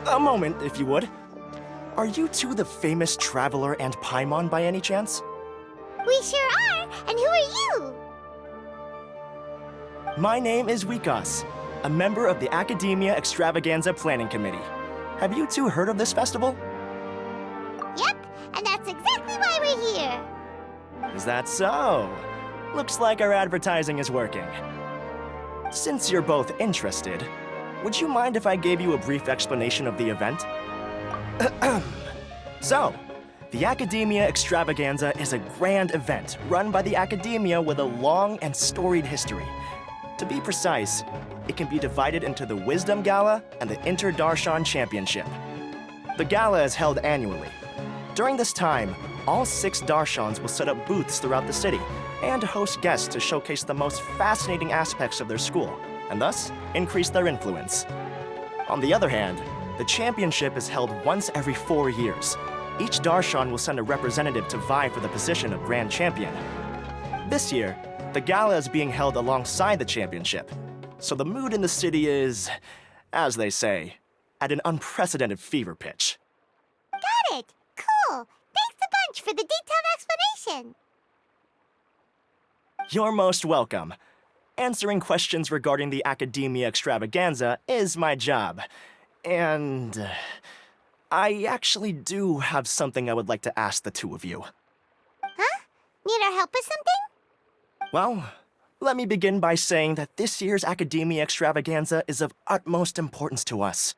A moment, if you would. Are you two the famous Traveler and Paimon by any chance? We sure are! And who are you? My name is Wikas, a member of the Akademiya Extravaganza Planning Committee. Have you two heard of this festival? Yep, and that's exactly why we're here. Is that so? Looks like our advertising is working. Since you're both interested, would you mind if I gave you a brief explanation of the event? So, the Akademiya Extravaganza is a grand event run by the Akademiya with a long and storied history. To be precise, it can be divided into the Wisdom Gala and the Inter-Darshan Championship. The gala is held annually. During this time, all 6 Darshans will set up booths throughout the city and host guests to showcase the most fascinating aspects of their school, and thus increase their influence. On the other hand, the championship is held once every 4 years. Each Darshan will send a representative to vie for the position of Grand Champion. This year, the gala is being held alongside the championship, so the mood in the city is, as they say, at an unprecedented fever pitch. Got it! Cool! Thanks a bunch for the detailed explanation! You're most welcome. Answering questions regarding the Akademiya Extravaganza is my job. And I actually do have something I would like to ask the two of you. Huh? Need our help with something? Well, let me begin by saying that this year's Akademiya Extravaganza is of utmost importance to us.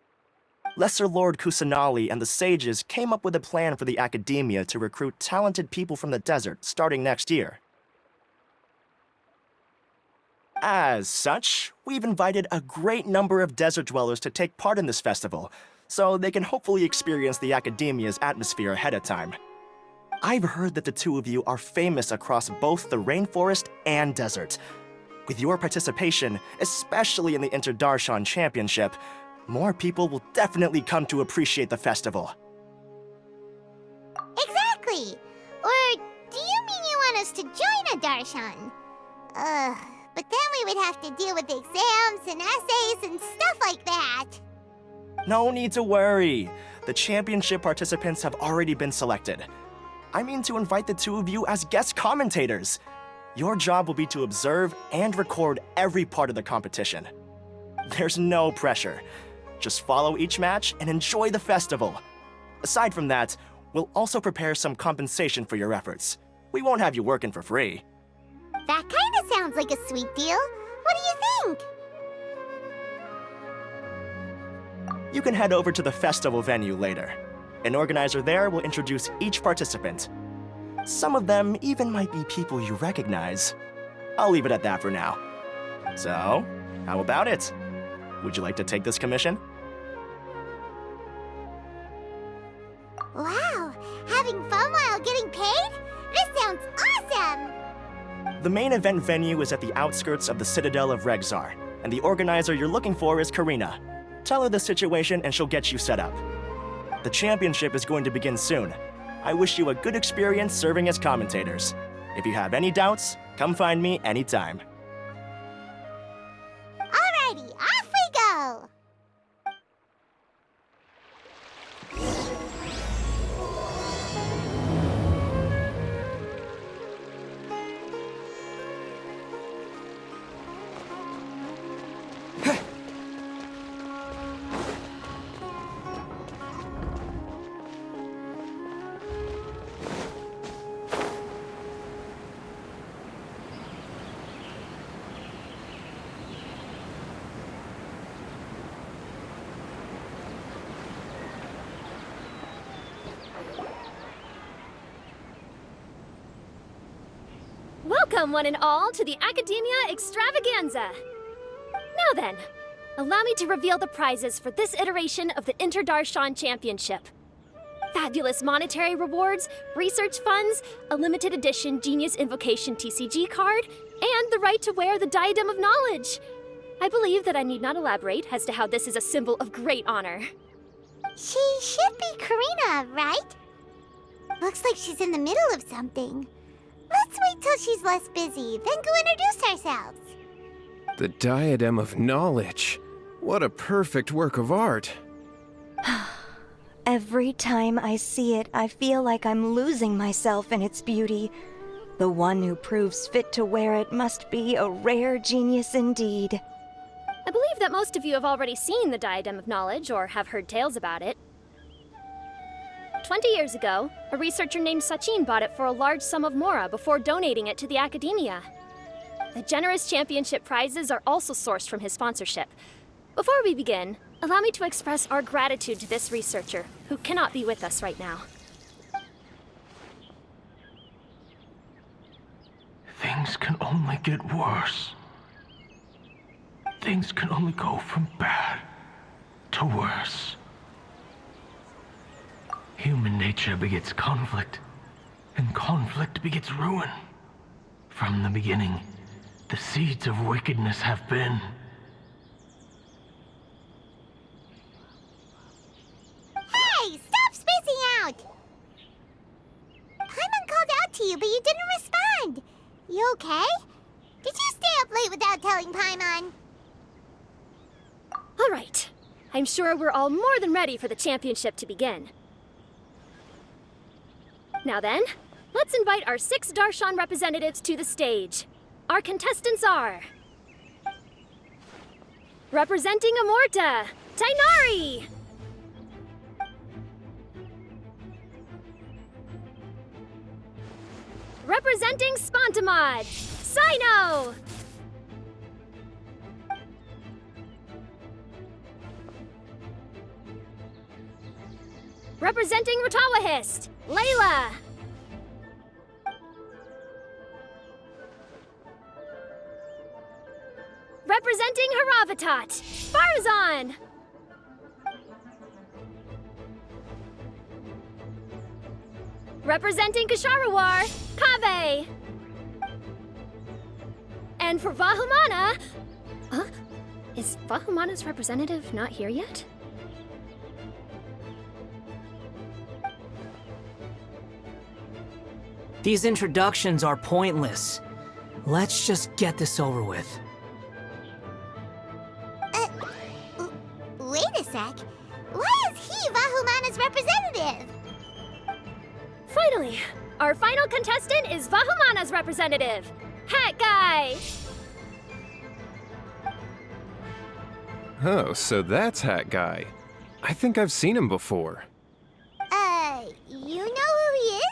Lesser Lord Kusanali and the sages came up with a plan for the Akademiya to recruit talented people from the desert starting next year. As such, we've invited a great number of desert dwellers to take part in this festival, so they can hopefully experience the Akademiya's atmosphere ahead of time. I've heard that the two of you are famous across both the rainforest and desert. With your participation, especially in the Inter-Darshan Championship, more people will definitely come to appreciate the festival. Exactly! Or do you mean you want us to join a Darshan? But then we would have to deal with exams and essays and stuff like that. No need to worry. The championship participants have already been selected. I mean to invite the two of you as guest commentators. Your job will be to observe and record every part of the competition. There's no pressure. Just follow each match and enjoy the festival. Aside from that, we'll also prepare some compensation for your efforts. We won't have you working for free. That kinda sounds like a sweet deal. What do you think? You can head over to the festival venue later. An organizer there will introduce each participant. Some of them even might be people you recognize. I'll leave it at that for now. So, how about it? Would you like to take this commission? Wow! Having fun while getting paid? This sounds awesome! The main event venue is at the outskirts of the Citadel of Regzar, and the organizer you're looking for is Karina. Tell her the situation and she'll get you set up. The championship is going to begin soon. I wish you a good experience serving as commentators. If you have any doubts, come find me anytime. Alrighty, off we go! Welcome, one and all, to the Akademiya Extravaganza! Now then, allow me to reveal the prizes for this iteration of the Inter-Darshan Championship. Fabulous monetary rewards, research funds, a limited edition Genius Invocation TCG card, and the right to wear the Diadem of Knowledge. I believe that I need not elaborate as to how this is a symbol of great honor. She should be Karina, right? Looks like she's in the middle of something. Let's wait till she's less busy, then go introduce ourselves. The Diadem of Knowledge. What a perfect work of art. Every time I see it, I feel like I'm losing myself in its beauty. The one who proves fit to wear it must be a rare genius indeed. I believe that most of you have already seen the Diadem of Knowledge or have heard tales about it. 20 years ago, a researcher named Sachin bought it for a large sum of mora before donating it to the Akademiya. The generous championship prizes are also sourced from his sponsorship. Before we begin, allow me to express our gratitude to this researcher, who cannot be with us right now. Things can only get worse. Things can only go from bad to worse. Human nature begets conflict, and conflict begets ruin. From the beginning, the seeds of wickedness have been. Hey, stop spacing out! Paimon called out to you, but you didn't respond. You okay? Did you stay up late without telling Paimon? All right. I'm sure we're all more than ready for the championship to begin. Now then, let's invite our 6 Darshan representatives to the stage. Our contestants are... representing Amorta, Tainari! Representing Spontamod, Sino! Representing Ratawahist, Layla! Representing Haravatat, Farazan! Representing Kasharawar, Kaveh! And for Vahumana... Huh? Is Vahumana's representative not here yet? These introductions are pointless. Let's just get this over with. Wait a sec. Why is he Vahumana's representative? Finally, our final contestant is Vahumana's representative, Hat Guy! Oh, so that's Hat Guy. I think I've seen him before. You know who he is?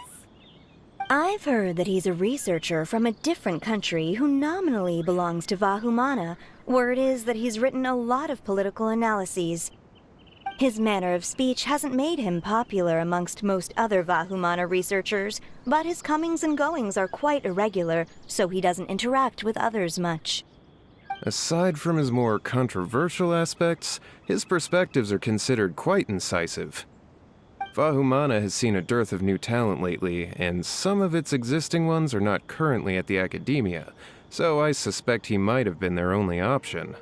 I've heard that he's a researcher from a different country who nominally belongs to Vahumana. Word is that he's written a lot of political analyses. His manner of speech hasn't made him popular amongst most other Vahumana researchers, but his comings and goings are quite irregular, so he doesn't interact with others much. Aside from his more controversial aspects, his perspectives are considered quite incisive. Vahumana has seen a dearth of new talent lately, and some of its existing ones are not currently at the Akademiya, so I suspect he might have been their only option.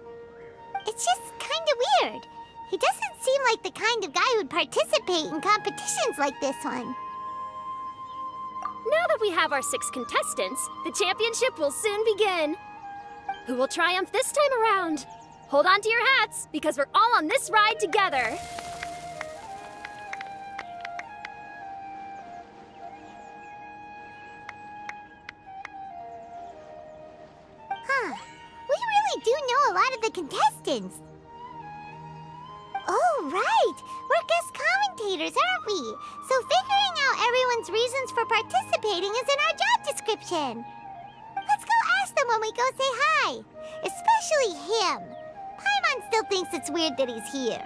It's just kinda weird. He doesn't seem like the kind of guy who'd participate in competitions like this one. Now that we have our 6 contestants, the championship will soon begin. Who will triumph this time around? Hold on to your hats, because we're all on this ride together. We really do know a lot of the contestants. Oh, right! We're guest commentators, aren't we? So figuring out everyone's reasons for participating is in our job description. Let's go ask them when we go say hi. Especially him. Paimon still thinks it's weird that he's here.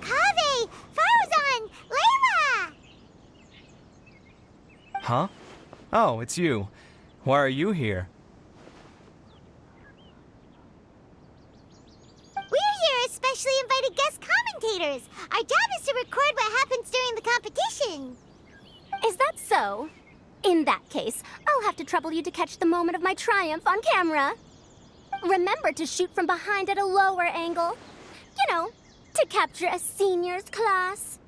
Kaveh! Farazan! Layla! Huh? Oh, it's you. Why are you here? We're here especially invited guest commentators. Our job is to record what happens during the competition. Is that so? In that case, I'll have to trouble you to catch the moment of my triumph on camera. Remember to shoot from behind at a lower angle. You know, to capture a seniors class.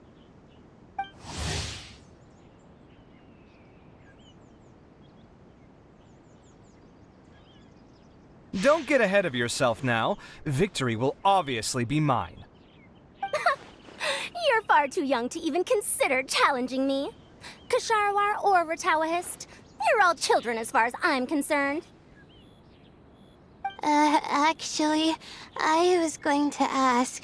Don't get ahead of yourself now. Victory will obviously be mine. You're far too young to even consider challenging me. Kasharawar or Ratawahist, you're all children as far as I'm concerned. Actually, I was going to ask,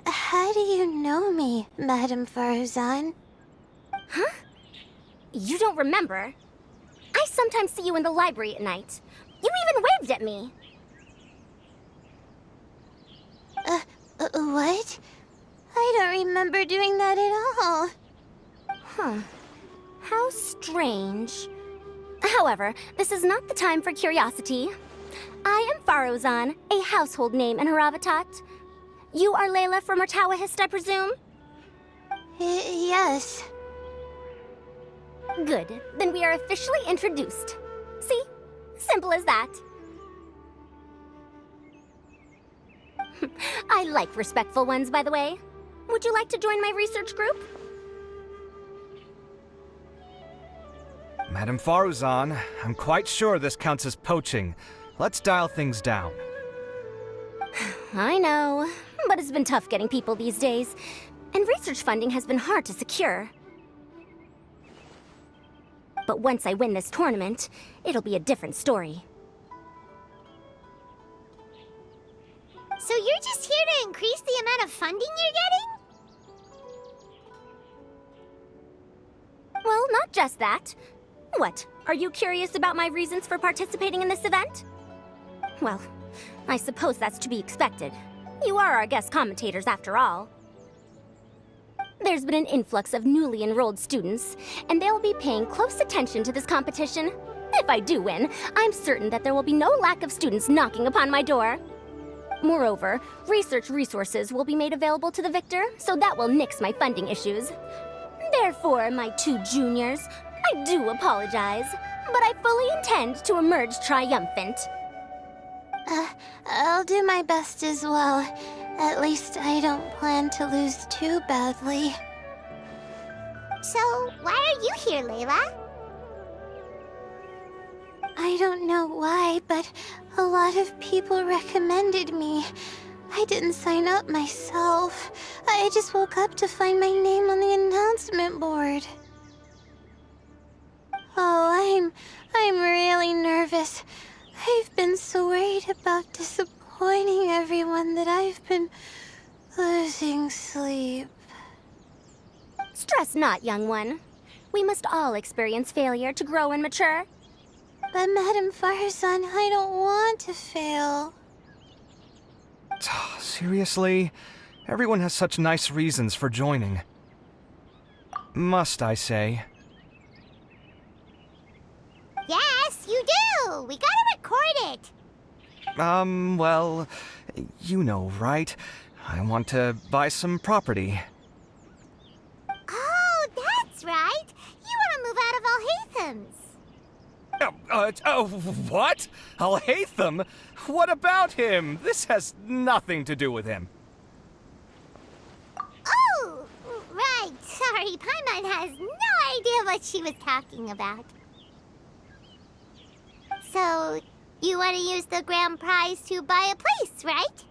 how do you know me, Madame Faruzan? Huh? You don't remember? I sometimes see you in the library at night. You even waved at me. What? I don't remember doing that at all. Huh. How strange. However, this is not the time for curiosity. I am Faruzan, a household name in Haravatat. You are Layla from Ratawahist, I presume? Yes. Good. Then we are officially introduced. See? Simple as that. I like respectful ones, by the way. Would you like to join my research group? Madame Faruzan, I'm quite sure this counts as poaching. Let's dial things down. I know, but it's been tough getting people these days. And research funding has been hard to secure. But once I win this tournament, it'll be a different story. So you're just here to increase the amount of funding you're getting? Well, not just that. What, are you curious about my reasons for participating in this event? Well, I suppose that's to be expected. You are our guest commentators after all. There's been an influx of newly enrolled students, and they'll be paying close attention to this competition. If I do win, I'm certain that there will be no lack of students knocking upon my door. Moreover, research resources will be made available to the victor, so that will nix my funding issues. Therefore, my two juniors, I do apologize, but I fully intend to emerge triumphant. I'll do my best as well. At least I don't plan to lose too badly. So, why are you here, Layla? I don't know why, but a lot of people recommended me. I didn't sign up myself. I just woke up to find my name on the announcement board. Oh, I'm really nervous. I've been so worried about disappointing everyone that I've been losing sleep. Stress not, young one. We must all experience failure to grow and mature. But Madame Faruzan, I don't want to fail. Seriously? Everyone has such nice reasons for joining. Must I say? Yes, you do! We gotta record it! Well, you know, right? I want to buy some property. Oh, that's right! You want to move out of Alhatham's. What? Alhaitham? What about him? This has nothing to do with him. Oh, right. Sorry, Paimon has no idea what she was talking about. So, you want to use the grand prize to buy a place, right?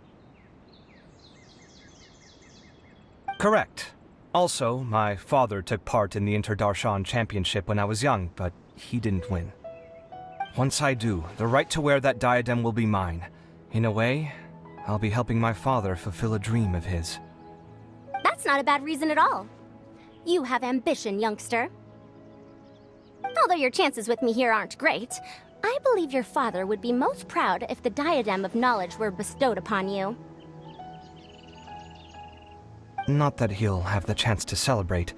Correct. Also, my father took part in the Interdarshan Championship when I was young, but he didn't win. Once I do, the right to wear that diadem will be mine. In a way, I'll be helping my father fulfill a dream of his. That's not a bad reason at all. You have ambition, youngster. Although your chances with me here aren't great, I believe your father would be most proud if the diadem of knowledge were bestowed upon you. Not that he'll have the chance to celebrate.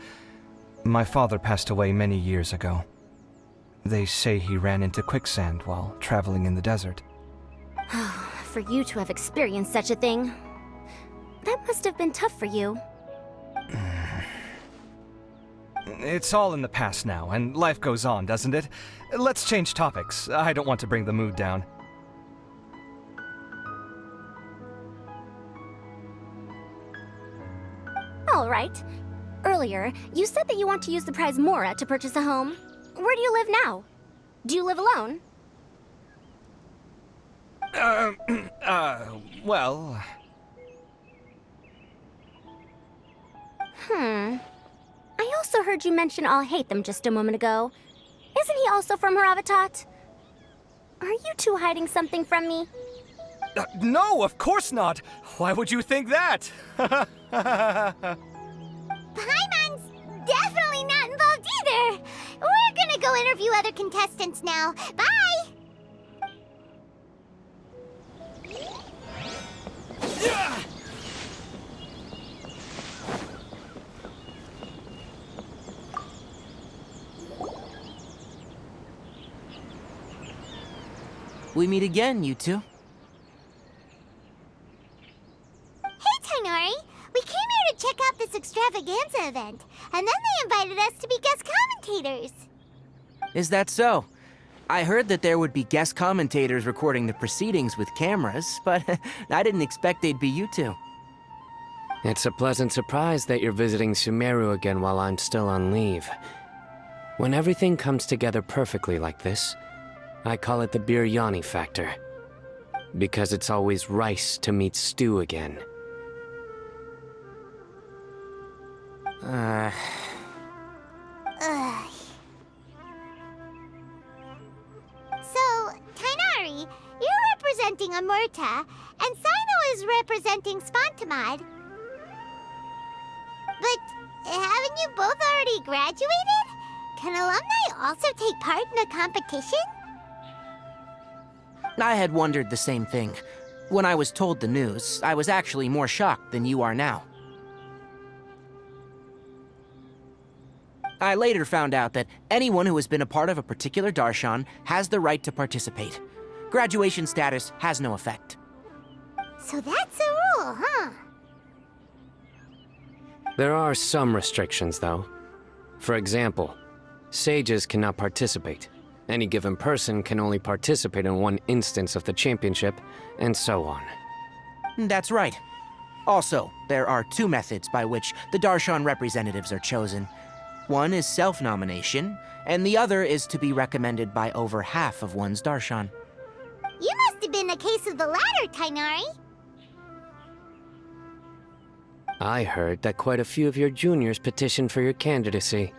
My father passed away many years ago. They say he ran into quicksand while traveling in the desert. For you to have experienced such a thing, that must have been tough for you. It's all in the past now, and life goes on, doesn't it? Let's change topics. I don't want to bring the mood down. All right. Earlier, you said that you want to use the prize Mora to purchase a home. Where do you live now? Do you live alone? Well... I also heard you mention I'll hate them just a moment ago. Isn't he also from Haravatat? Are you two hiding something from me? No, of course not! Why would you think that? Paimon's definitely not involved either. We're gonna go interview other contestants now. Bye! We meet again, you two. Hey, Tainari! We came here to check out this extravaganza event, and then they invited us to be guest commentators. Is that so? I heard that there would be guest commentators recording the proceedings with cameras, but I didn't expect they'd be you two. It's a pleasant surprise that you're visiting Sumeru again while I'm still on leave. When everything comes together perfectly like this, I call it the biryani factor. Because it's always rice to meet stew again. Ugh. So, Tainari, you're representing Amurta, and Sino is representing Spantamad. But haven't you both already graduated? Can alumni also take part in the competition? I had wondered the same thing. When I was told the news, I was actually more shocked than you are now. I later found out that anyone who has been a part of a particular darshan has the right to participate. Graduation status has no effect. So that's a rule, huh? There are some restrictions, though. For example, sages cannot participate. Any given person can only participate in one instance of the championship, and so on. That's right. Also, there are two methods by which the darshan representatives are chosen. One is self-nomination, and the other is to be recommended by over half of one's darshan. You must have been a case of the latter, Tainari. I heard that quite a few of your juniors petitioned for your candidacy.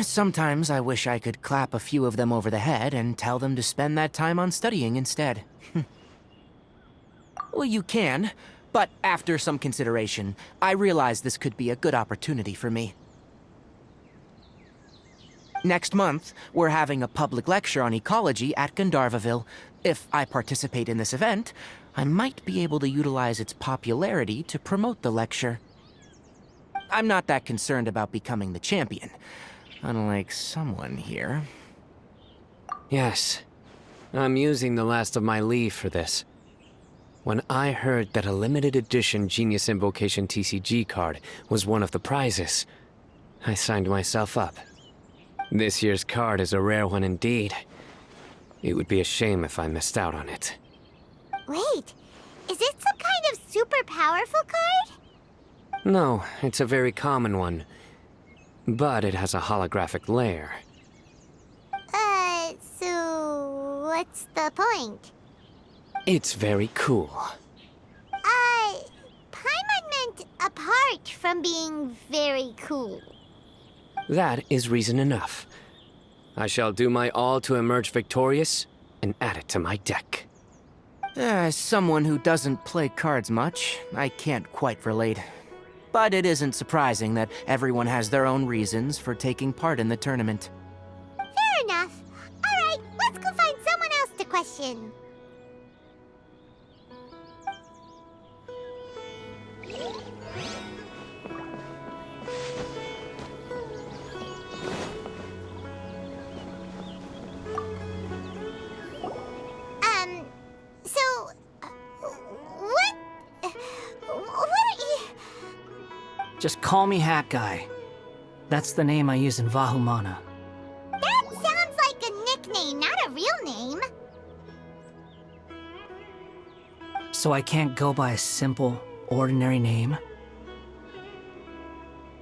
Sometimes I wish I could clap a few of them over the head and tell them to spend that time on studying instead. Well, you can, but after some consideration, I realize this could be a good opportunity for me. Next month, we're having a public lecture on ecology at Gandharvaville. If I participate in this event, I might be able to utilize its popularity to promote the lecture. I'm not that concerned about becoming the champion. Unlike someone here. Yes, I'm using the last of my leave for this. When I heard that a limited edition Genius Invocation TCG card was one of the prizes, I signed myself up. This year's card is a rare one indeed. It would be a shame if I missed out on it. Wait, is it some kind of super powerful card? No, it's a very common one. But it has a holographic layer. So what's the point? It's very cool. Paimon meant apart from being very cool. That is reason enough. I shall do my all to emerge victorious and add it to my deck. As someone who doesn't play cards much, I can't quite relate. But it isn't surprising that everyone has their own reasons for taking part in the tournament. Fair enough. Alright, let's go find someone else to question. Just call me Hat Guy. That's the name I use in Vahumana. That sounds like a nickname, not a real name. So I can't go by a simple, ordinary name?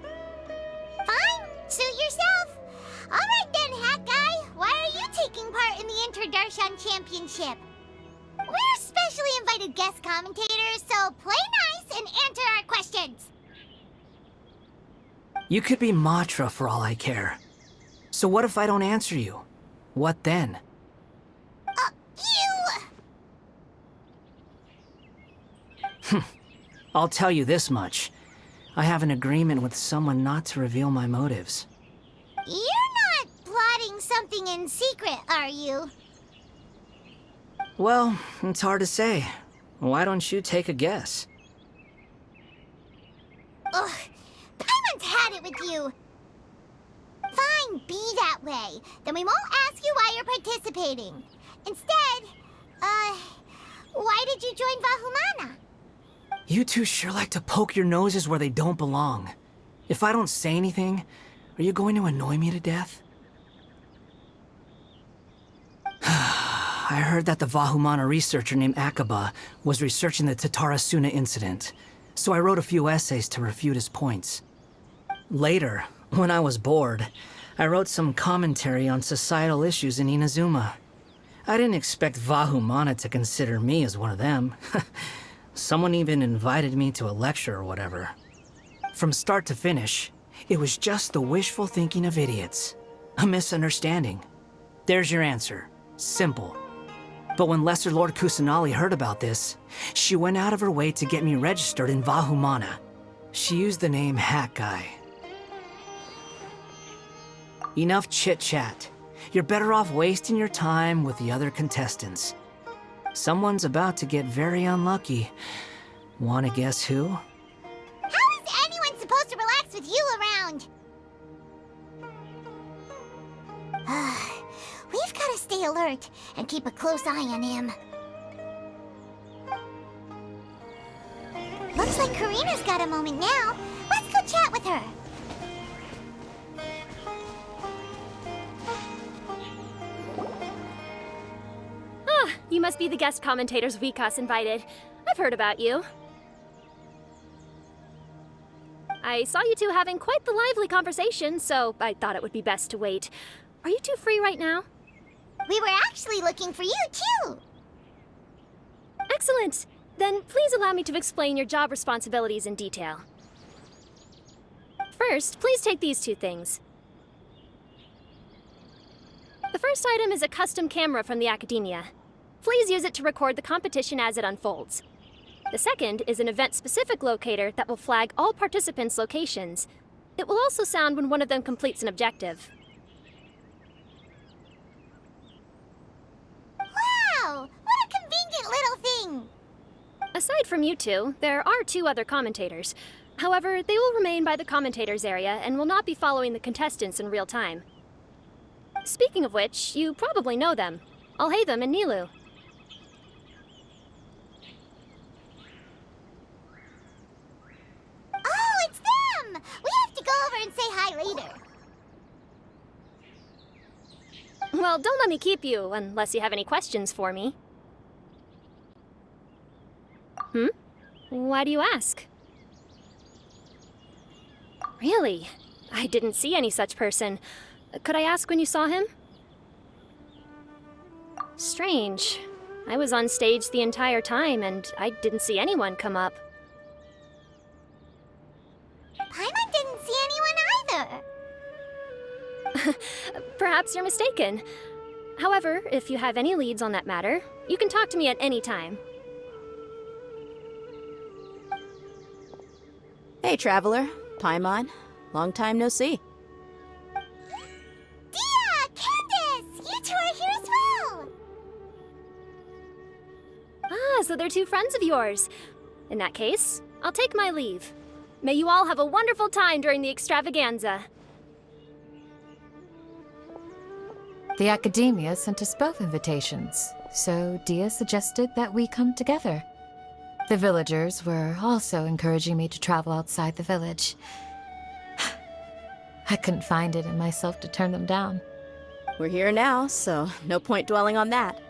Fine, suit yourself. Alright then, Hat Guy. Why are you taking part in the Inter-Darshan commentators, so play nice and answer our questions. You could be Matra for all I care. So what if I don't answer you? What then? I'll tell you this much. I have an agreement with someone not to reveal my motives. You're not plotting something in secret, are you? Well, it's hard to say. Why don't you take a guess? Ugh, Paimon's had it with you. Fine, be that way. Then we won't ask you why you're participating. Instead, why did you join Vahumana? You two sure like to poke your noses where they don't belong. If I don't say anything, are you going to annoy me to death? I heard that the Vahumana researcher named Akaba was researching the Tatarasuna incident, so I wrote a few essays to refute his points. Later, when I was bored, I wrote some commentary on societal issues in Inazuma. I didn't expect Vahumana to consider me as one of them. Someone even invited me to a lecture or whatever. From start to finish, it was just the wishful thinking of idiots. A misunderstanding. There's your answer. Simple. But when Lesser Lord Kusanali heard about this, she went out of her way to get me registered in Vahumana. She used the name Hat Guy. Enough chit-chat. You're better off wasting your time with the other contestants. Someone's about to get very unlucky. Wanna guess who? How is anyone supposed to relax with you around? We've got to stay alert and keep a close eye on him. Looks like Karina's got a moment now. Let's go chat with her. You must be the guest commentators Vikas invited. I've heard about you. I saw you two having quite the lively conversation, so I thought it would be best to wait. Are you two free right now? We were actually looking for you, too. Excellent. Then please allow me to explain your job responsibilities in detail. First, please take these two things. The first item is a custom camera from the Akademiya. Please use it to record the competition as it unfolds. The second is an event-specific locator that will flag all participants' locations. It will also sound when one of them completes an objective. Wow! What a convenient little thing! Aside from you two, there are two other commentators. However, they will remain by the commentators area and will not be following the contestants in real time. Speaking of which, you probably know them. Alhaitham and Nilu. Oh, it's them! We have to go over and say hi later. Well, don't let me keep you, unless you have any questions for me. Why do you ask? Really? I didn't see any such person. Could I ask when you saw him? Strange. I was on stage the entire time, and I didn't see anyone come up. Paimon didn't see anyone either. Perhaps you're mistaken. However, if you have any leads on that matter, you can talk to me at any time. Hey, Traveler. Paimon. Long time no see. Dia! Candace! You two are here as well! Ah, so they're two friends of yours. In that case, I'll take my leave. May you all have a wonderful time during the extravaganza. The Akademiya sent us both invitations, so Dia suggested that we come together. The villagers were also encouraging me to travel outside the village. I couldn't find it in myself to turn them down. We're here now, so no point dwelling on that.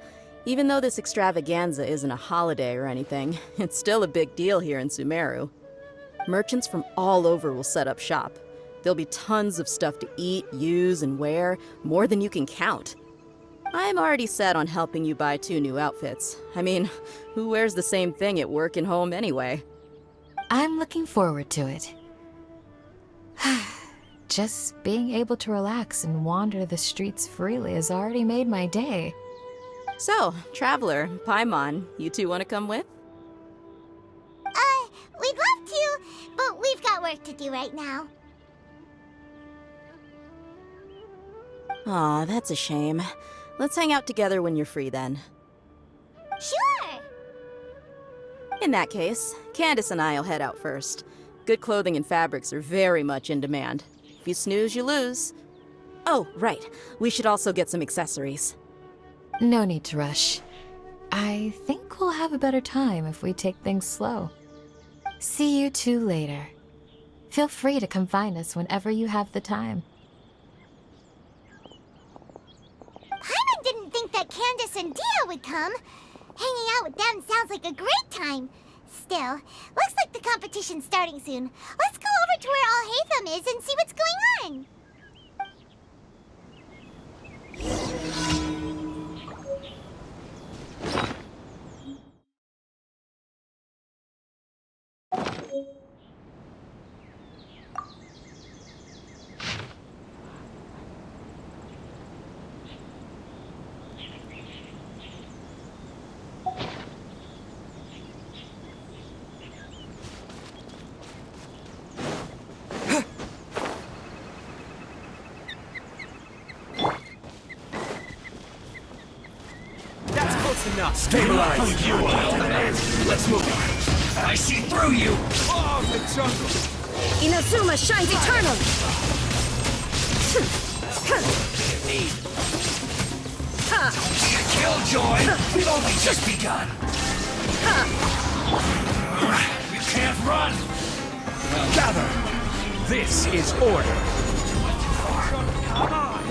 Even though this extravaganza isn't a holiday or anything, it's still a big deal here in Sumeru. Merchants from all over will set up shop. There'll be tons of stuff to eat, use, and wear, more than you can count. I'm already set on helping you buy 2 new outfits. I mean, who wears the same thing at work and home anyway? I'm looking forward to it. Just being able to relax and wander the streets freely has already made my day. So, Traveler, Paimon, you two want to come with? We'd love to, but we've got work to do right now. Aw, that's a shame. Let's hang out together when you're free then. Sure! In that case, Candace and I'll head out first. Good clothing and fabrics are very much in demand. If you snooze, you lose. Oh, right. We should also get some accessories. No need to rush. I think we'll have a better time if we take things slow. See you two later. Feel free to come find us whenever you have the time. Paimon didn't think that Candace and Dia would come. Hanging out with them sounds like a great time. Still, looks like the competition's starting soon. Let's go over to where Alhaitham is and see what's going on. Enough. Stabilize. You Let's move on. I see through you. Oh, the jungle. Inazuma shines eternal! Killjoy. We've only just begun. You can't run. Gather. This is order. Come on.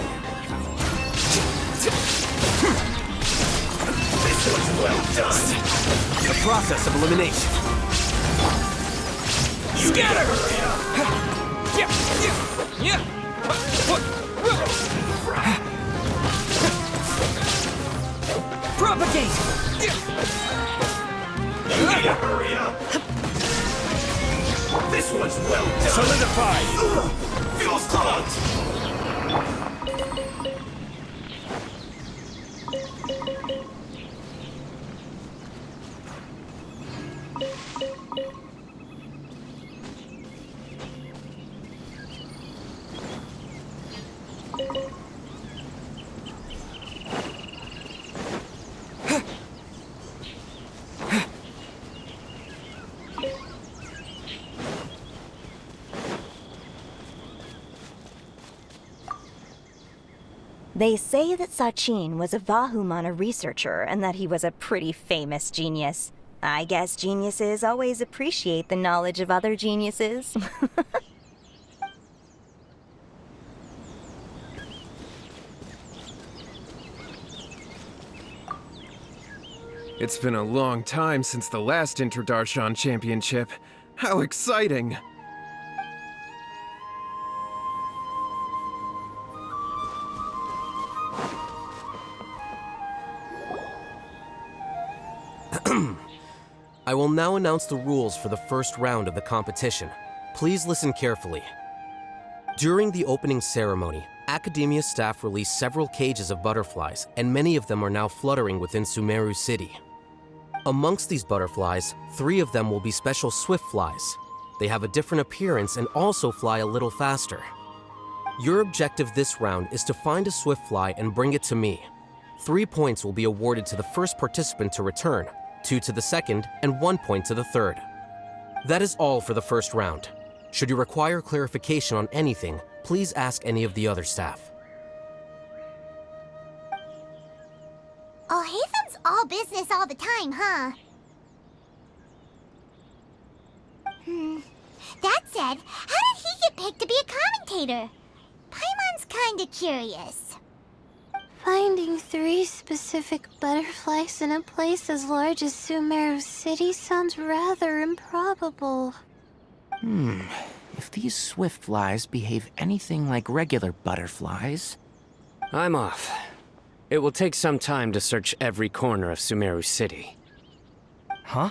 This was well done. The process of elimination. Scatter! Propagate! You need to hurry up. This one's well done. Solidified. Feels clogged. They say that Sachin was a Vahumana researcher and that he was a pretty famous genius. I guess geniuses always appreciate the knowledge of other geniuses. It's been a long time since the last Introdarshan Championship. How exciting! I will now announce the rules for the first round of the competition. Please listen carefully. During the opening ceremony, Akademiya staff released several cages of butterflies, and many of them are now fluttering within Sumeru City. Amongst these butterflies, 3 of them will be special swift flies. They have a different appearance and also fly a little faster. Your objective this round is to find a swift fly and bring it to me. 3 points will be awarded to the first participant to return, 2 to the second, and 1 point to the third. That is all for the first round. Should you require clarification on anything, please ask any of the other staff. Alhaitham's all business all the time, huh? That said, how did he get picked to be a commentator? Paimon's kinda curious. Finding 3 specific butterflies in a place as large as Sumeru City sounds rather improbable. If these swift flies behave anything like regular butterflies... I'm off. It will take some time to search every corner of Sumeru City. Huh?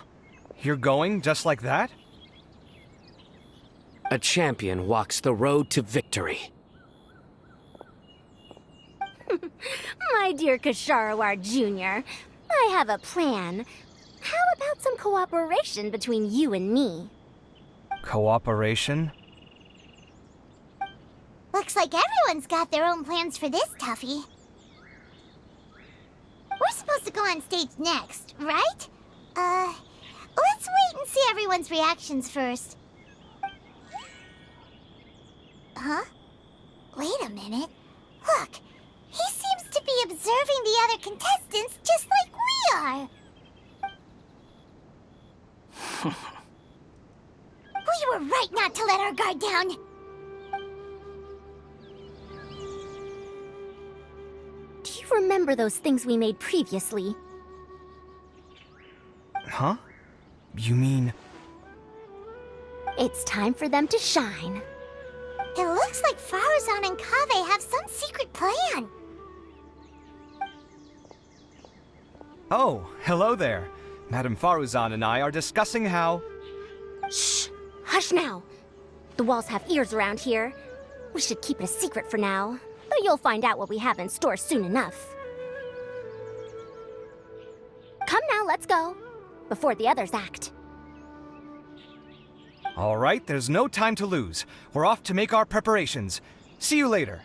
You're going just like that? A champion walks the road to victory. My dear Kasharawar Jr., I have a plan. How about some cooperation between you and me? Cooperation? Looks like everyone's got their own plans for this, Tuffy. We're supposed to go on stage next, right? Let's wait and see everyone's reactions first. Huh? Wait a minute. Look, he seems to be observing the other contestants just like we are. We were right not to let our guard down. Do you remember those things we made previously? Huh? You mean... It's time for them to shine. It looks like Faruzan and Kaveh have some secret plan. Oh, hello there. Madame Faruzan and I are discussing how... Shh! Hush now! The walls have ears around here. We should keep it a secret for now, though you'll find out what we have in store soon enough. Come now, let's go, before the others act. All right, there's no time to lose. We're off to make our preparations. See you later.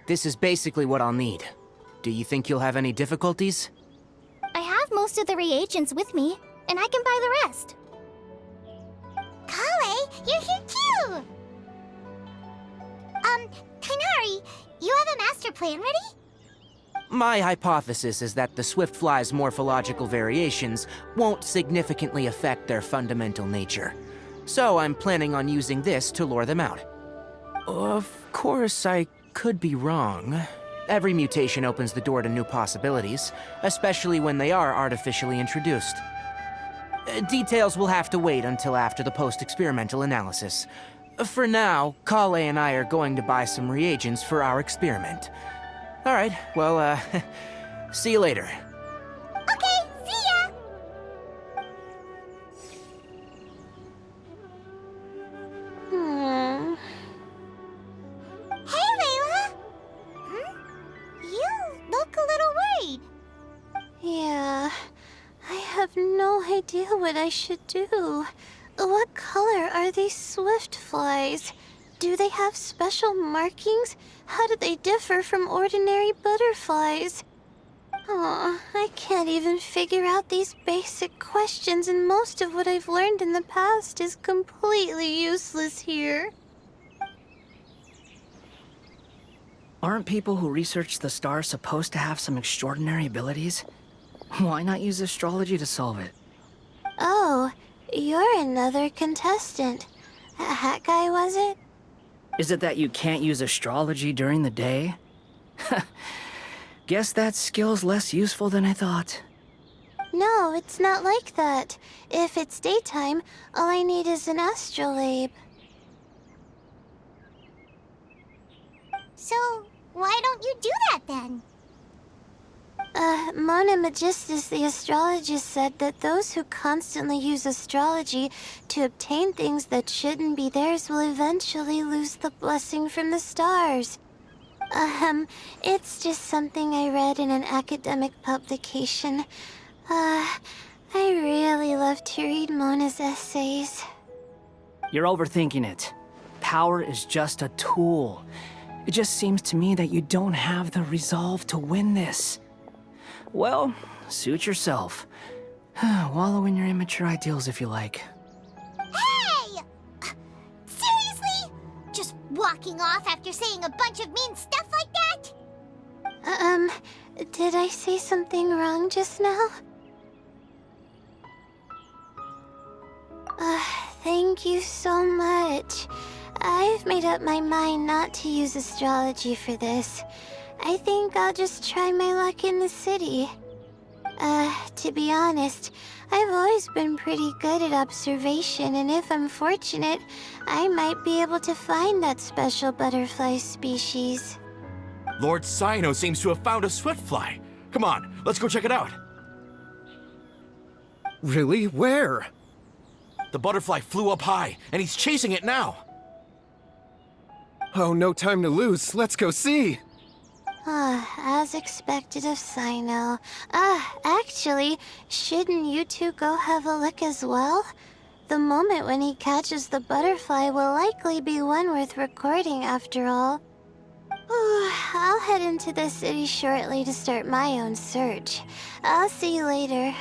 This is basically what I'll need. Do you think you'll have any difficulties? I have most of the reagents with me, and I can buy the rest. Kale, you're here too! Kainari, you have a master plan ready? My hypothesis is that the Swiftfly's morphological variations won't significantly affect their fundamental nature. So I'm planning on using this to lure them out. Of course, I could be wrong. Every mutation opens the door to new possibilities, especially when they are artificially introduced. Details will have to wait until after the post-experimental analysis. For now, Kale and I are going to buy some reagents for our experiment. All right, well, see you later. Okay, see ya! Hey, Layla! You look a little worried. Yeah, I have no idea what I should do. What color are these swift flies? Do they have special markings? How do they differ from ordinary butterflies? Aw, I can't even figure out these basic questions, and most of what I've learned in the past is completely useless here. Aren't people who research the stars supposed to have some extraordinary abilities? Why not use astrology to solve it? Oh, you're another contestant. That guy, was it? Is it that you can't use astrology during the day? Guess that skill's less useful than I thought. No, it's not like that. If it's daytime, all I need is an astrolabe. So, why don't you do that then? Mona Magistus, the astrologist, said that those who constantly use astrology to obtain things that shouldn't be theirs will eventually lose the blessing from the stars. It's just something I read in an academic publication. I really love to read Mona's essays. You're overthinking it. Power is just a tool. It just seems to me that you don't have the resolve to win this. Well, suit yourself. Wallow in your immature ideals if you like. Hey! Seriously? Just walking off after saying a bunch of mean stuff like that? Did I say something wrong just now? Thank you so much. I've made up my mind not to use astrology for this. I think I'll just try my luck in the city. To be honest, I've always been pretty good at observation, and if I'm fortunate, I might be able to find that special butterfly species. Lord Cyno seems to have found a swiftfly. Come on, let's go check it out. Really? Where? The butterfly flew up high, and he's chasing it now. Oh, no time to lose. Let's go see. As expected of Cyno. Actually, shouldn't you two go have a look as well? The moment when he catches the butterfly will likely be one worth recording after all. I'll head into the city shortly to start my own search. I'll see you later.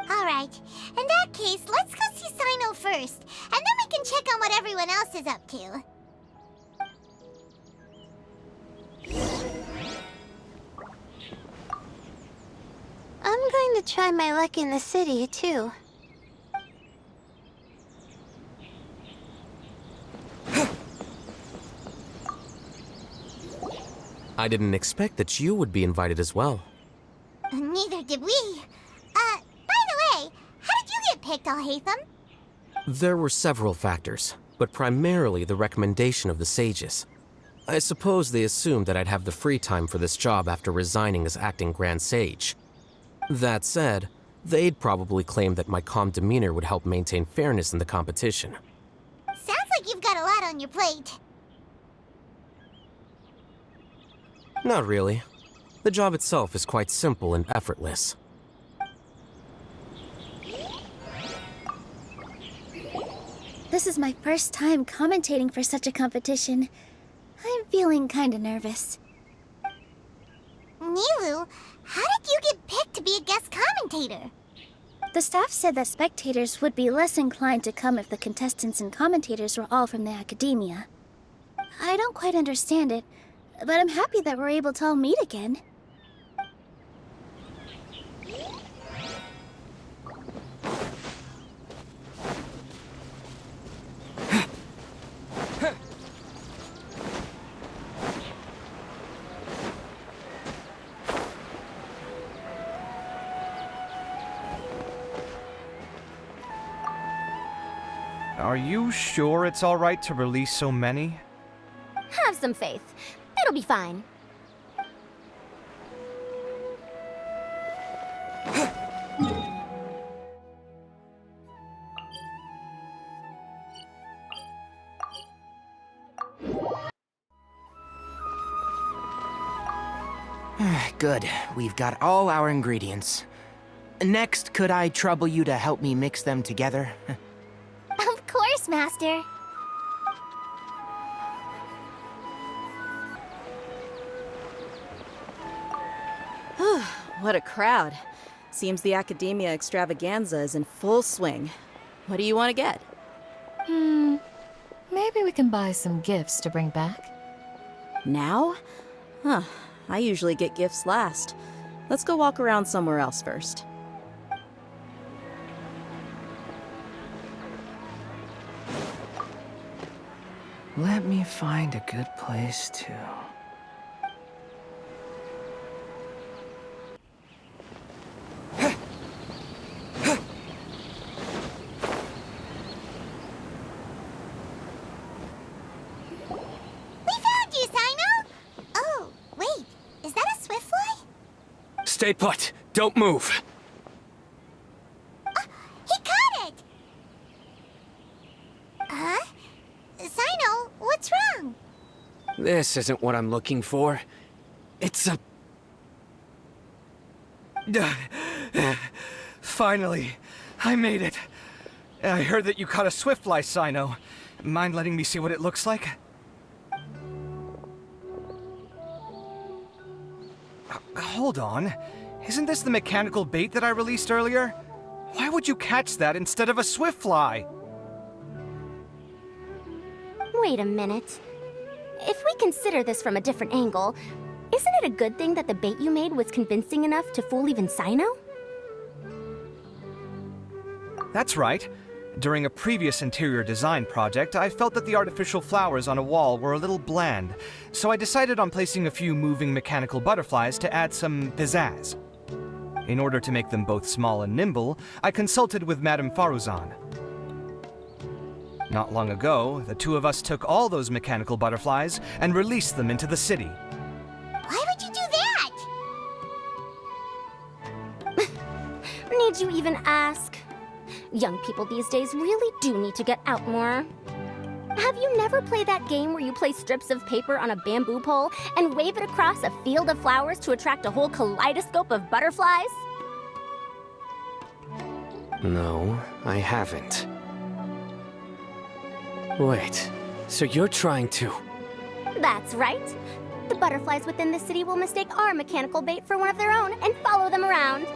Alright, in that case, let's go see Cyno first, and then we can check on what everyone else is up to. I'm going to try my luck in the city, too. I didn't expect that you would be invited as well. Neither did we. By the way, how did you get picked, Alhaitham? There were several factors, but primarily the recommendation of the sages. I suppose they assumed that I'd have the free time for this job after resigning as acting Grand Sage. That said, they'd probably claim that my calm demeanor would help maintain fairness in the competition. Sounds like you've got a lot on your plate. Not really. The job itself is quite simple and effortless. This is my first time commentating for such a competition. I'm feeling kinda nervous. Nilu, how did you get picked to be a guest commentator? The staff said that spectators would be less inclined to come if the contestants and commentators were all from the Akademiya. I don't quite understand it, but I'm happy that we're able to all meet again. Are you sure it's all right to release so many? Have some faith. It'll be fine. Good. We've got all our ingredients. Next, could I trouble you to help me mix them together? Of course, Master. What a crowd. Seems the Akademiya Extravaganza is in full swing. What do you want to get? Maybe we can buy some gifts to bring back. Now? Huh. I usually get gifts last. Let's go walk around somewhere else first. Let me find a good place to... Stay put. Don't move. He caught it! Huh? Cyno, what's wrong? This isn't what I'm looking for. It's a... Finally, I made it. I heard that you caught a swiftfly, Cyno. Mind letting me see what it looks like? Hold on. Isn't this the mechanical bait that I released earlier? Why would you catch that instead of a swiftfly? Wait a minute. If we consider this from a different angle, isn't it a good thing that the bait you made was convincing enough to fool even Cyno? That's right. During a previous interior design project, I felt that the artificial flowers on a wall were a little bland, so I decided on placing a few moving mechanical butterflies to add some pizzazz. in order to make them both small and nimble, I consulted with Madame Faruzan. Not long ago, the two of us took all those mechanical butterflies and released them into the city. Why would you do that? Need you even ask? Young people these days really do need to get out more. Have you never played that game where you place strips of paper on a bamboo pole and wave it across a field of flowers to attract a whole kaleidoscope of butterflies? No, I haven't. Wait, so you're trying to... That's right. The butterflies within the city will mistake our mechanical bait for one of their own and follow them around.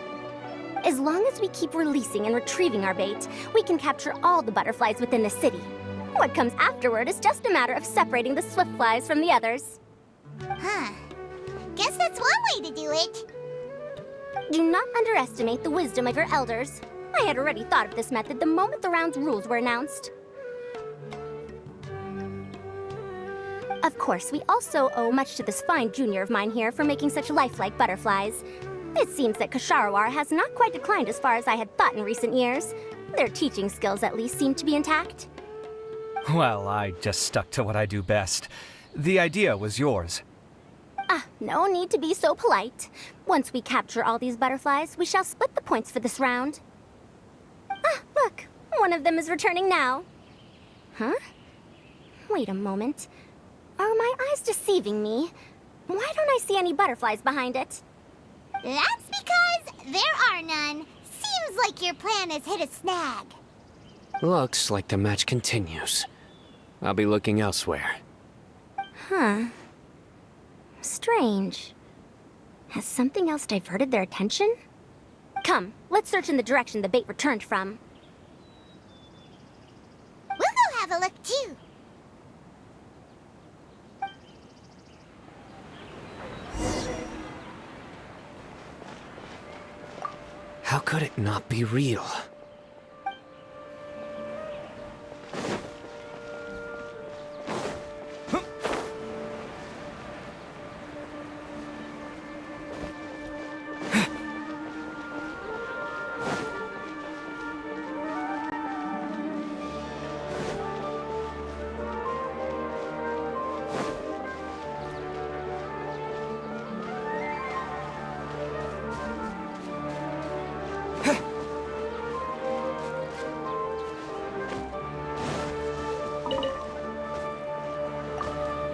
As long as we keep releasing and retrieving our bait, we can capture all the butterflies within the city. What comes afterward is just a matter of separating the swift flies from the others. Huh. Guess that's one way to do it. Do not underestimate the wisdom of your elders. I had already thought of this method the moment the round's rules were announced. Of course, we also owe much to this fine junior of mine here for making such lifelike butterflies. It seems that Kasharawar has not quite declined as far as I had thought in recent years. Their teaching skills at least seem to be intact. Well, I just stuck to what I do best. The idea was yours. No need to be so polite. Once we capture all these butterflies, we shall split the points for this round. Look, one of them is returning now. Huh? Wait a moment. Are my eyes deceiving me? Why don't I see any butterflies behind it? That's because there are none. Seems like your plan has hit a snag. Looks like the match continues. I'll be looking elsewhere. Huh. Strange. Has something else diverted their attention? Come, let's search in the direction the bait returned from. We'll go have a look too. How could it not be real?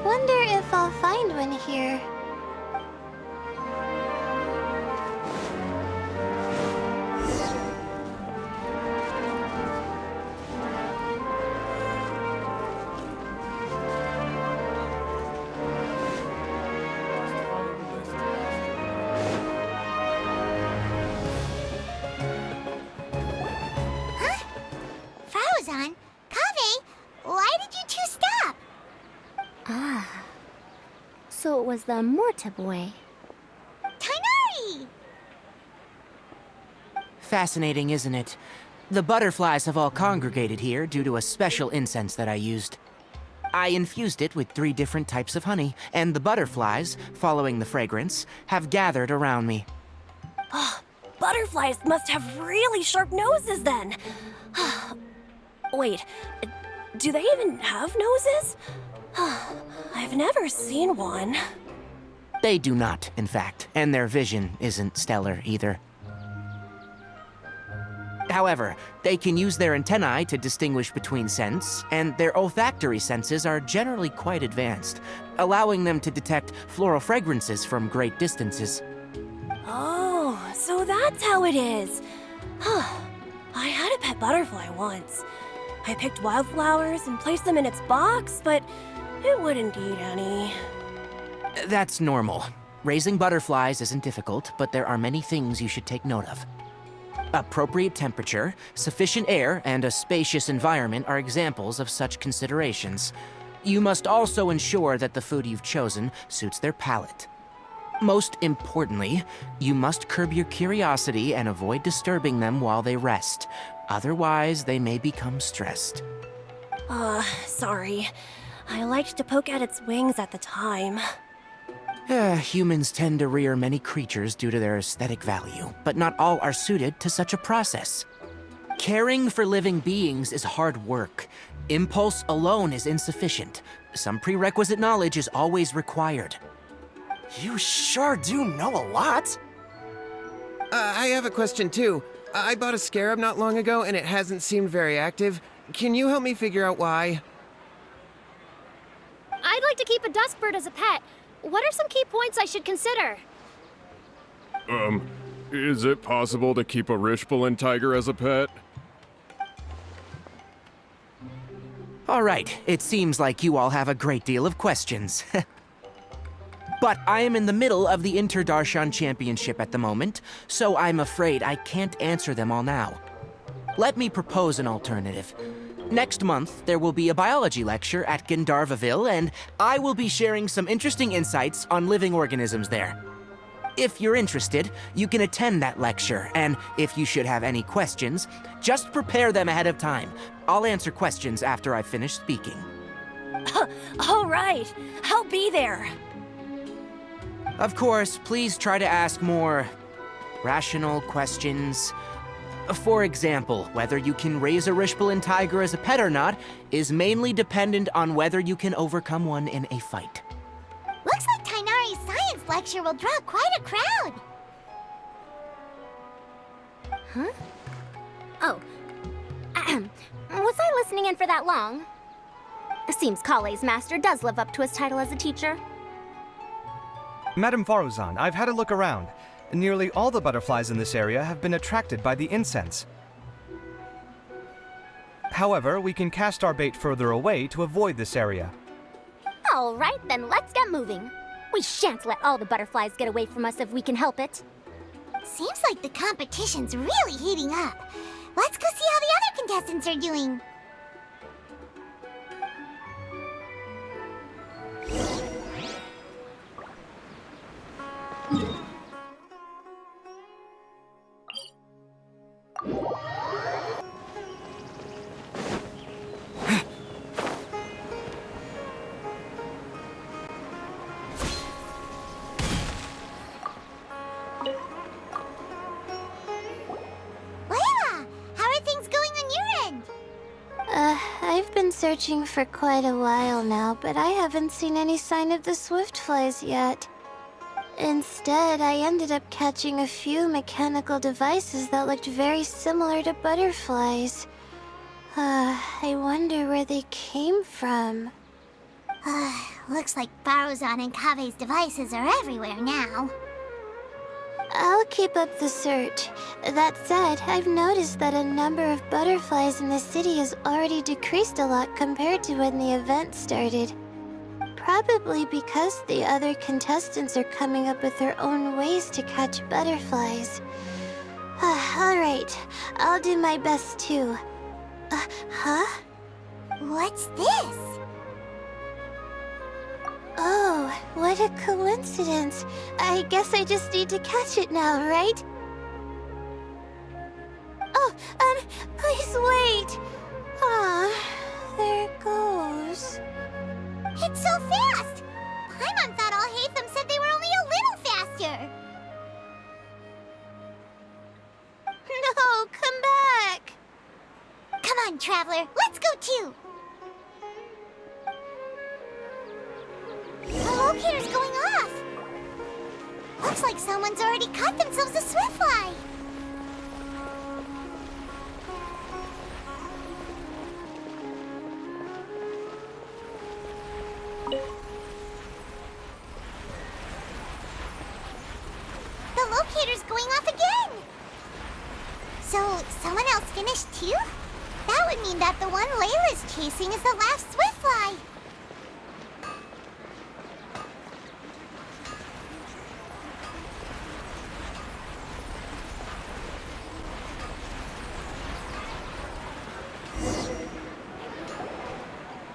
Wonder if I'll find one here. Faruzan, Kaveh, why did you two stop? So it was the Morta boy. Tainari! Fascinating, isn't it? The butterflies have all congregated here due to a special incense that I used. I infused it with 3 different types of honey, and the butterflies, following the fragrance, have gathered around me. Butterflies must have really sharp noses then. Wait, do they even have noses? I've never seen one. They do not, in fact, and their vision isn't stellar either. However, they can use their antennae to distinguish between scents, and their olfactory senses are generally quite advanced, allowing them to detect floral fragrances from great distances. Oh, so that's how it is. I had a pet butterfly once. I picked wildflowers and placed them in its box, but it wouldn't eat any. That's normal. Raising butterflies isn't difficult, but there are many things you should take note of. Appropriate temperature, sufficient air, and a spacious environment are examples of such considerations. You must also ensure that the food you've chosen suits their palate. Most importantly, you must curb your curiosity and avoid disturbing them while they rest. Otherwise, they may become stressed. Sorry. I liked to poke at its wings at the time. Humans tend to rear many creatures due to their aesthetic value, but not all are suited to such a process. Caring for living beings is hard work. Impulse alone is insufficient. Some prerequisite knowledge is always required. You sure do know a lot. I have a question too. I bought a scarab not long ago and it hasn't seemed very active. Can you help me figure out why? I'd like to keep a dustbird as a pet. What are some key points I should consider? Is it possible to keep a Rishbalin tiger as a pet? All right, it seems like you all have a great deal of questions. But I am in the middle of the Inter-Darshan Championship at the moment, so I'm afraid I can't answer them all now. Let me propose an alternative. Next month, there will be a biology lecture at Gandharvaville, and I will be sharing some interesting insights on living organisms there. If you're interested, you can attend that lecture, and if you should have any questions, just prepare them ahead of time. I'll answer questions after I finish speaking. All right, I'll be there. Of course, please try to ask more rational questions. For example, whether you can raise a Rishbalin tiger as a pet or not is mainly dependent on whether you can overcome one in a fight. Looks like Tainari's science lecture will draw quite a crowd. Huh? Oh. Was I listening in for that long? Seems Kale's master does live up to his title as a teacher. Madame Faruzan, I've had a look around. Nearly all the butterflies in this area have been attracted by the incense. However, we can cast our bait further away to avoid this area. All right, then let's get moving. We shan't let all the butterflies get away from us if we can help it. Seems like the competition's really heating up. Let's go see how the other contestants are doing. I've been searching for quite a while now, but I haven't seen any sign of the swiftflies yet. Instead, I ended up catching a few mechanical devices that looked very similar to butterflies. I wonder where they came from. Looks like Faruzan and Kave's devices are everywhere now. I'll keep up the search. That said, I've noticed that a number of butterflies in the city has already decreased a lot compared to when the event started. Probably because the other contestants are coming up with their own ways to catch butterflies. Alright, I'll do my best too. Huh? What's this? Oh, what a coincidence. I guess I just need to catch it now, right? Oh, please wait. There it goes. It's so fast! Paimon thought all Hatham said they were only a little faster. No, come back. Come on, Traveler, let's go too. The locator's going off! Looks like someone's already caught themselves a swiftfly! The locator's going off again! So, someone else finished too? That would mean that the one Layla's chasing is the last swiftfly!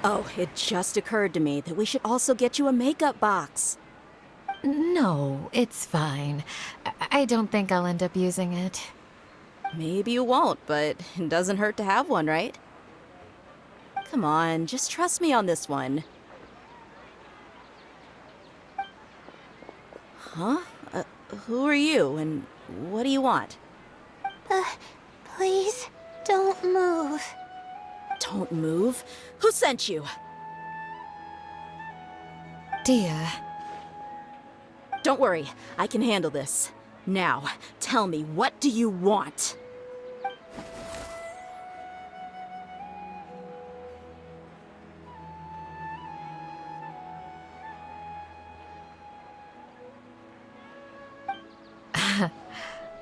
Oh, it just occurred to me that we should also get you a makeup box. No, it's fine. I don't think I'll end up using it. Maybe you won't, but it doesn't hurt to have one, right? Come on, just trust me on this one. Huh? Who are you, and what do you want? Please, don't move. Don't move? Who sent you? Dia. Don't worry, I can handle this. Now, tell me, what do you want?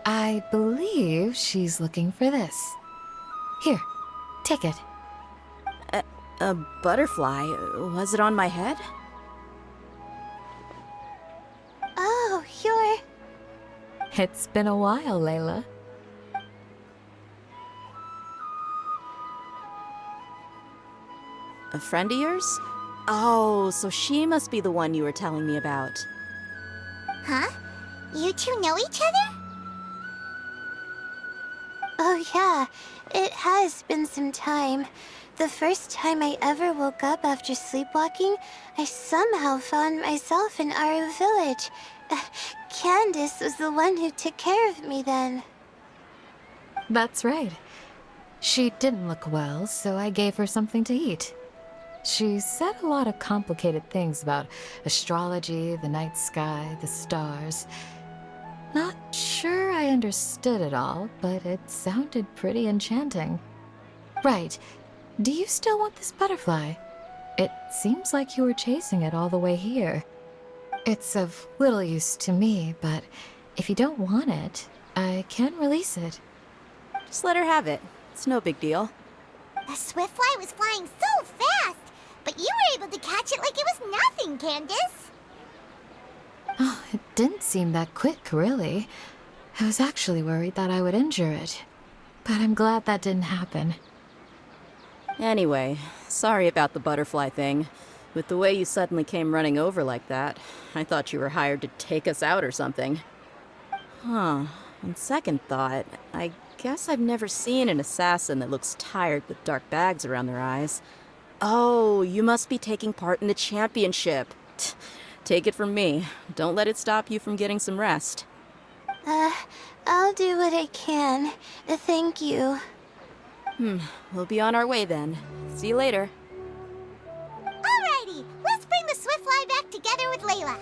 I believe she's looking for this. Here, take it. A butterfly? Was it on my head? Oh, you're... It's been a while, Layla. A friend of yours? Oh, so she must be the one you were telling me about. Huh? You two know each other? Oh yeah, it has been some time. The first time I ever woke up after sleepwalking, I somehow found myself in Aru village. Candace was the one who took care of me then. That's right. She didn't look well, so I gave her something to eat. She said a lot of complicated things about astrology, the night sky, the stars. Not sure I understood it all, but it sounded pretty enchanting. Right. Do you still want this butterfly? It seems like you were chasing it all the way here. It's of little use to me, but if you don't want it, I can release it. Just let her have it. It's no big deal. The swiftfly was flying so fast, but you were able to catch it like it was nothing, Candace. Oh, it didn't seem that quick, really. I was actually worried that I would injure it. But I'm glad that didn't happen. Anyway, sorry about the butterfly thing. With the way you suddenly came running over like that, I thought you were hired to take us out or something. Huh. On second thought, I guess I've never seen an assassin that looks tired with dark bags around their eyes. Oh, you must be taking part in the championship. Take it from me. Don't let it stop you from getting some rest. I'll do what I can. Thank you. We'll be on our way then. See you later. Alrighty, let's bring the swiftfly back together with Layla.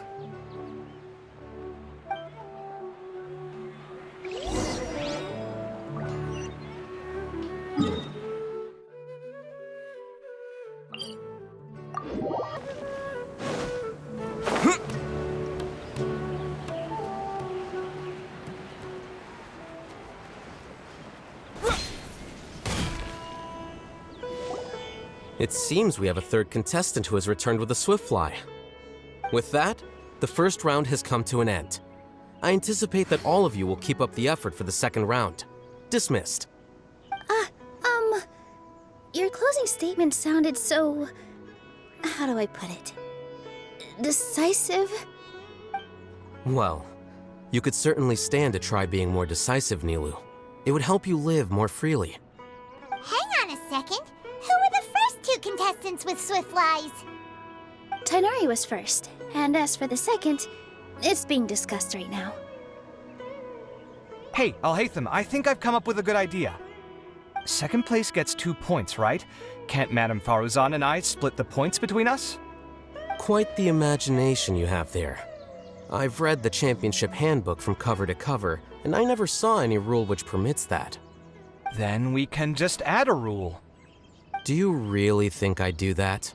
It seems we have a third contestant who has returned with a swiftfly. With that, the first round has come to an end. I anticipate that all of you will keep up the effort for the second round. Dismissed. Your closing statement sounded so... how do I put it? Decisive? Well, you could certainly stand to try being more decisive, Nilu. It would help you live more freely. Hang on a second. Who were the first two contestants with swiftflies? Tainari was first, and as for the second, it's being discussed right now. Hey, Alhaitham, I think I've come up with a good idea. Second place gets 2 points, right? Can't Madame Faruzan and I split the points between us? Quite the imagination you have there. I've read the championship handbook from cover to cover, and I never saw any rule which permits that. Then we can just add a rule. Do you really think I'd do that?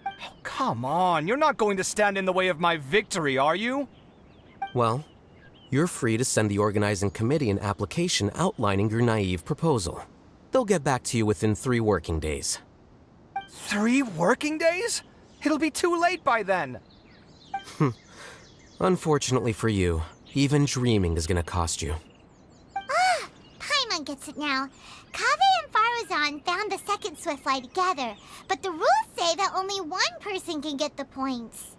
Oh, come on, you're not going to stand in the way of my victory, are you? Well, you're free to send the organizing committee an application outlining your naive proposal. They'll get back to you within 3 working days. 3 working days? It'll be too late by then. Unfortunately for you, even dreaming is gonna cost you. Paimon gets it now. Kaveh and Faruzan found the second swiftfly together, but the rules say that only one person can get the points.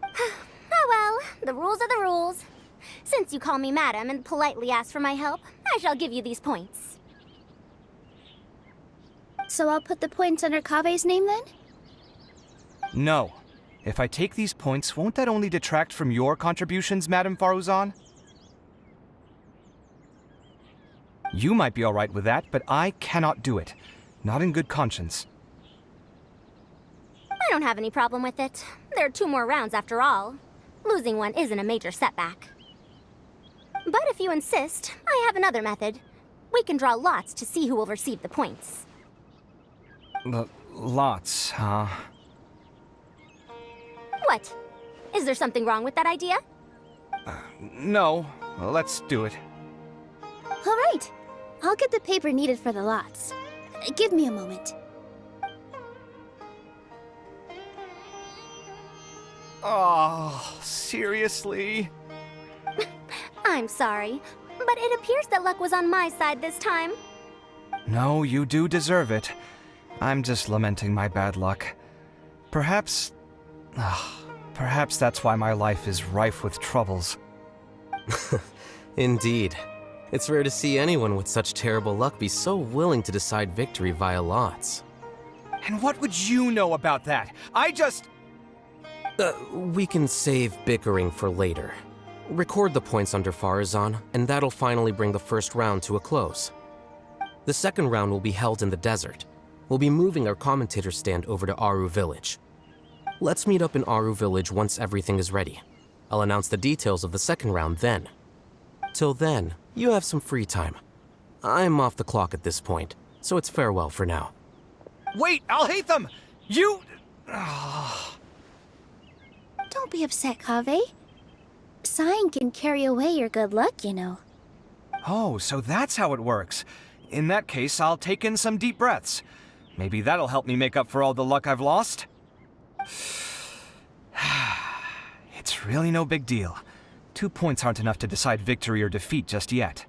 Oh well, the rules are the rules. Since you call me madam and politely ask for my help, I shall give you these points. So I'll put the points under Kaveh's name then? No. If I take these points, won't that only detract from your contributions, Madame Faruzan? You might be alright with that, but I cannot do it. Not in good conscience. I don't have any problem with it. There are 2 more rounds after all. Losing one isn't a major setback. But if you insist, I have another method. We can draw lots to see who will receive the points. Lots, huh? What? Is there something wrong with that idea? No. Well, let's do it. All right. I'll get the paper needed for the lots. Give me a moment. Oh, seriously? I'm sorry, but it appears that luck was on my side this time. No, you do deserve it. I'm just lamenting my bad luck. Perhaps that's why my life is rife with troubles. Indeed. It's rare to see anyone with such terrible luck be so willing to decide victory via lots. And what would you know about that? We can save bickering for later. Record the points under Faruzan, and that'll finally bring the first round to a close. The second round will be held in the desert. We'll be moving our commentator stand over to Aru Village. Let's meet up in Aru Village once everything is ready. I'll announce the details of the second round then. Till then, you have some free time. I'm off the clock at this point, so it's farewell for now. Wait, I'll hate them! You... Don't be upset, Kaveh. Sighing can carry away your good luck, you know. Oh, so that's how it works. In that case, I'll take in some deep breaths. Maybe that'll help me make up for all the luck I've lost. It's really no big deal. 2 points aren't enough to decide victory or defeat just yet.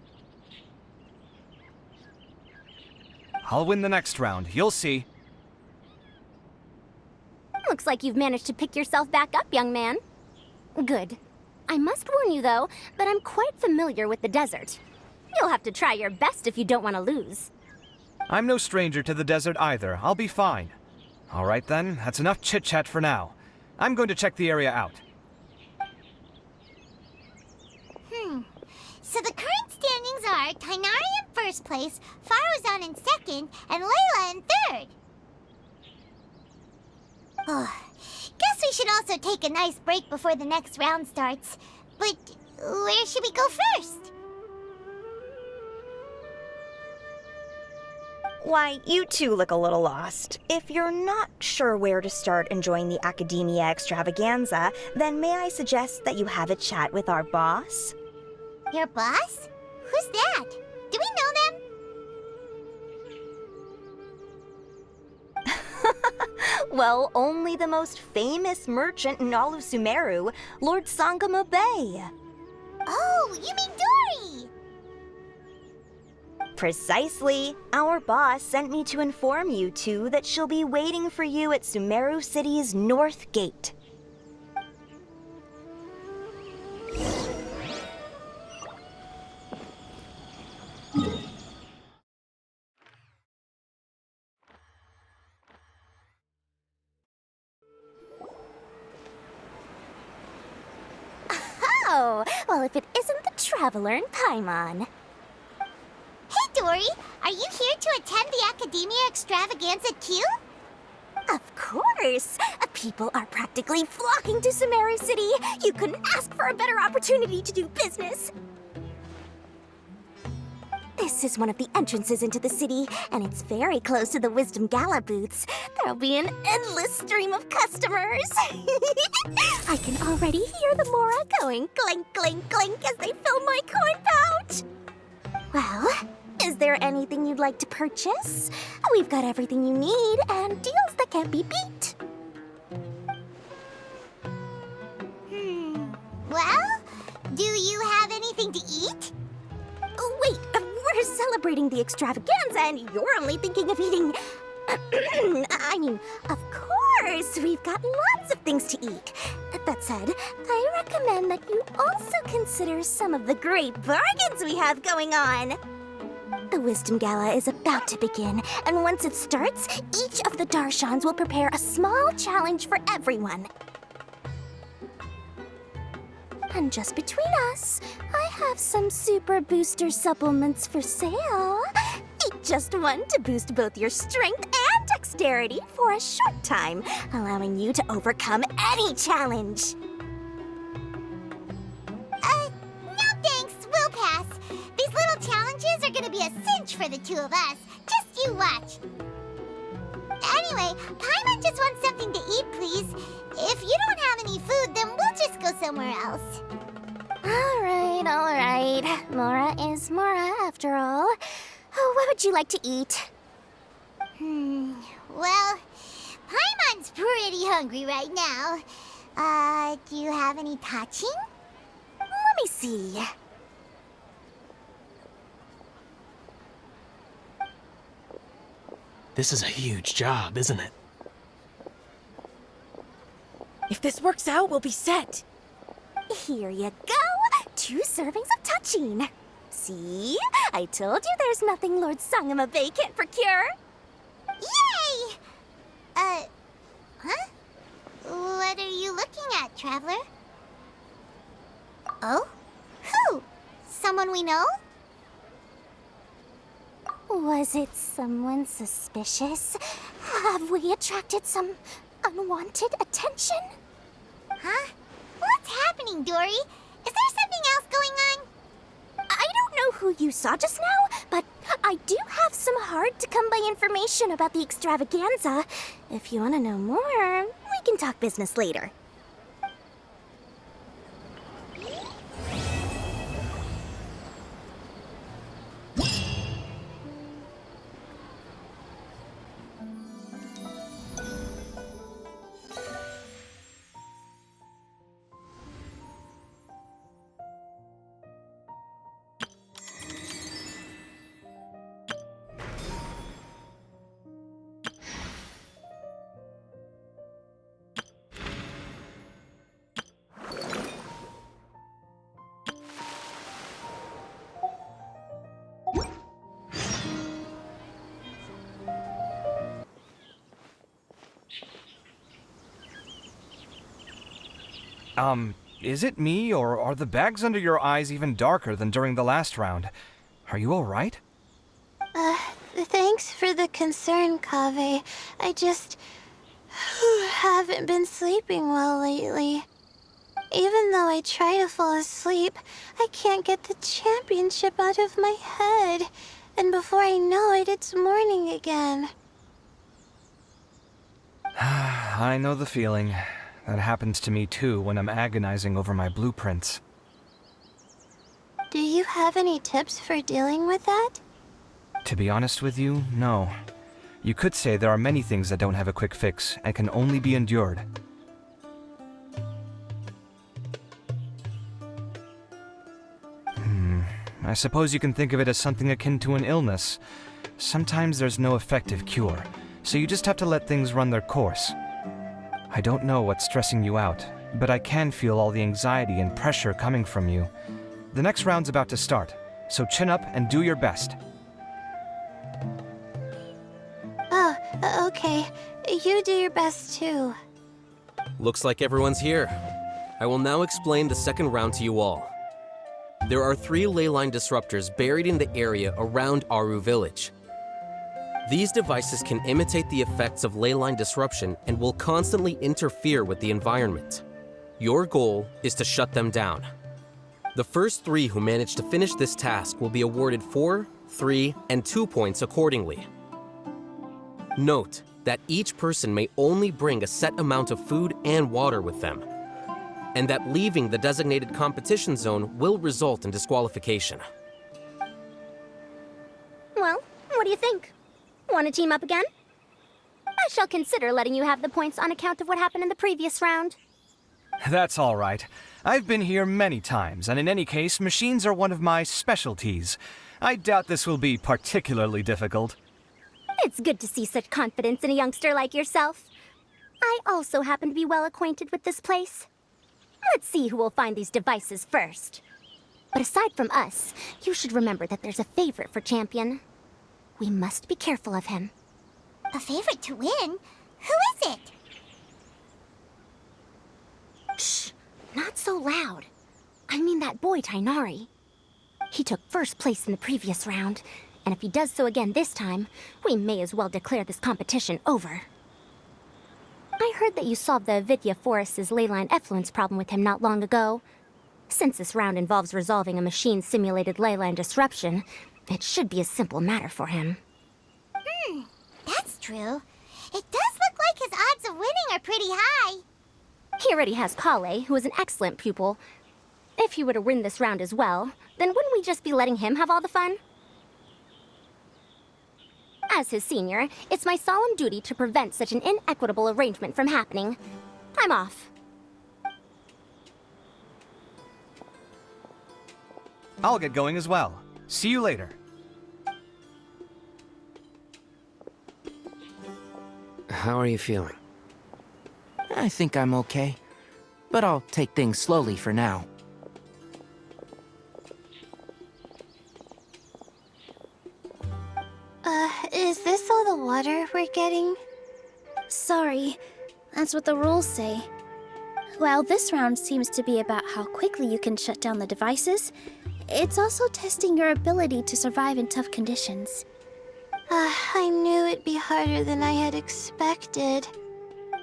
I'll win the next round, you'll see. Looks like you've managed to pick yourself back up, young man. Good. I must warn you, though, that I'm quite familiar with the desert. You'll have to try your best if you don't want to lose. I'm no stranger to the desert either. I'll be fine. All right then, that's enough chit-chat for now. I'm going to check the area out. So the current standings are Tainari in first place, Faruzan in second, and Layla in third. Guess we should also take a nice break before the next round starts. But where should we go first? Why, you two look a little lost. If you're not sure where to start enjoying the Akademiya Extravaganza, then may I suggest that you have a chat with our boss? Your boss? Who's that? Do we know them? Well, only the most famous merchant in all of Sumeru, Lord Sangamo Bay. Oh, you mean Dory! Precisely. Our boss sent me to inform you two that she'll be waiting for you at Sumeru City's North Gate. Oh, well, if it isn't the Traveler in Paimon. Hey, Dory! Are you here to attend the Akademiya Extravaganza too? Of course! People are practically flocking to Sumeru City. You couldn't ask for a better opportunity to do business. This is one of the entrances into the city, and it's very close to the Wisdom Gala booths. There'll be an endless stream of customers. I can already hear the Mora going clink, clink, clink as they fill my coin pouch. Well, is there anything you'd like to purchase? We've got everything you need and deals that can't be beat. Well, do you have anything to eat? Wait, we're celebrating the extravaganza and you're only thinking of eating... I mean, of course, we've got lots of things to eat. That said, I recommend that you also consider some of the great bargains we have going on. The Wisdom Gala is about to begin, and once it starts, each of the Darshans will prepare a small challenge for everyone. And just between us, I have some super booster supplements for sale. Eat just one to boost both your strength and dexterity for a short time, allowing you to overcome any challenge. No thanks, we'll pass. These little challenges are gonna be a cinch for the two of us. Just you watch. Anyway, Paimon just wants something to eat, please. If you don't have any food, then we'll just go somewhere else. All right. Mora is Mora, after all. Oh, what would you like to eat? Well, Paimon's pretty hungry right now. Do you have any touching? Let me see. This is a huge job, isn't it? If this works out, we'll be set. Here you go. 2 servings of touching. See? I told you there's nothing Lord Sangamabay can't procure. Yay! Huh? What are you looking at, Traveler? Oh? Who? Someone we know? Was it someone suspicious? Have we attracted some unwanted attention? Huh? What's happening, Dory? Is there something else going on? I don't know who you saw just now, but I do have some hard-to-come-by information about the Extravaganza. If you want to know more, we can talk business later. Is it me, or are the bags under your eyes even darker than during the last round? Are you alright? Thanks for the concern, Kaveh. I just haven't been sleeping well lately. Even though I try to fall asleep, I can't get the championship out of my head. And before I know it, it's morning again. I know the feeling. That happens to me too when I'm agonizing over my blueprints. Do you have any tips for dealing with that? To be honest with you, no. You could say there are many things that don't have a quick fix and can only be endured. I suppose you can think of it as something akin to an illness. Sometimes there's no effective cure, so you just have to let things run their course. I don't know what's stressing you out, but I can feel all the anxiety and pressure coming from you. The next round's about to start, so chin up and do your best. Oh, okay. You do your best too. Looks like everyone's here. I will now explain the second round to you all. There are 3 leyline disruptors buried in the area around Aru Village. These devices can imitate the effects of leyline disruption and will constantly interfere with the environment. Your goal is to shut them down. The first 3 who manage to finish this task will be awarded 4, 3, and 2 points accordingly. Note that each person may only bring a set amount of food and water with them, and that leaving the designated competition zone will result in disqualification. Well, what do you think? Want to team up again? I shall consider letting you have the points on account of what happened in the previous round. That's all right. I've been here many times, and in any case, machines are one of my specialties. I doubt this will be particularly difficult. It's good to see such confidence in a youngster like yourself. I also happen to be well acquainted with this place. Let's see who will find these devices first. But aside from us, you should remember that there's a favorite for Champion. We must be careful of him. A favorite to win? Who is it? Shh! Not so loud. I mean that boy, Tainari. He took first place in the previous round, and if he does so again this time, we may as well declare this competition over. I heard that you solved the Avidya Forest's leyline effluence problem with him not long ago. Since this round involves resolving a machine-simulated leyline disruption, it should be a simple matter for him. That's true. It does look like his odds of winning are pretty high. He already has Kale, who is an excellent pupil. If he were to win this round as well, then wouldn't we just be letting him have all the fun? As his senior, it's my solemn duty to prevent such an inequitable arrangement from happening. I'm off. I'll get going as well. See you later. How are you feeling? I think I'm okay, but I'll take things slowly for now. Is this all the water we're getting? Sorry, that's what the rules say. While this round seems to be about how quickly you can shut down the devices, it's also testing your ability to survive in tough conditions. I knew it'd be harder than I had expected.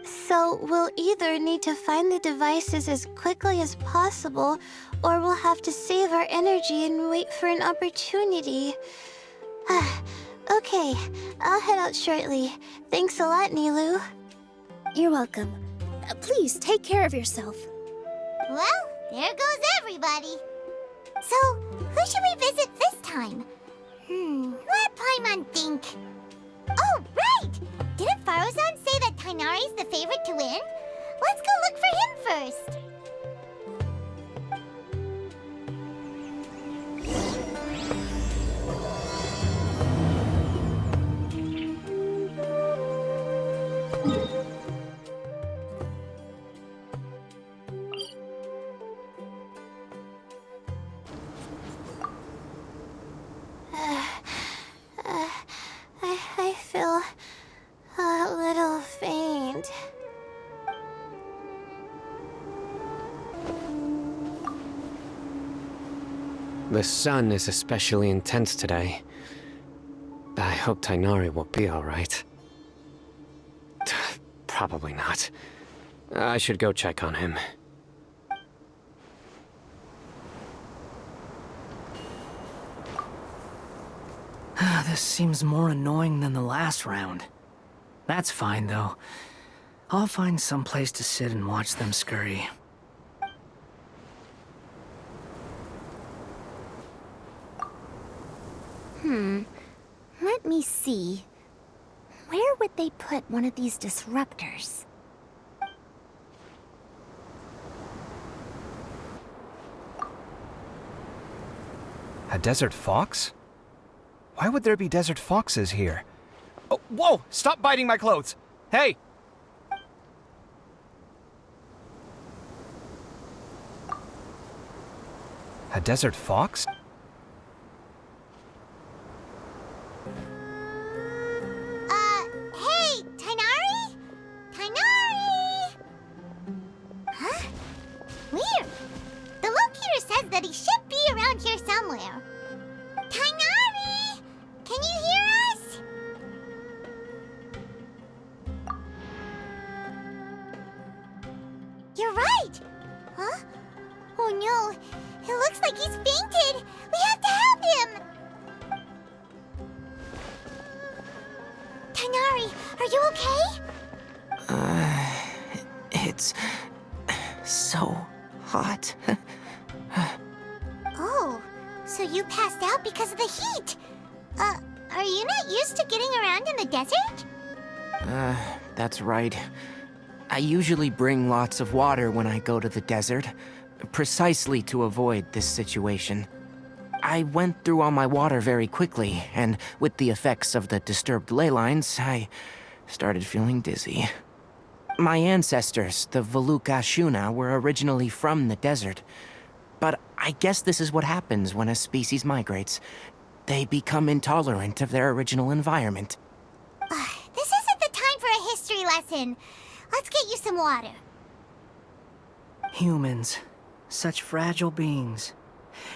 So we'll either need to find the devices as quickly as possible, or we'll have to save our energy and wait for an opportunity. Okay, I'll head out shortly. Thanks a lot, Nilu. You're welcome. Please take care of yourself. Well, there goes everybody. So, who should we visit this time? Let Paimon think. Oh, right! Didn't Farozan say that Tainari's the favorite to win? Let's go look for him first. I feel a little faint. The sun is especially intense today. I hope Tainari will be alright. Probably not. I should go check on him. This seems more annoying than the last round. That's fine, though. I'll find some place to sit and watch them scurry. Let me see. Where would they put one of these disruptors? A desert fox? Why would there be desert foxes here? Oh, whoa! Stop biting my clothes! Hey! A desert fox? Hey, Tainari? Tainari! Huh? Weird. The locator says that he should be around here somewhere. Tainari! Can you hear us? You're right! Huh? Oh no, it looks like he's fainted! We have to help him! Tainari, are you okay? It's so hot. Oh, so you passed out because of the heat? Are you not used to getting around in the desert? That's right. I usually bring lots of water when I go to the desert, precisely to avoid this situation. I went through all my water very quickly, and with the effects of the disturbed ley lines, I started feeling dizzy. My ancestors, the Valukashuna, were originally from the desert. But I guess this is what happens when a species migrates. They become intolerant of their original environment. This isn't the time for a history lesson. Let's get you some water. Humans. Such fragile beings.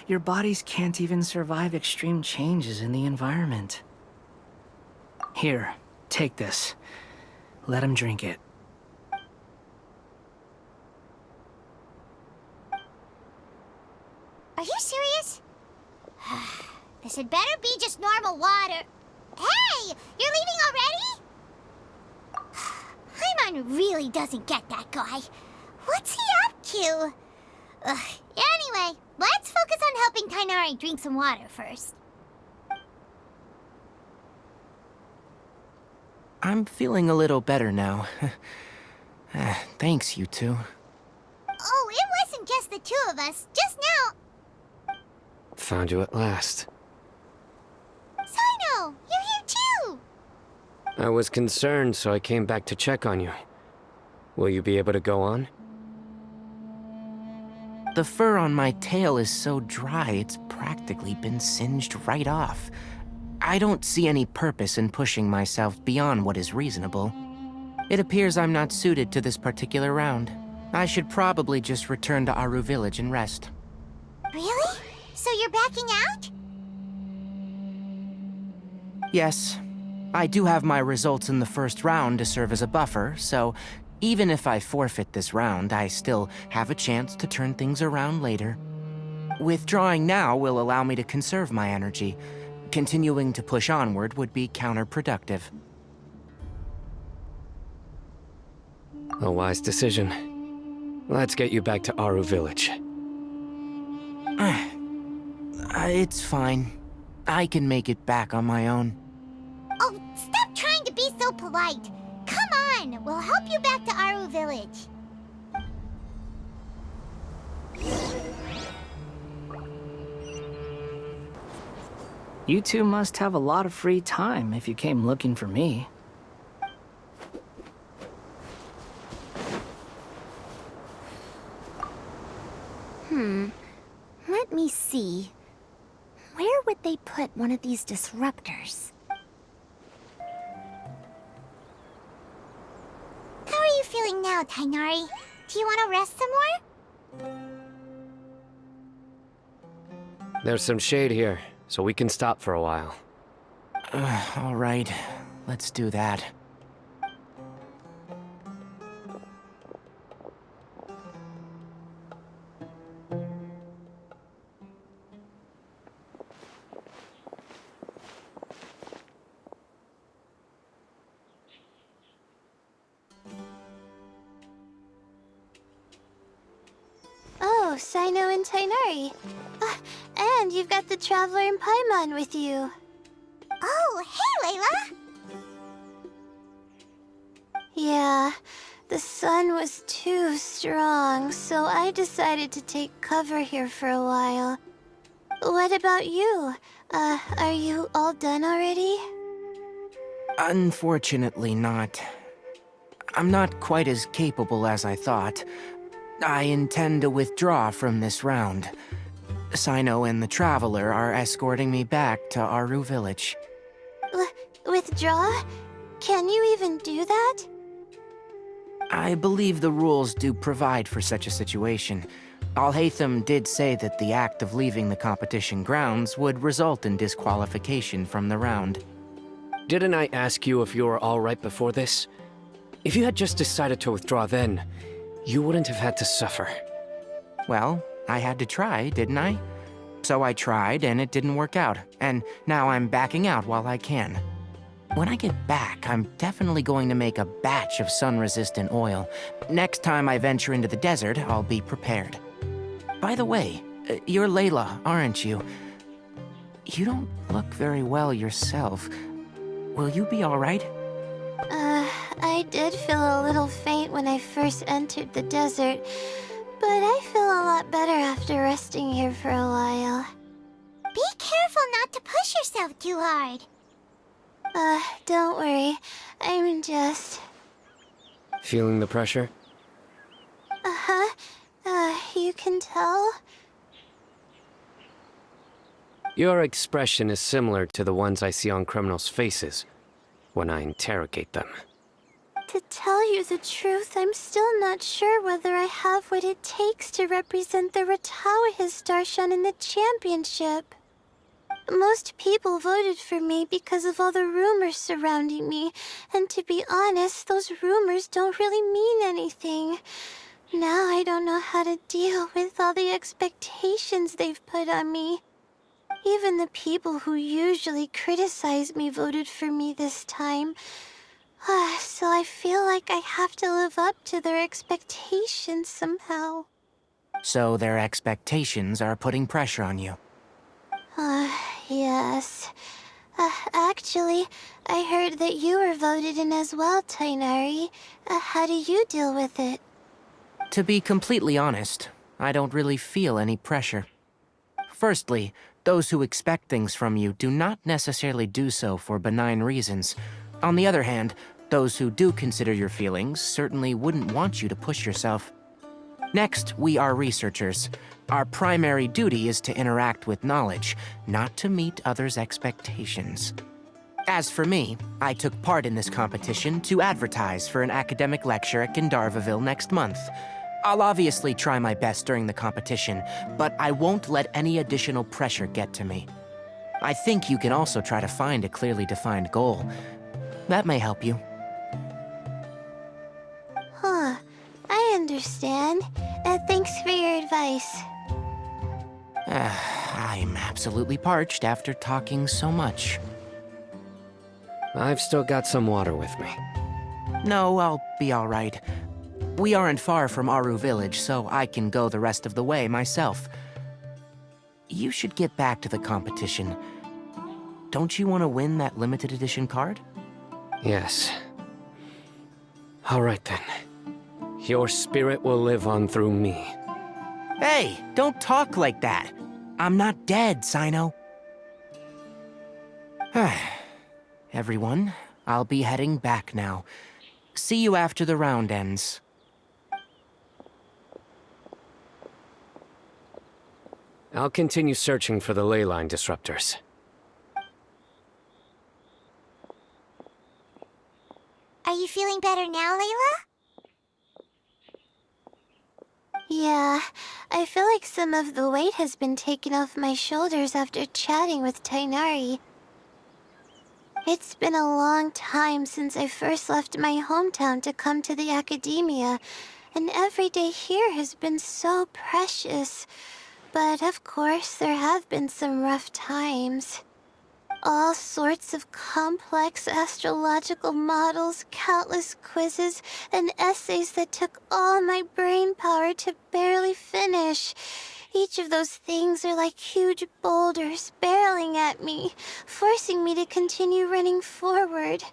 Your bodies can't even survive extreme changes in the environment. Here, take this. Let him drink it. Are you serious? This had better be just normal water. Hey! You're leaving already? Paimon really doesn't get that guy. What's he up to? Anyway, let's focus on helping Tighnari drink some water first. I'm feeling a little better now. Thanks, you two. Oh, it wasn't just the two of us. Just now. Found you at last. Sino, you're here too! I was concerned, so I came back to check on you. Will you be able to go on? The fur on my tail is so dry, it's practically been singed right off. I don't see any purpose in pushing myself beyond what is reasonable. It appears I'm not suited to this particular round. I should probably just return to Aru Village and rest. Really? So you're backing out? Yes. I do have my results in the first round to serve as a buffer, so even if I forfeit this round, I still have a chance to turn things around later. Withdrawing now will allow me to conserve my energy. Continuing to push onward would be counterproductive. A wise decision. Let's get you back to Aru Village. It's fine. I can make it back on my own. Oh, stop trying to be so polite. Come on, we'll help you back to Aru Village. You two must have a lot of free time if you came looking for me. Let me see. Where would they put one of these disruptors? How are you feeling now, Tighnari? Do you want to rest some more? There's some shade here, so we can stop for a while. All right, let's do that. Oh, Sino and Tighnari. And you've got the Traveler and Paimon with you. Oh, hey, Layla! Yeah, the sun was too strong, so I decided to take cover here for a while. What about you? Are you all done already? Unfortunately not. I'm not quite as capable as I thought. I intend to withdraw from this round. Sino and the Traveler are escorting me back to Aru Village. Withdraw? Can you even do that? I believe the rules do provide for such a situation. Alhaitham did say that the act of leaving the competition grounds would result in disqualification from the round. Didn't I ask you if you were all right before this? If you had just decided to withdraw then, you wouldn't have had to suffer. Well, I had to try, didn't I? So I tried, and it didn't work out, and now I'm backing out while I can. When I get back, I'm definitely going to make a batch of sun-resistant oil. Next time I venture into the desert, I'll be prepared. By the way, you're Layla, aren't you? You don't look very well yourself. Will you be all right? I did feel a little faint when I first entered the desert, but I feel a lot better after resting here for a while. Be careful not to push yourself too hard. Don't worry. I'm just... Feeling the pressure? You can tell? Your expression is similar to the ones I see on criminals' faces when I interrogate them. To tell you the truth, I'm still not sure whether I have what it takes to represent the Ratawa Darshan in the championship. Most people voted for me because of all the rumors surrounding me, and to be honest, those rumors don't really mean anything. Now I don't know how to deal with all the expectations they've put on me. Even the people who usually criticize me voted for me this time. So I feel like I have to live up to their expectations somehow. So their expectations are putting pressure on you. Yes. Actually, I heard that you were voted in as well, Tainari. How do you deal with it? To be completely honest, I don't really feel any pressure. Firstly, those who expect things from you do not necessarily do so for benign reasons. On the other hand, those who do consider your feelings certainly wouldn't want you to push yourself. Next, we are researchers. Our primary duty is to interact with knowledge, not to meet others' expectations. As for me, I took part in this competition to advertise for an academic lecture at Gandharvaville next month. I'll obviously try my best during the competition, but I won't let any additional pressure get to me. I think you can also try to find a clearly defined goal. That may help you. I understand. Thanks for your advice. I'm absolutely parched after talking so much. I've still got some water with me. No, I'll be all right. We aren't far from Aru Village, so I can go the rest of the way myself. You should get back to the competition. Don't you want to win that limited edition card? Yes. All right then. Your spirit will live on through me. Hey, don't talk like that. I'm not dead, Sino. Everyone, I'll be heading back now. See you after the round ends. I'll continue searching for the ley line disruptors. Are you feeling better now, Layla? Yeah, I feel like some of the weight has been taken off my shoulders after chatting with Tainari. It's been a long time since I first left my hometown to come to the Akademiya, and every day here has been so precious. But of course, there have been some rough times. All sorts of complex astrological models, countless quizzes, and essays that took all my brain power to barely finish. Each of those things are like huge boulders barreling at me, forcing me to continue running forward.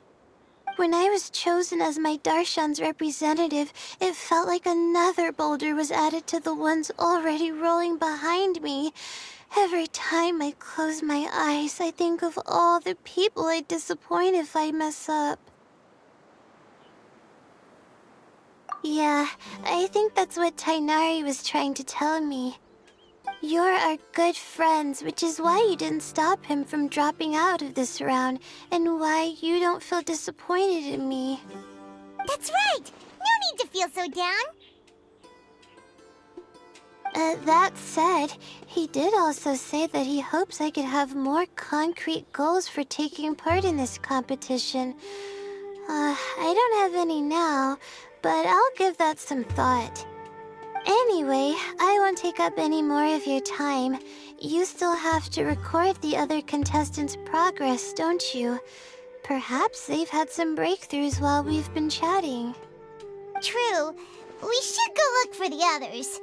When I was chosen as my Darshan's representative, it felt like another boulder was added to the ones already rolling behind me. Every time I close my eyes, I think of all the people I'd disappoint if I mess up. Yeah, I think that's what Tainari was trying to tell me. You're our good friends, which is why you didn't stop him from dropping out of this round, and why you don't feel disappointed in me. That's right! No need to feel so down! That said, he did also say that he hopes I could have more concrete goals for taking part in this competition. I don't have any now, but I'll give that some thought. Anyway, I won't take up any more of your time. You still have to record the other contestants' progress, don't you? Perhaps they've had some breakthroughs while we've been chatting. True. We should go look for the others.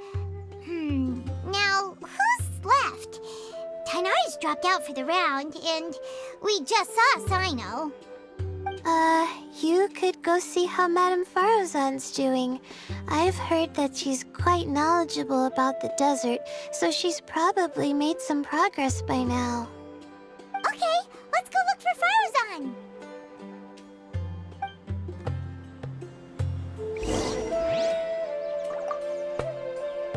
Now, who's left? Tainari's dropped out for the round, and we just saw Sino. You could go see how Madame Farozan's doing. I've heard that she's quite knowledgeable about the desert, so she's probably made some progress by now. Okay, let's go look for Farozan!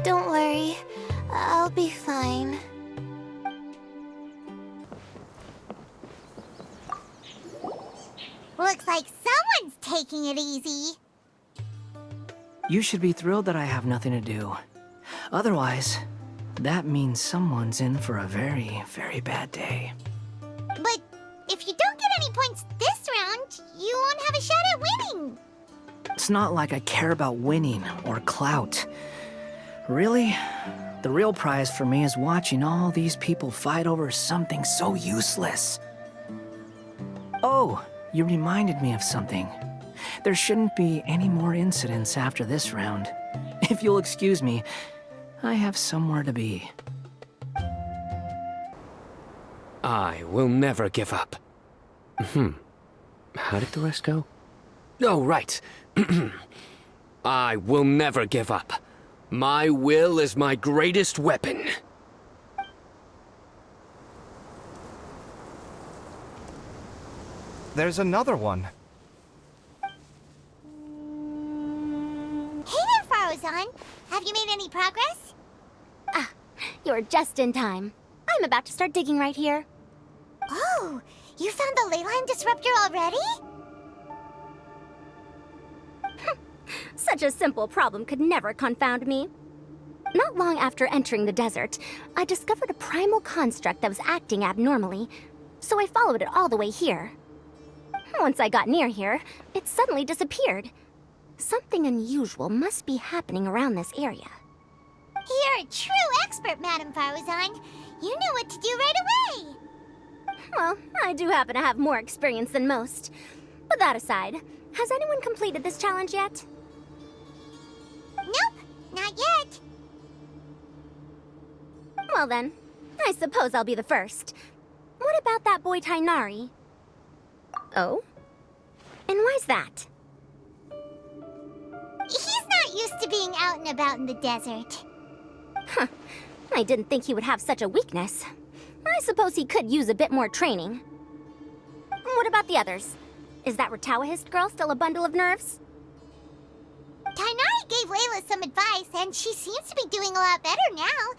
Don't worry, I'll be fine. Looks like someone's taking it easy. You should be thrilled that I have nothing to do. Otherwise, that means someone's in for a very, very bad day. But if you don't get any points this round, you won't have a shot at winning. It's not like I care about winning or clout. Really, the real prize for me is watching all these people fight over something so useless. Oh, you reminded me of something. There shouldn't be any more incidents after this round. If you'll excuse me, I have somewhere to be. I will never give up. How did the rest go? Oh, right. I will never give up. My will is my greatest weapon. There's another one. Hey there, Farozan. Have you made any progress? Ah, you're just in time. I'm about to start digging right here. Oh, you found the leyline disruptor already? Such a simple problem could never confound me. Not long after entering the desert, I discovered a primal construct that was acting abnormally, so I followed it all the way here. Once I got near here, it suddenly disappeared. Something unusual must be happening around this area. You're a true expert, Madam Farozan. You knew what to do right away. Well, I do happen to have more experience than most. But that aside, has anyone completed this challenge yet? Nope, not yet. Well then, I suppose I'll be the first. What about that boy Tainari? Oh? And why's that? He's not used to being out and about in the desert. Huh. I didn't think he would have such a weakness. I suppose he could use a bit more training. What about the others? Is that Ratawahist girl still a bundle of nerves? Tainari gave Layla some advice, and she seems to be doing a lot better now.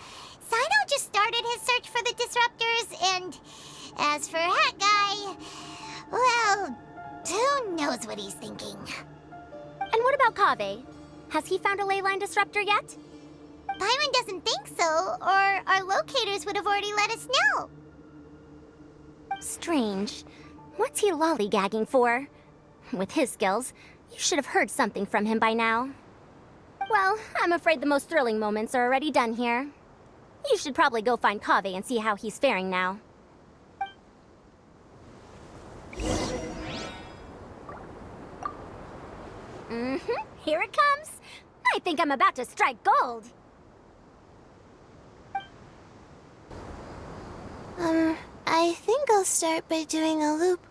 Sino just started his search for the disruptors, and as for Hat Guy, well, who knows what he's thinking. And what about Kaveh? Has he found a leyline disruptor yet? Byron doesn't think so, or our locators would have already let us know. Strange. What's he lollygagging for? With his skills, you should have heard something from him by now. Well, I'm afraid the most thrilling moments are already done here. You should probably go find Kaveh and see how he's faring now. Here it comes. I think I'm about to strike gold. I think I'll start by doing a loop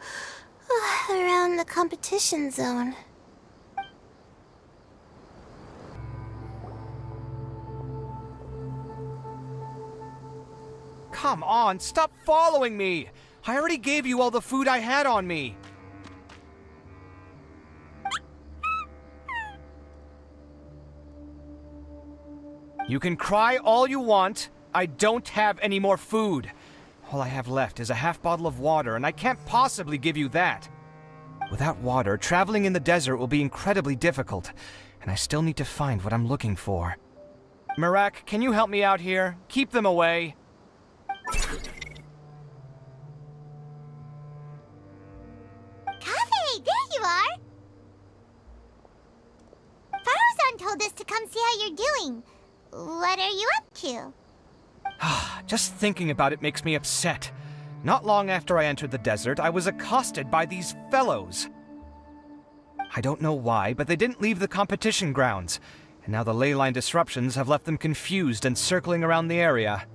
around the competition zone. Come on, stop following me! I already gave you all the food I had on me. You can cry all you want. I don't have any more food. All I have left is a half bottle of water, and I can't possibly give you that. Without water, traveling in the desert will be incredibly difficult, and I still need to find what I'm looking for. Mirak, can you help me out here? Keep them away. Kaveh, there you are! Farozan told us to come see how you're doing. What are you up to? Just thinking about it makes me upset. Not long after I entered the desert, I was accosted by these fellows. I don't know why, but they didn't leave the competition grounds, and now the leyline disruptions have left them confused and circling around the area.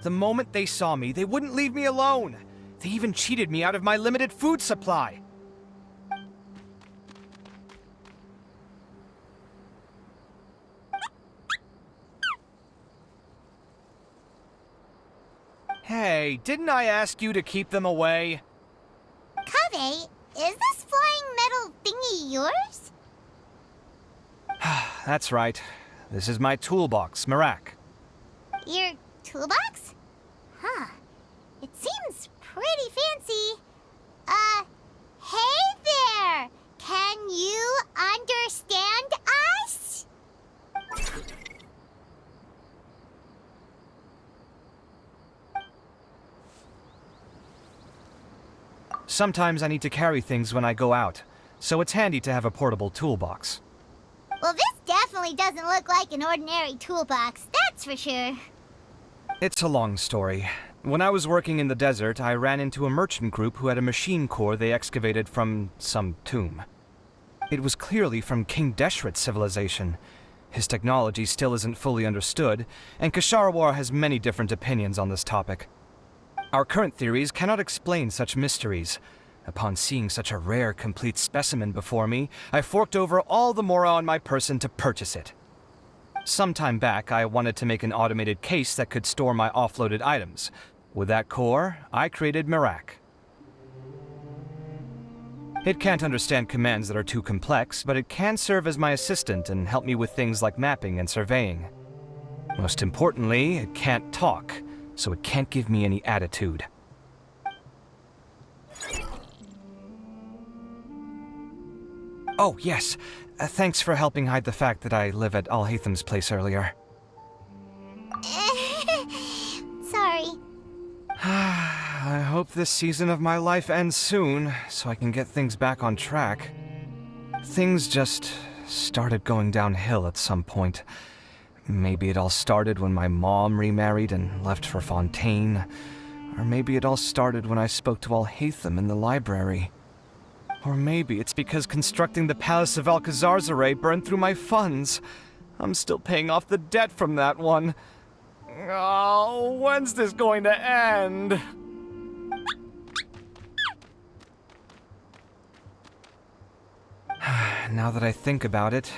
The moment they saw me, they wouldn't leave me alone. They even cheated me out of my limited food supply. Hey, didn't I ask you to keep them away? Kaveh, is this flying metal thingy yours? That's right. This is my toolbox, Mirak. Your toolbox? Huh. It seems pretty fancy. Hey there! Can Sometimes I need to carry things when I go out, so it's handy to have a portable toolbox. Well, this definitely doesn't look like an ordinary toolbox, that's for sure. It's a long story. When I was working in the desert, I ran into a merchant group who had a machine core they excavated from some tomb. It was clearly from King Deshret's civilization. His technology still isn't fully understood, and Kasharawar has many different opinions on this topic. Our current theories cannot explain such mysteries. Upon seeing such a rare, complete specimen before me, I forked over all the mora on my person to purchase it. Some time back, I wanted to make an automated case that could store my offloaded items. With that core, I created Mirak. It can't understand commands that are too complex, but it can serve as my assistant and help me with things like mapping and surveying. Most importantly, it can't talk, so it can't give me any attitude. Oh, yes. Thanks for helping hide the fact that I live at Alhatham's place earlier. Sorry. I hope this season of my life ends soon, so I can get things back on track. Things just started going downhill at some point. Maybe it all started when my mom remarried and left for Fontaine. Or maybe it all started when I spoke to Alhatham in the library. Or maybe it's because constructing the Palace of Alcazarzaray burned through my funds. I'm still paying off the debt from that one. Oh, when's this going to end? Now that I think about it,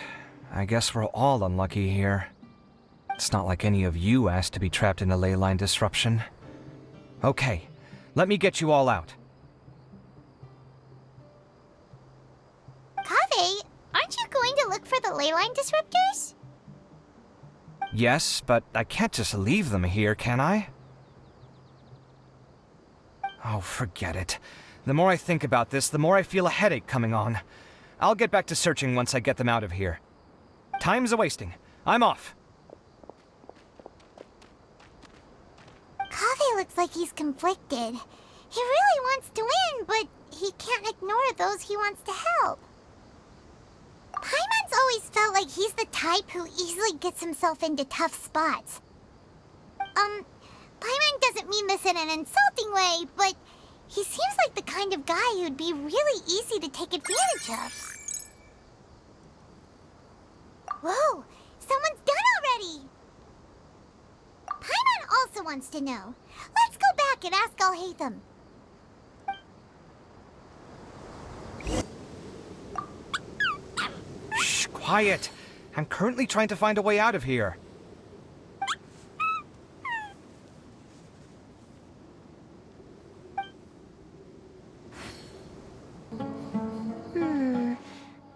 I guess we're all unlucky here. It's not like any of you asked to be trapped in a ley line disruption. Okay, let me get you all out. Kaveh, aren't you going to look for the ley line disruptors? Yes, but I can't just leave them here, can I? Oh, forget it. The more I think about this, the more I feel a headache coming on. I'll get back to searching once I get them out of here. Time's a-wasting. I'm off. Kaveh looks like he's conflicted. He really wants to win, but he can't ignore those he wants to help. Paimon's always felt like he's the type who easily gets himself into tough spots. Paimon doesn't mean this in an insulting way, but he seems like the kind of guy who'd be really easy to take advantage of. Whoa! Someone's done already! Paimon also wants to know. Let's go back and ask Alhatham. Shh, quiet! I'm currently trying to find a way out of here.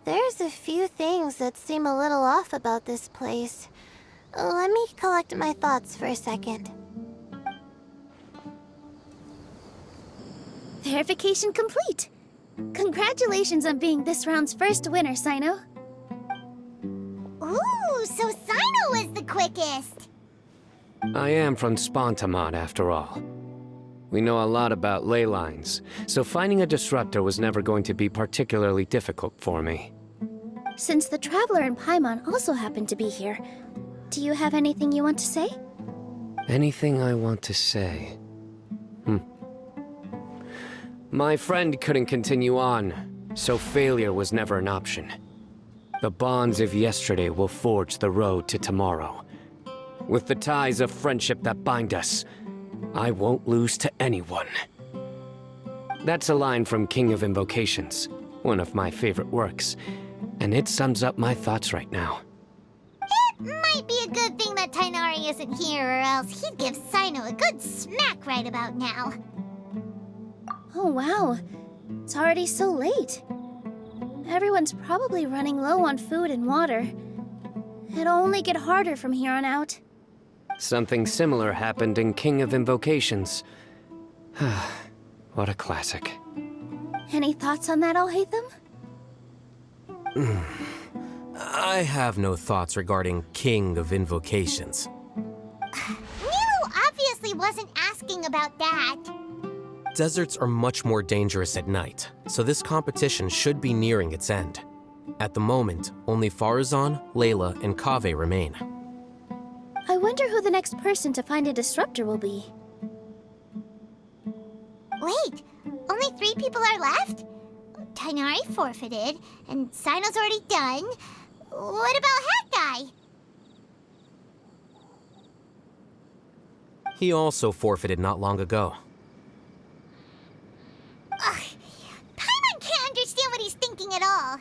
There's a few things that seem a little off about this place. Let me collect my thoughts for a second. Verification complete. Congratulations on being this round's first winner, Sino. Ooh, so Sino was the quickest! I am from Spontamod, after all. We know a lot about ley lines, so finding a disruptor was never going to be particularly difficult for me. Since the Traveler and Paimon also happen to be here, do you have anything you want to say? Anything I want to say? My friend couldn't continue on, so failure was never an option. The bonds of yesterday will forge the road to tomorrow. With the ties of friendship that bind us, I won't lose to anyone. That's a line from King of Invocations, one of my favorite works, and it sums up my thoughts right now. It might be a good thing that Tainari isn't here, or else he'd give Sino a good smack right about now. Oh wow, it's already so late. Everyone's probably running low on food and water. It'll only get harder from here on out. Something similar happened in King of Invocations. What a classic. Any thoughts on that, Alhatham? I have no thoughts regarding King of Invocations. Nilu obviously wasn't asking about that. deserts are much more dangerous at night, so this competition should be nearing its end. At the moment, only Farazan, Layla, and Kaveh remain. I wonder who the next person to find a disruptor will be. Wait, only 3 people are left? Tighnari forfeited, and Sino's already done. What about Hat Guy? He also forfeited not long ago. Ugh, Paimon can't understand what he's thinking at all.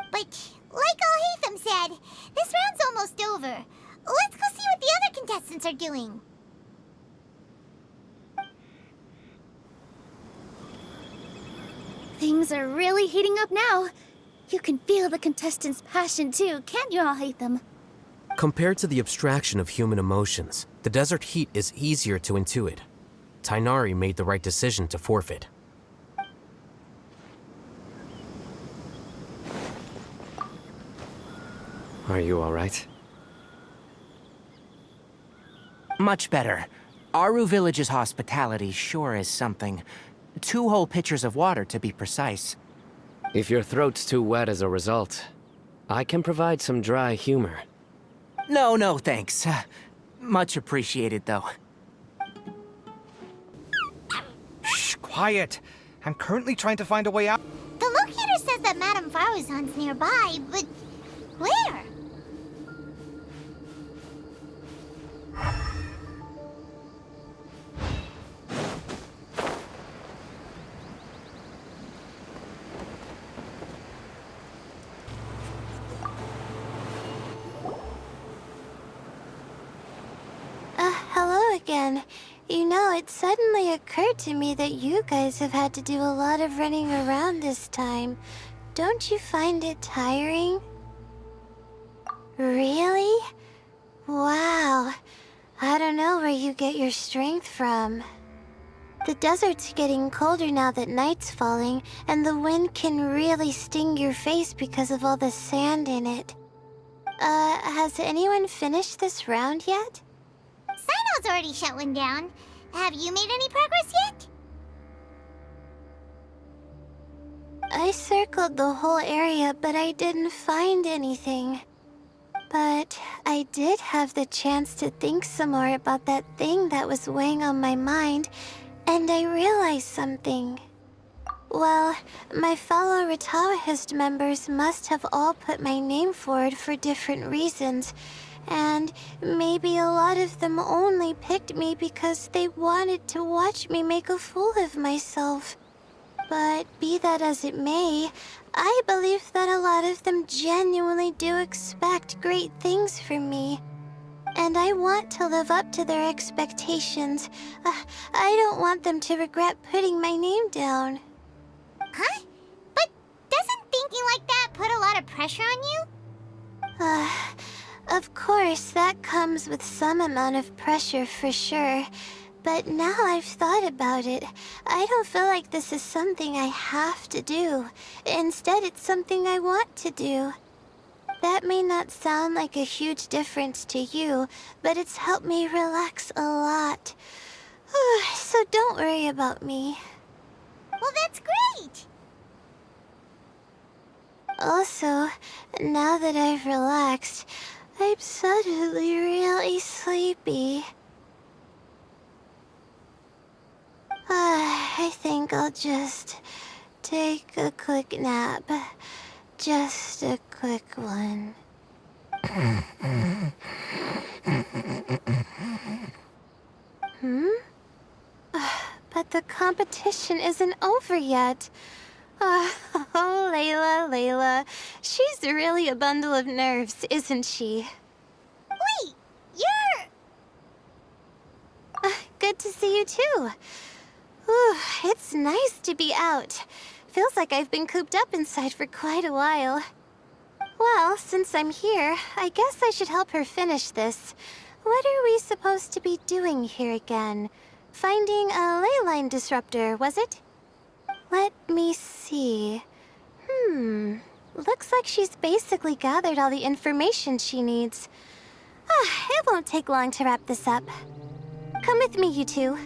But, like Al-Haytham said, this round's almost over. Let's go see what the other contestants are doing. Things are really heating up now. You can feel the contestants' passion too, can't you, Al-Haytham? Compared to the abstraction of human emotions, the desert heat is easier to intuit. Tighnari made the right decision to forfeit. Are you all right? Much better. Aru Village's hospitality sure is something. 2 whole pitchers of water, to be precise. If your throat's too wet as a result, I can provide some dry humor. No, thanks. Much appreciated, though. Shh, quiet. I'm currently trying to find a way out. The locator says that Madame Farazan's nearby, but where? Hello again. You know, it suddenly occurred to me that you guys have had to do a lot of running around this time. Don't you find it tiring? Really? Wow. I don't know where you get your strength from. The desert's getting colder now that night's falling, and the wind can really sting your face because of all the sand in it. Has anyone finished this round yet? Sino's already shut one down. Have you made any progress yet? I circled the whole area, but I didn't find anything. But I did have the chance to think some more about that thing that was weighing on my mind, and I realized something. Well, my fellow Ritawahist members must have all put my name forward for different reasons, and maybe a lot of them only picked me because they wanted to watch me make a fool of myself. But be that as it may, I believe that a lot of them genuinely do expect great things from me. And I want to live up to their expectations. I don't want them to regret putting my name down. Huh? But doesn't thinking like that put a lot of pressure on you? Of course, that comes with some amount of pressure for sure. But now I've thought about it, I don't feel like this is something I have to do. Instead, it's something I want to do. That may not sound like a huge difference to you, but it's helped me relax a lot. So don't worry about me. Well, that's great! Also, now that I've relaxed, I'm suddenly really sleepy. I think I'll just take a quick nap. Just a quick one. But the competition isn't over yet. Oh, Layla. She's really a bundle of nerves, isn't she? Wait, you're... Good to see you too. Ooh, it's nice to be out. Feels like I've been cooped up inside for quite a while. Well, since I'm here, I guess I should help her finish this. What are we supposed to be doing here again? Finding a ley line disruptor, was it? Let me see. Looks like she's basically gathered all the information she needs. It won't take long to wrap this up. Come with me, you two.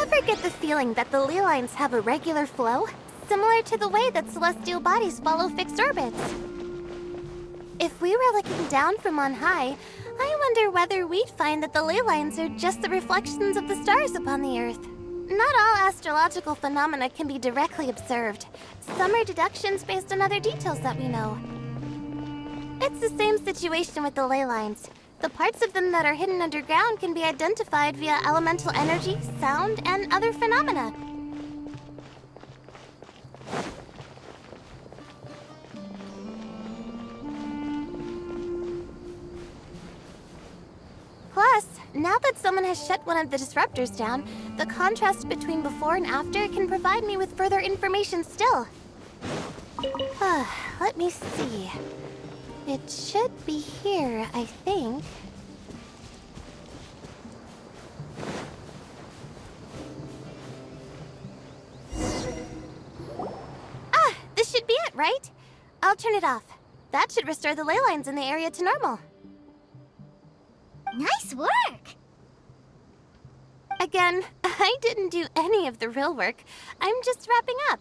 ever get the feeling that the ley lines have a regular flow? Similar to the way that celestial bodies follow fixed orbits. If we were looking down from on high, I wonder whether we'd find that the ley lines are just the reflections of the stars upon the Earth. Not all astrological phenomena can be directly observed. Some are deductions based on other details that we know. It's the same situation with the ley lines. The parts of them that are hidden underground can be identified via elemental energy, sound, and other phenomena. Plus, now that someone has shut one of the disruptors down, the contrast between before and after can provide me with further information still. Let me see. It should be here, I think. This should be it, right? I'll turn it off. That should restore the ley lines in the area to normal. Nice work! Again, I didn't do any of the real work. I'm just wrapping up.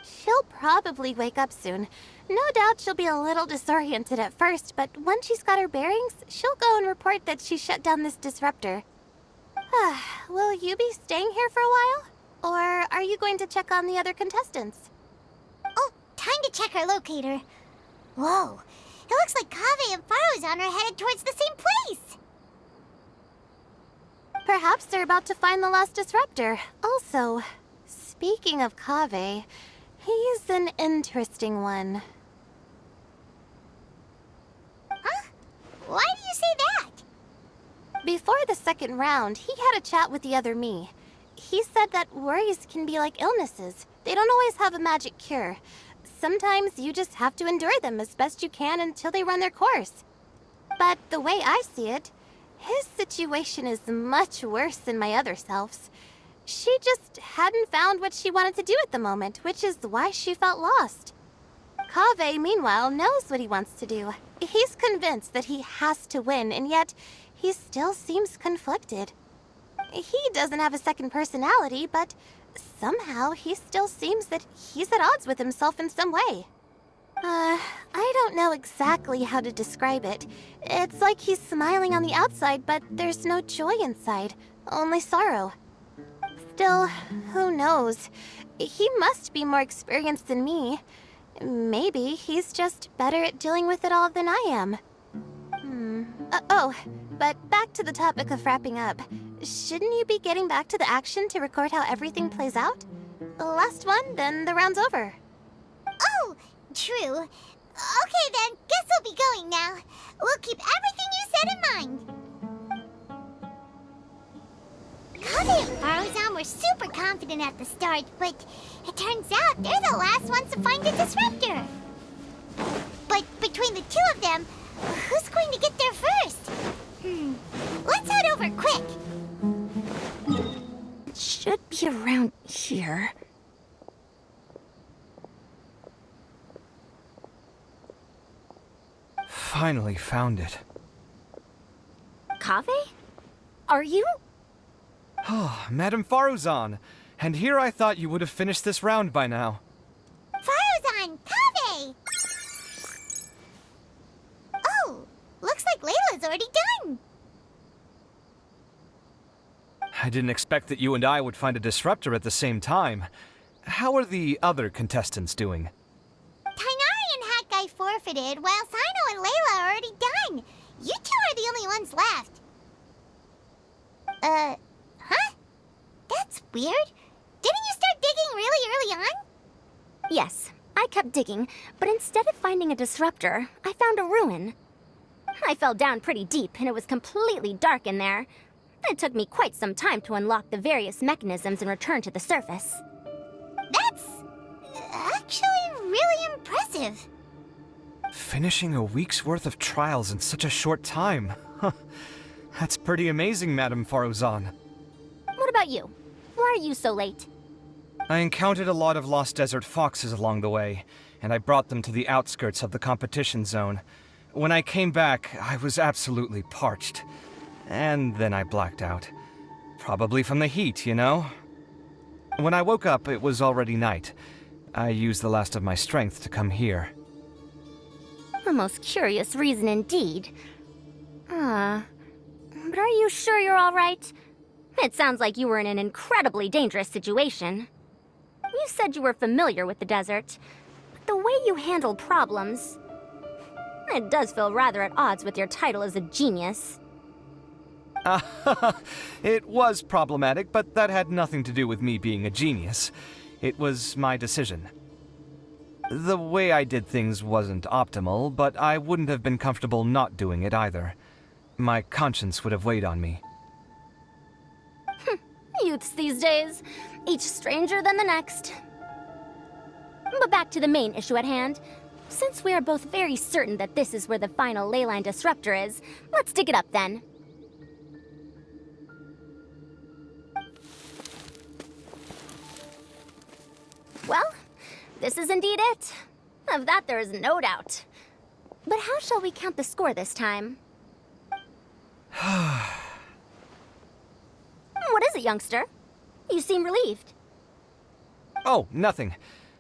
She'll probably wake up soon. No doubt she'll be a little disoriented at first, but once she's got her bearings, she'll go and report that she shut down this disruptor. Will you be staying here for a while? Or are you going to check on the other contestants? Oh, time to check our locator. Whoa, it looks like Kaveh and Faruzan are headed towards the same place. Perhaps they're about to find the last disruptor. Also, speaking of Kaveh, he's an interesting one. Huh? Why do you say that? Before the second round, he had a chat with the other me. He said that worries can be like illnesses. They don't always have a magic cure. Sometimes you just have to endure them as best you can until they run their course. But the way I see it, his situation is much worse than my other self's. She just hadn't found what she wanted to do at the moment, which is why she felt lost. Kaveh, meanwhile, knows what he wants to do. He's convinced that he has to win, and yet he still seems conflicted. He doesn't have a second personality, but somehow he still seems that he's at odds with himself in some way. I don't know exactly how to describe it. It's like he's smiling on the outside, but there's no joy inside, only sorrow. Still, who knows? He must be more experienced than me. Maybe he's just better at dealing with it all than I am. But back to the topic of wrapping up. Shouldn't you be getting back to the action to record how everything plays out? Last one, then the round's over. Oh, true. Okay then, guess we'll be going now. We'll keep everything you said in mind. Kaveh and Faruzan were super confident at the start, but it turns out they're the last ones to find the disruptor. But between the two of them, who's going to get there first? Let's head over quick. It should be around here. Finally found it. Kaveh? Are you? Oh, Madame Faruzan. And here I thought you would have finished this round by now. Faruzan! Kaveh! Oh, looks like Layla's already done. I didn't expect that you and I would find a disruptor at the same time. How are the other contestants doing? Tainari and Hat Guy forfeited, while Sino and Layla are already done. You two are the only ones left. Huh? That's weird. Didn't you start digging really early on? Yes, I kept digging, but instead of finding a disruptor, I found a ruin. I fell down pretty deep, and it was completely dark in there. It took me quite some time to unlock the various mechanisms and return to the surface. That's actually really impressive. Finishing a week's worth of trials in such a short time. That's pretty amazing, Madame Faruzan. What about you? Why are you so late? I encountered a lot of lost desert foxes along the way, and I brought them to the outskirts of the competition zone. When I came back, I was absolutely parched. And then I blacked out. Probably from the heat, you know? When I woke up, it was already night. I used the last of my strength to come here. A most curious reason indeed. But are you sure you're all right? It sounds like you were in an incredibly dangerous situation. You said you were familiar with the desert, but the way you handle problems... It does feel rather at odds with your title as a genius. It was problematic, but that had nothing to do with me being a genius. It was my decision. The way I did things wasn't optimal, but I wouldn't have been comfortable not doing it either. My conscience would have weighed on me. Youths these days, each stranger than the next. But back to the main issue at hand. Since we are both very certain that this is where the final leyline disruptor is, let's dig it up then. Well, this is indeed it. Of that there is no doubt. But how shall we count the score this time? What is it, youngster? You seem relieved. Oh, nothing.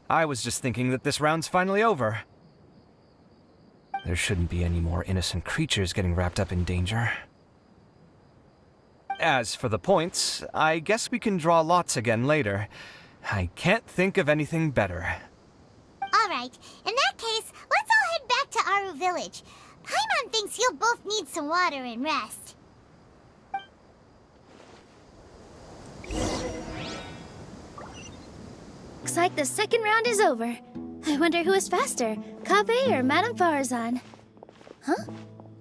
I was just thinking that this round's finally over. There shouldn't be any more innocent creatures getting wrapped up in danger. As for the points, I guess we can draw lots again later. I can't think of anything better. Alright, in that case, let's all head back to Aru Village. Paimon thinks you'll both need some water and rest. Looks like the second round is over. I wonder who is faster, Kaveh or Madame Farazan? Huh?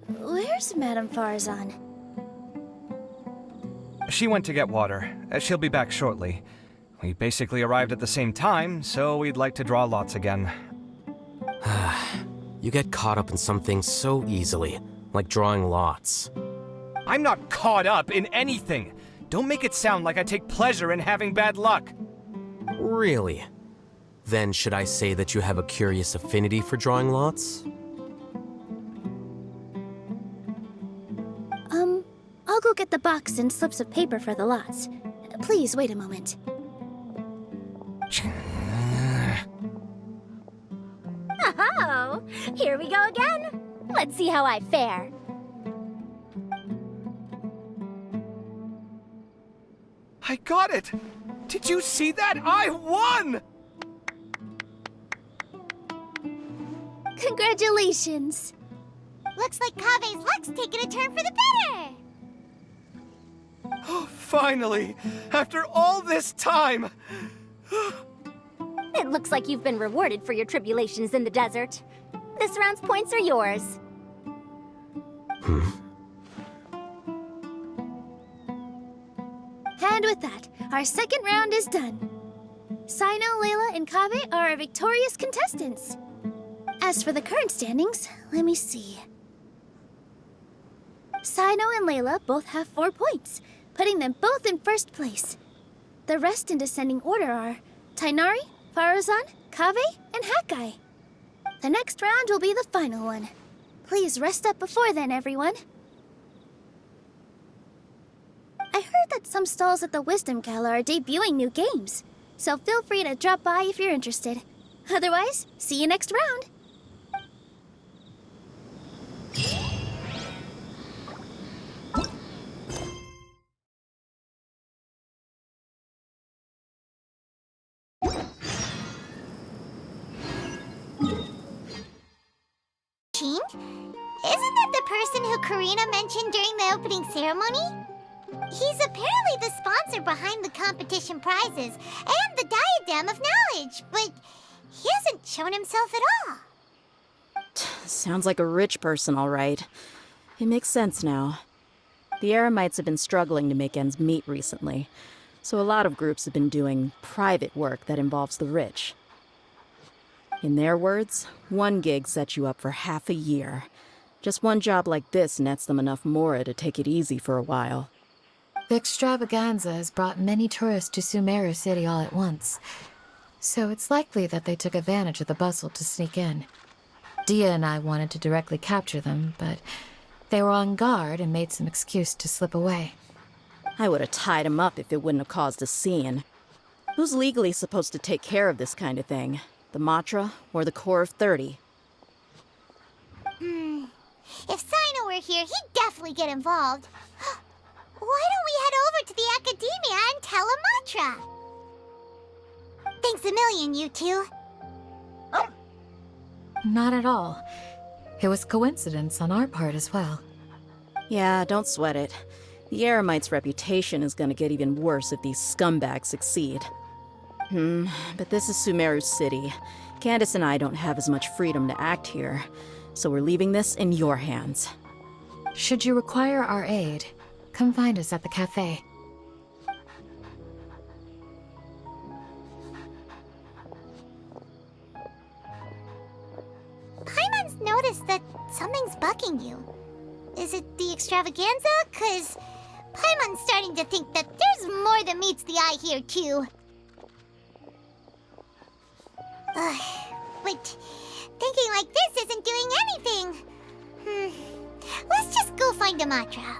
Where's Madame Farazan? She went to get water. She'll be back shortly. We basically arrived at the same time, so we'd like to draw lots again. You get caught up in something so easily, like drawing lots. I'm not caught up in anything! Don't make it sound like I take pleasure in having bad luck! Really? Then should I say that you have a curious affinity for drawing lots? I'll go get the box and slips of paper for the lots. Please wait a moment. Oh, here we go again. Let's see how I fare. I got it! Did you see that? I won! Congratulations! Looks like Kaveh's luck's taking a turn for the better! Oh, finally! After all this time! It looks like you've been rewarded for your tribulations in the desert. This round's points are yours. And with that, our second round is done. Sino, Layla, and Kaveh are our victorious contestants. As for the current standings, let me see. Sino and Layla both have 4 points, putting them both in first place. The rest in descending order are Tainari, Farazan, Kaveh, and Hakai. The next round will be the final one. Please rest up before then, everyone. I heard that some stalls at the Wisdom Gala are debuting new games, so feel free to drop by if you're interested. Otherwise, see you next round! Isn't that the person who Karina mentioned during the opening ceremony? He's apparently the sponsor behind the competition prizes and the Diadem of Knowledge, but he hasn't shown himself at all. Sounds like a rich person, all right. It makes sense now. The Eremites have been struggling to make ends meet recently, so a lot of groups have been doing private work that involves the rich. In their words, one gig sets you up for half a year. Just one job like this nets them enough mora to take it easy for a while. The Extravaganza has brought many tourists to Sumeru City all at once, so it's likely that they took advantage of the bustle to sneak in. Dia and I wanted to directly capture them, but they were on guard and made some excuse to slip away. I would have tied him up if it wouldn't have caused a scene. Who's legally supposed to take care of this kind of thing? The Matra or the Corps of 30? If Sino were here, he'd definitely get involved. Why don't we head over to the Akademiya and tell Matra? Thanks a million, you two. Not at all. It was coincidence on our part as well. Yeah, don't sweat it. The Eremite's reputation is gonna get even worse if these scumbags succeed. But this is Sumeru City. Candace and I don't have as much freedom to act here, so we're leaving this in your hands. Should you require our aid, come find us at the cafe. Paimon's noticed that something's bugging you. Is it the extravaganza? 'Cause Paimon's starting to think that there's more than meets the eye here, too. But thinking like this isn't doing anything. Let's just go find a Matra.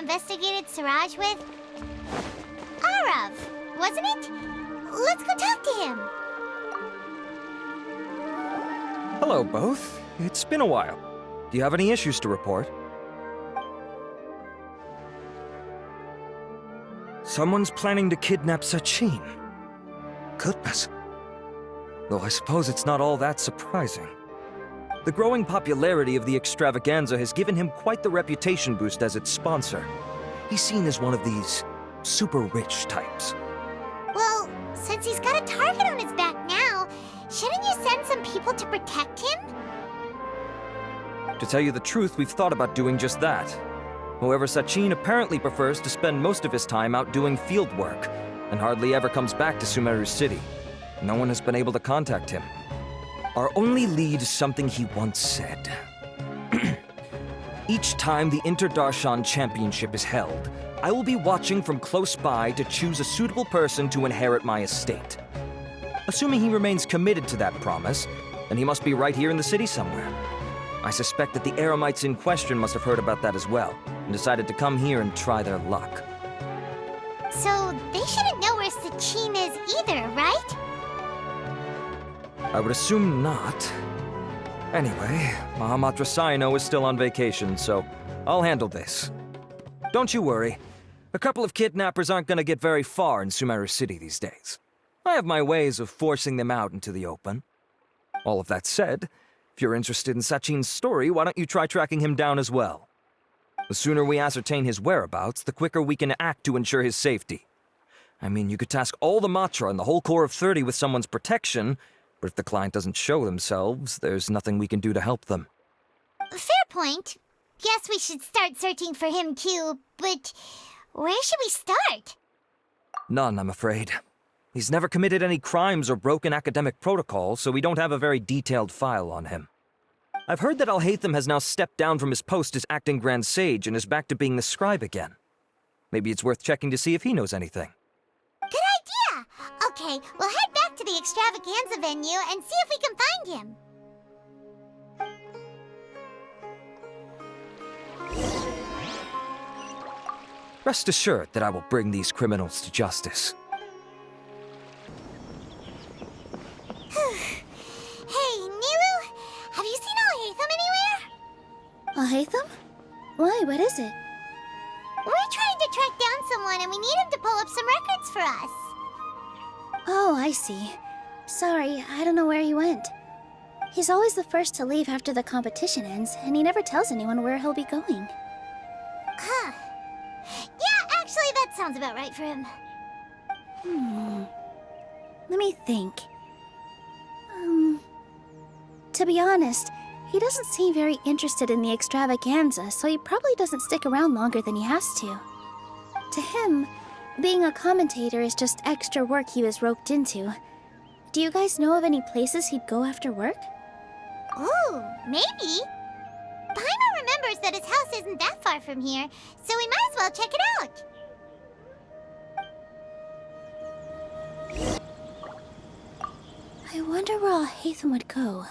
investigated Siraj with? Arav, wasn't it? Let's go talk to him. Hello, both. It's been a while. Do you have any issues to report? Someone's planning to kidnap Sachin. Goodness. Though I suppose it's not all that surprising. The growing popularity of the Extravaganza has given him quite the reputation boost as its sponsor. He's seen as one of these super rich types. Well, since he's got a target on his back now, shouldn't you send some people to protect him? To tell you the truth, we've thought about doing just that. However, Sachin apparently prefers to spend most of his time out doing field work, and hardly ever comes back to Sumeru City. No one has been able to contact him. Our only lead is something he once said. Each time the Inter-Darshan Championship is held, I will be watching from close by to choose a suitable person to inherit my estate. Assuming he remains committed to that promise, then he must be right here in the city somewhere. I suspect that the Eremites in question must have heard about that as well, and decided to come here and try their luck. So they shouldn't know where Sachin is either, right? I would assume not. Anyway, Mahamatra Saino is still on vacation, so I'll handle this. Don't you worry. A couple of kidnappers aren't gonna get very far in Sumeru City these days. I have my ways of forcing them out into the open. All of that said, if you're interested in Sachin's story, why don't you try tracking him down as well? The sooner we ascertain his whereabouts, the quicker we can act to ensure his safety. I mean, you could task all the Matra and the whole Corps of 30 with someone's protection, but if the client doesn't show themselves, there's nothing we can do to help them. Fair point. Guess we should start searching for him too, but where should we start? None, I'm afraid. He's never committed any crimes or broken academic protocol, so we don't have a very detailed file on him. I've heard that Alhaitham has now stepped down from his post as acting Grand Sage and is back to being the scribe again. Maybe it's worth checking to see if he knows anything. Good idea! Okay, we'll head back to the Extravaganza venue and see if we can find him. Rest assured that I will bring these criminals to justice. Hey, Nilu, have you seen Alhaitham anywhere? Alhaitham? Why, what is it? We're trying to track down someone and we need him to pull up some records for us. Oh, I see. Sorry, I don't know where he went. He's always the first to leave after the competition ends, and he never tells anyone where he'll be going. Huh. Yeah, actually, that sounds about right for him. Let me think. To be honest, he doesn't seem very interested in the Extravaganza, so he probably doesn't stick around longer than he has to. To him, being a commentator is just extra work he was roped into. Do you guys know of any places he'd go after work? Ooh, maybe. Paimon remembers that his house isn't that far from here, so we might as well check it out. I wonder where Alhaitham would go.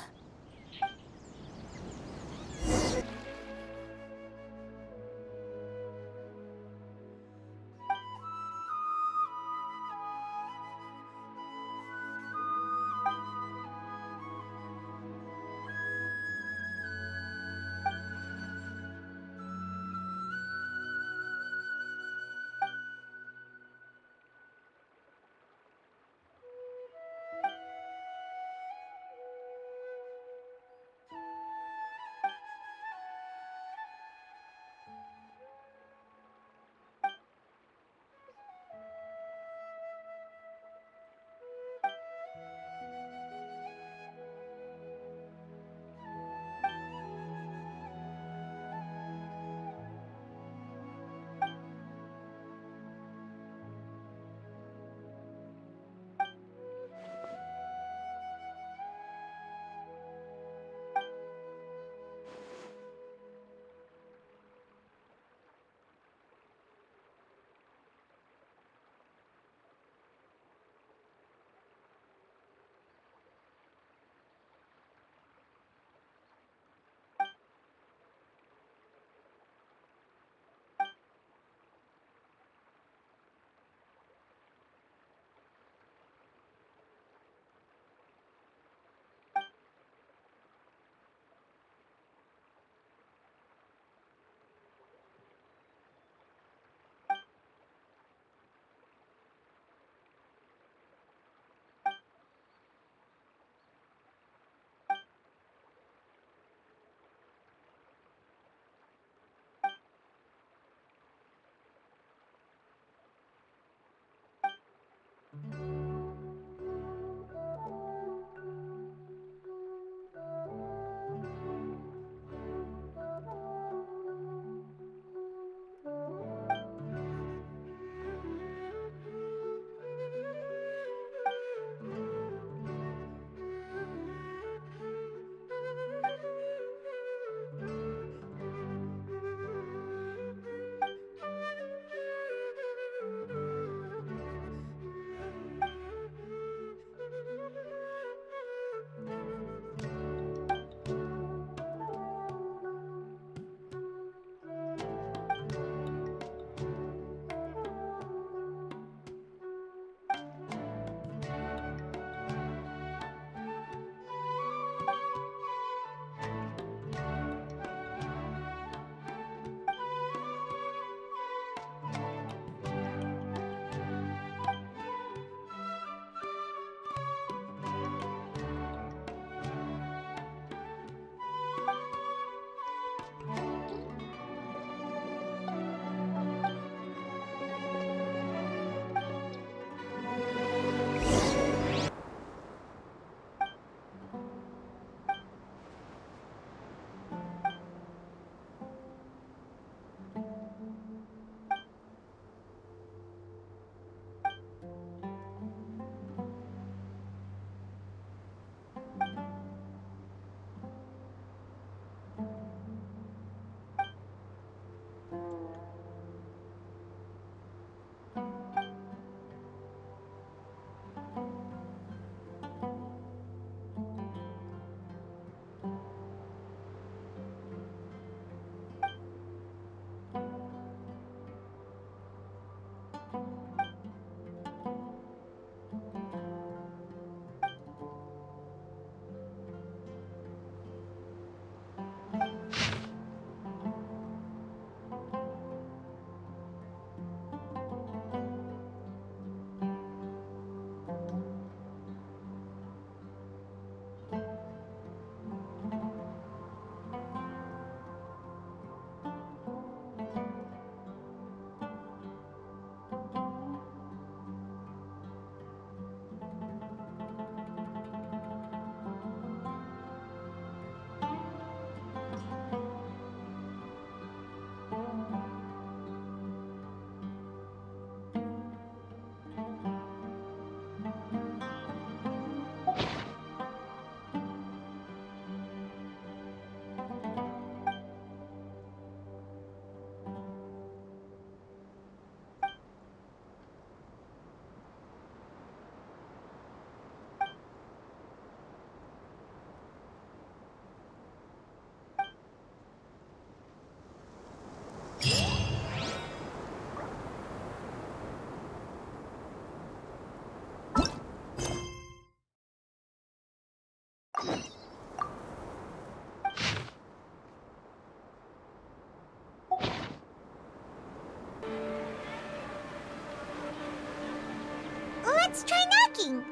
Let's try knocking.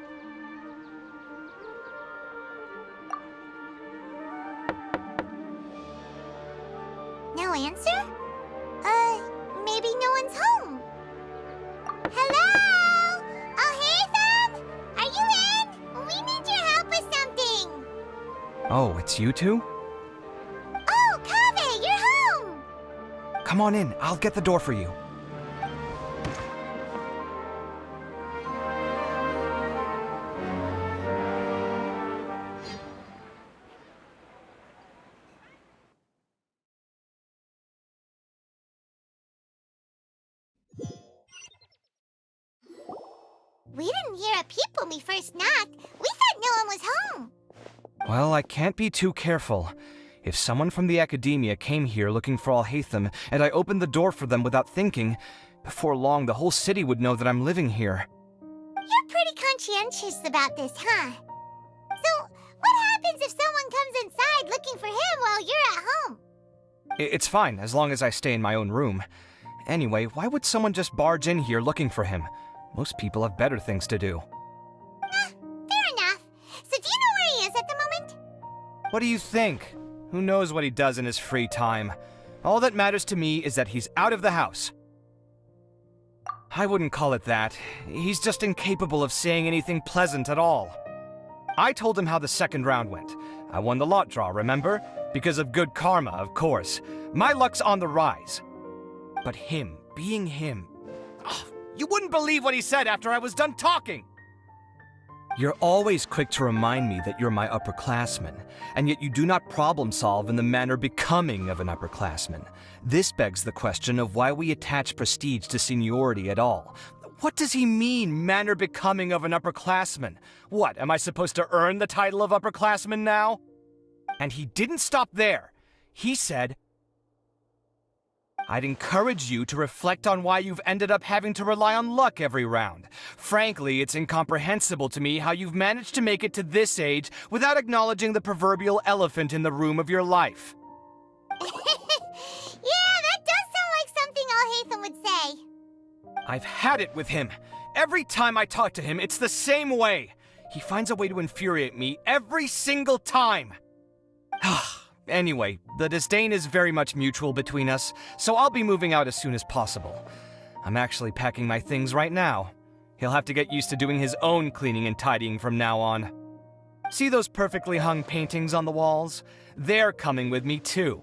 No answer? Maybe no one's home. Hello? Oh, Ethan? Are you in? We need your help with something. Oh, it's you two? Oh, Kaveh, you're home. Come on in, I'll get the door for you. We didn't hear a peep when we first knocked. We thought no one was home. Well, I can't be too careful. If someone from the Akademiya came here looking for Alhaitham, and I opened the door for them without thinking, before long the whole city would know that I'm living here. You're pretty conscientious about this, huh? So, what happens if someone comes inside looking for him while you're at home? It's fine, as long as I stay in my own room. Anyway, why would someone just barge in here looking for him? Most people have better things to do. Fair enough. So do you know where he is at the moment? What do you think? Who knows what he does in his free time? All that matters to me is that he's out of the house. I wouldn't call it that. He's just incapable of saying anything pleasant at all. I told him how the second round went. I won the lot draw, remember? Because of good karma, of course. My luck's on the rise. But him, being him... You wouldn't believe what he said after I was done talking! You're always quick to remind me that you're my upperclassman, and yet you do not problem solve in the manner becoming of an upperclassman. This begs the question of why we attach prestige to seniority at all. What does he mean, manner becoming of an upperclassman? What, am I supposed to earn the title of upperclassman now? And he didn't stop there. He said, I'd encourage you to reflect on why you've ended up having to rely on luck every round. Frankly, it's incomprehensible to me how you've managed to make it to this age without acknowledging the proverbial elephant in the room of your life. Yeah, that does sound like something Alhaitham would say. I've had it with him. Every time I talk to him, it's the same way. He finds a way to infuriate me every single time. Anyway, the disdain is very much mutual between us, so I'll be moving out as soon as possible. I'm actually packing my things right now. He'll have to get used to doing his own cleaning and tidying from now on. See those perfectly hung paintings on the walls? They're coming with me too.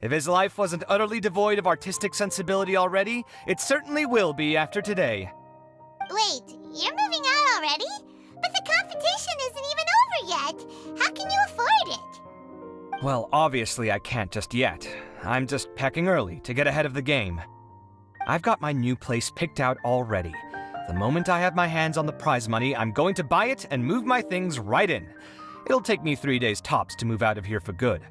If his life wasn't utterly devoid of artistic sensibility already, it certainly will be after today. Wait, you're moving out already? But the competition isn't even over yet. How can you afford it? Well, obviously I can't just yet. I'm just packing early to get ahead of the game. I've got my new place picked out already. The moment I have my hands on the prize money, I'm going to buy it and move my things right in. It'll take me 3 days tops to move out of here for good.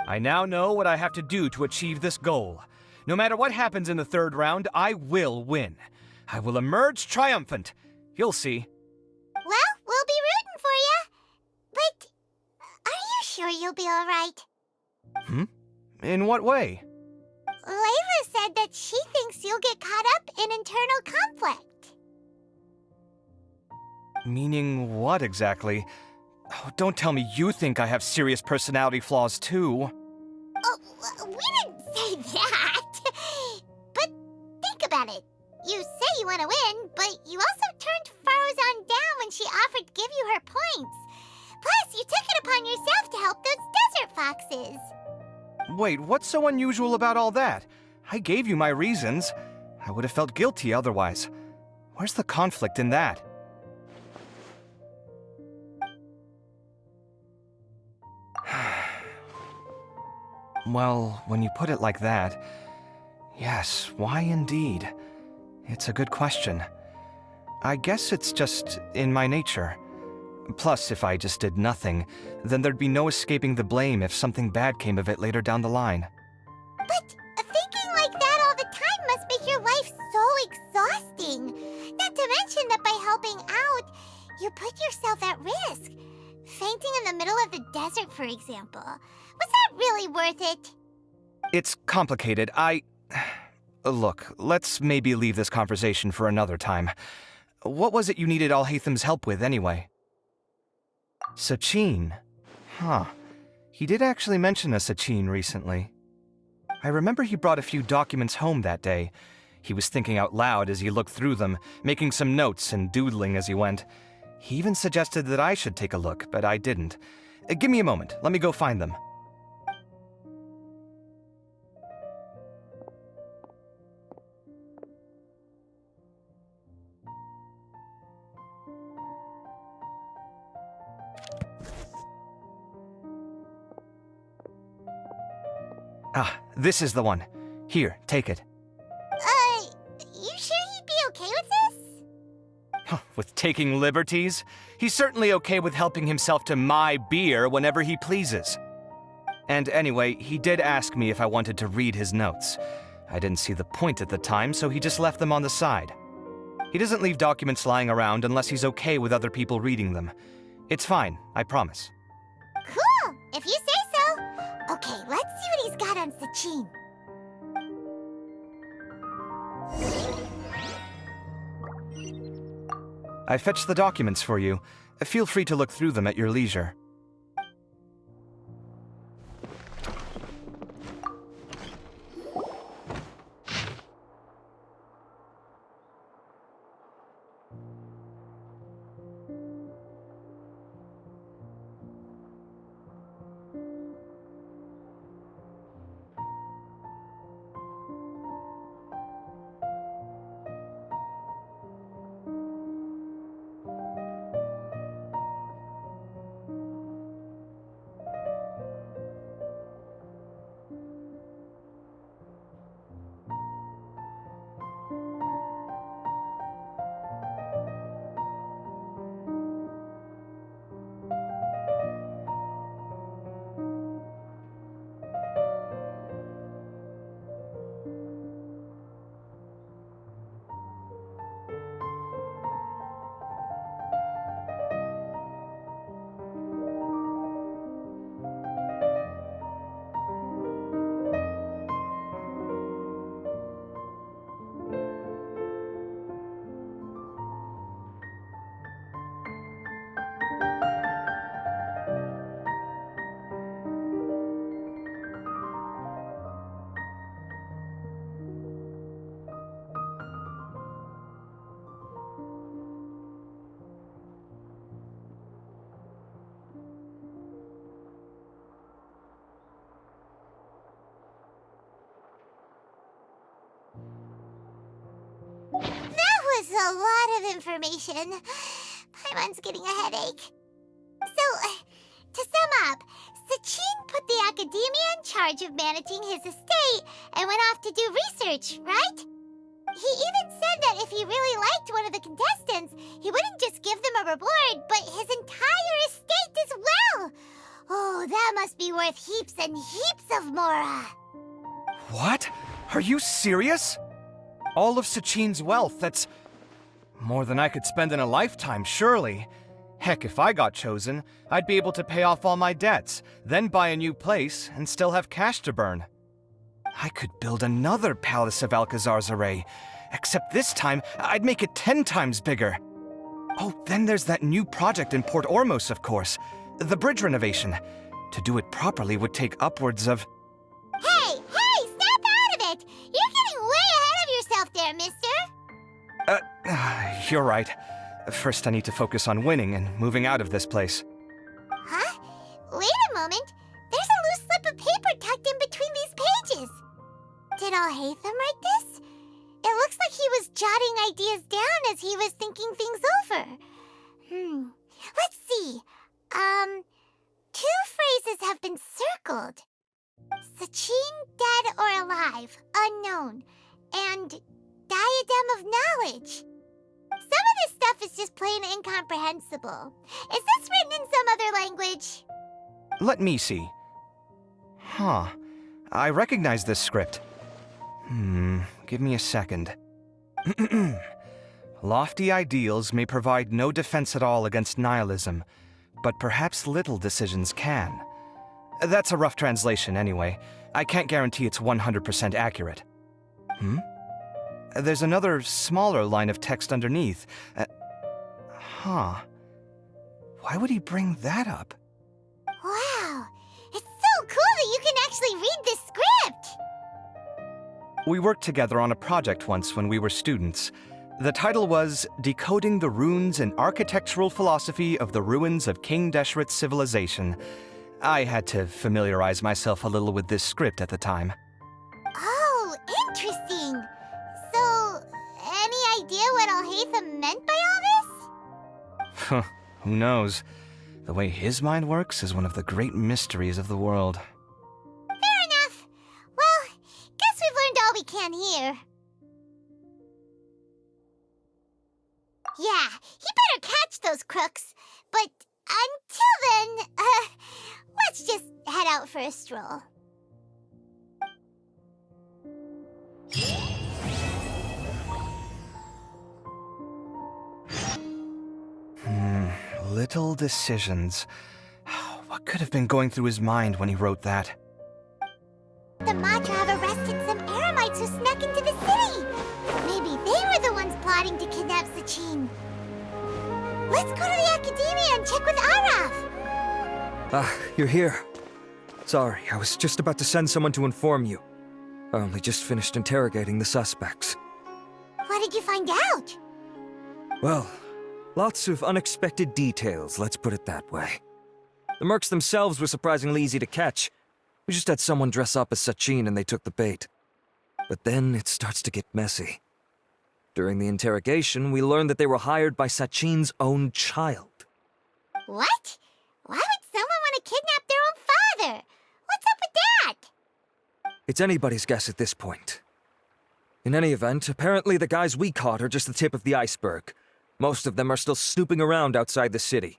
I now know what I have to do to achieve this goal. No matter what happens in the third round, I will win. I will emerge triumphant. You'll see. Well, we'll be rooting for you. But are you sure you'll be all right? In what way? Layla said that she thinks you'll get caught up in internal conflict. Meaning what exactly? Oh, don't tell me you think I have serious personality flaws too. Oh, we didn't say that. But think about it. You say you want to win, but you also turned Faruzan down when she offered to give you her points. Plus, you took it upon yourself to help those desert foxes. Wait, what's so unusual about all that? I gave you my reasons. I would have felt guilty otherwise. Where's the conflict in that? Well, when you put it like that, yes, why indeed? It's a good question. I guess it's just in my nature. Plus, if I just did nothing, then there'd be no escaping the blame if something bad came of it later down the line. But thinking like that all the time must make your life so exhausting. Not to mention that by helping out, you put yourself at risk. Fainting in the middle of the desert, for example. Was that really worth it? It's complicated. Look, let's maybe leave this conversation for another time. What was it you needed Alhaitham's help with, anyway? Sachin? Huh. He did actually mention a Sachin recently. I remember he brought a few documents home that day. He was thinking out loud as he looked through them, making some notes and doodling as he went. He even suggested that I should take a look, but I didn't. Give me a moment. Let me go find them. Ah, this is the one. Here, take it. You sure he'd be okay with this? With taking liberties? He's certainly okay with helping himself to my beer whenever he pleases. And anyway, he did ask me if I wanted to read his notes. I didn't see the point at the time, so he just left them on the side. He doesn't leave documents lying around unless he's okay with other people reading them. It's fine, I promise. Cool, if you say so. Okay, let's see what he's got on Sachin. I fetched the documents for you. Feel free to look through them at your leisure. That was a lot of information. Paimon's getting a headache. So, to sum up, Sachin put the Akademiya in charge of managing his estate and went off to do research, right? He even said that if he really liked one of the contestants, he wouldn't just give them a reward, but his entire estate as well. Oh, that must be worth heaps and heaps of mora. What? Are you serious? All of Sachin's wealth, that's more than I could spend in a lifetime, surely. Heck, if I got chosen, I'd be able to pay off all my debts, then buy a new place, and still have cash to burn. I could build another Palace of Alcazar's Array, except this time, I'd make it 10 times bigger. Oh, then there's that new project in Port Ormos, of course. The bridge renovation. To do it properly would take upwards of... Hey, snap out of it! You're getting way ahead of yourself there, mister. You're right. First, I need to focus on winning and moving out of this place. Huh? Wait a moment. There's a loose slip of paper tucked in between these pages. Did Alhaitham write this? It looks like he was jotting ideas down as he was thinking things over. Let's see. Two phrases have been circled. Sachin, dead or alive, unknown, and diadem of knowledge. Some of this stuff is just plain incomprehensible. Is this written in some other language? Let me see. Huh. I recognize this script. Give me a second. Lofty ideals may provide no defense at all against nihilism. but perhaps little decisions can. That's a rough translation anyway. I can't guarantee it's 100% accurate. There's another smaller line of text underneath. Why would he bring that up? Wow, it's so cool that you can actually read this script! We worked together on a project once when we were students. The title was Decoding the Runes and Architectural Philosophy of the Ruins of King Deshret's Civilization. I had to familiarize myself a little with this script at the time. Oh, interesting. So, any idea what Alhaitham meant by all this? Who knows? The way his mind works is one of the great mysteries of the world. Fair enough. Well, guess we've learned all we can here. Yeah, he better catch those crooks. But until then, let's just head out for a stroll. Little decisions. What could have been going through his mind when he wrote that? The Matra have arrested some Eremites who snuck into the city. Maybe they were the ones plotting to kidnap Sachin. Let's go to the Akademiya and check with Arav. You're here. Sorry, I was just about to send someone to inform you. I only just finished interrogating the suspects. What did you find out? Well, lots of unexpected details, let's put it that way. The mercs themselves were surprisingly easy to catch. We just had someone dress up as Sachin and they took the bait. But then it starts to get messy. During the interrogation, we learned that they were hired by Sachin's own child. What? Why would someone want to kidnap their own father? What's up with that? It's anybody's guess at this point. In any event, apparently the guys we caught are just the tip of the iceberg. Most of them are still snooping around outside the city.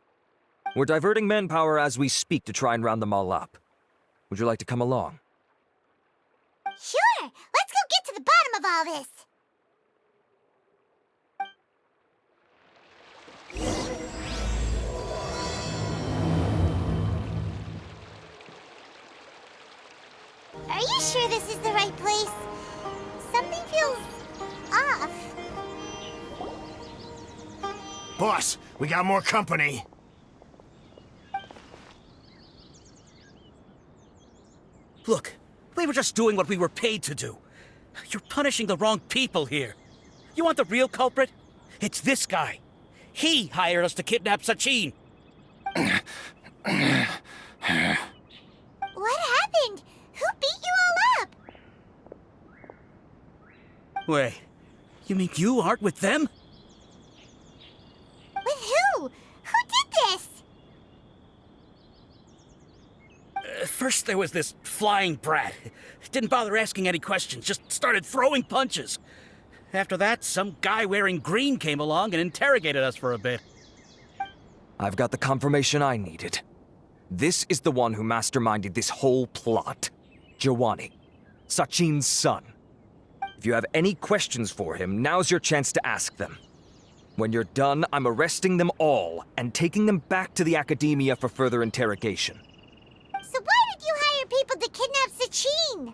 We're diverting manpower as we speak to try and round them all up. Would you like to come along? Sure! Let's go get to the bottom of all this! Are you sure this is the right place? Something feels off. Boss, we got more company. Look, we were just doing what we were paid to do. You're punishing the wrong people here. You want the real culprit? It's this guy. He hired us to kidnap Sachin. What happened? Who beat you all up? Wait, you mean you aren't with them? With who? Who did this? First there was this flying brat. Didn't bother asking any questions, just started throwing punches. After that, some guy wearing green came along and interrogated us for a bit. I've got the confirmation I needed. This is the one who masterminded this whole plot. Jawani, Sachin's son. If you have any questions for him, now's your chance to ask them. When you're done, I'm arresting them all and taking them back to the Akademiya for further interrogation. So why did you hire people to kidnap Sachin?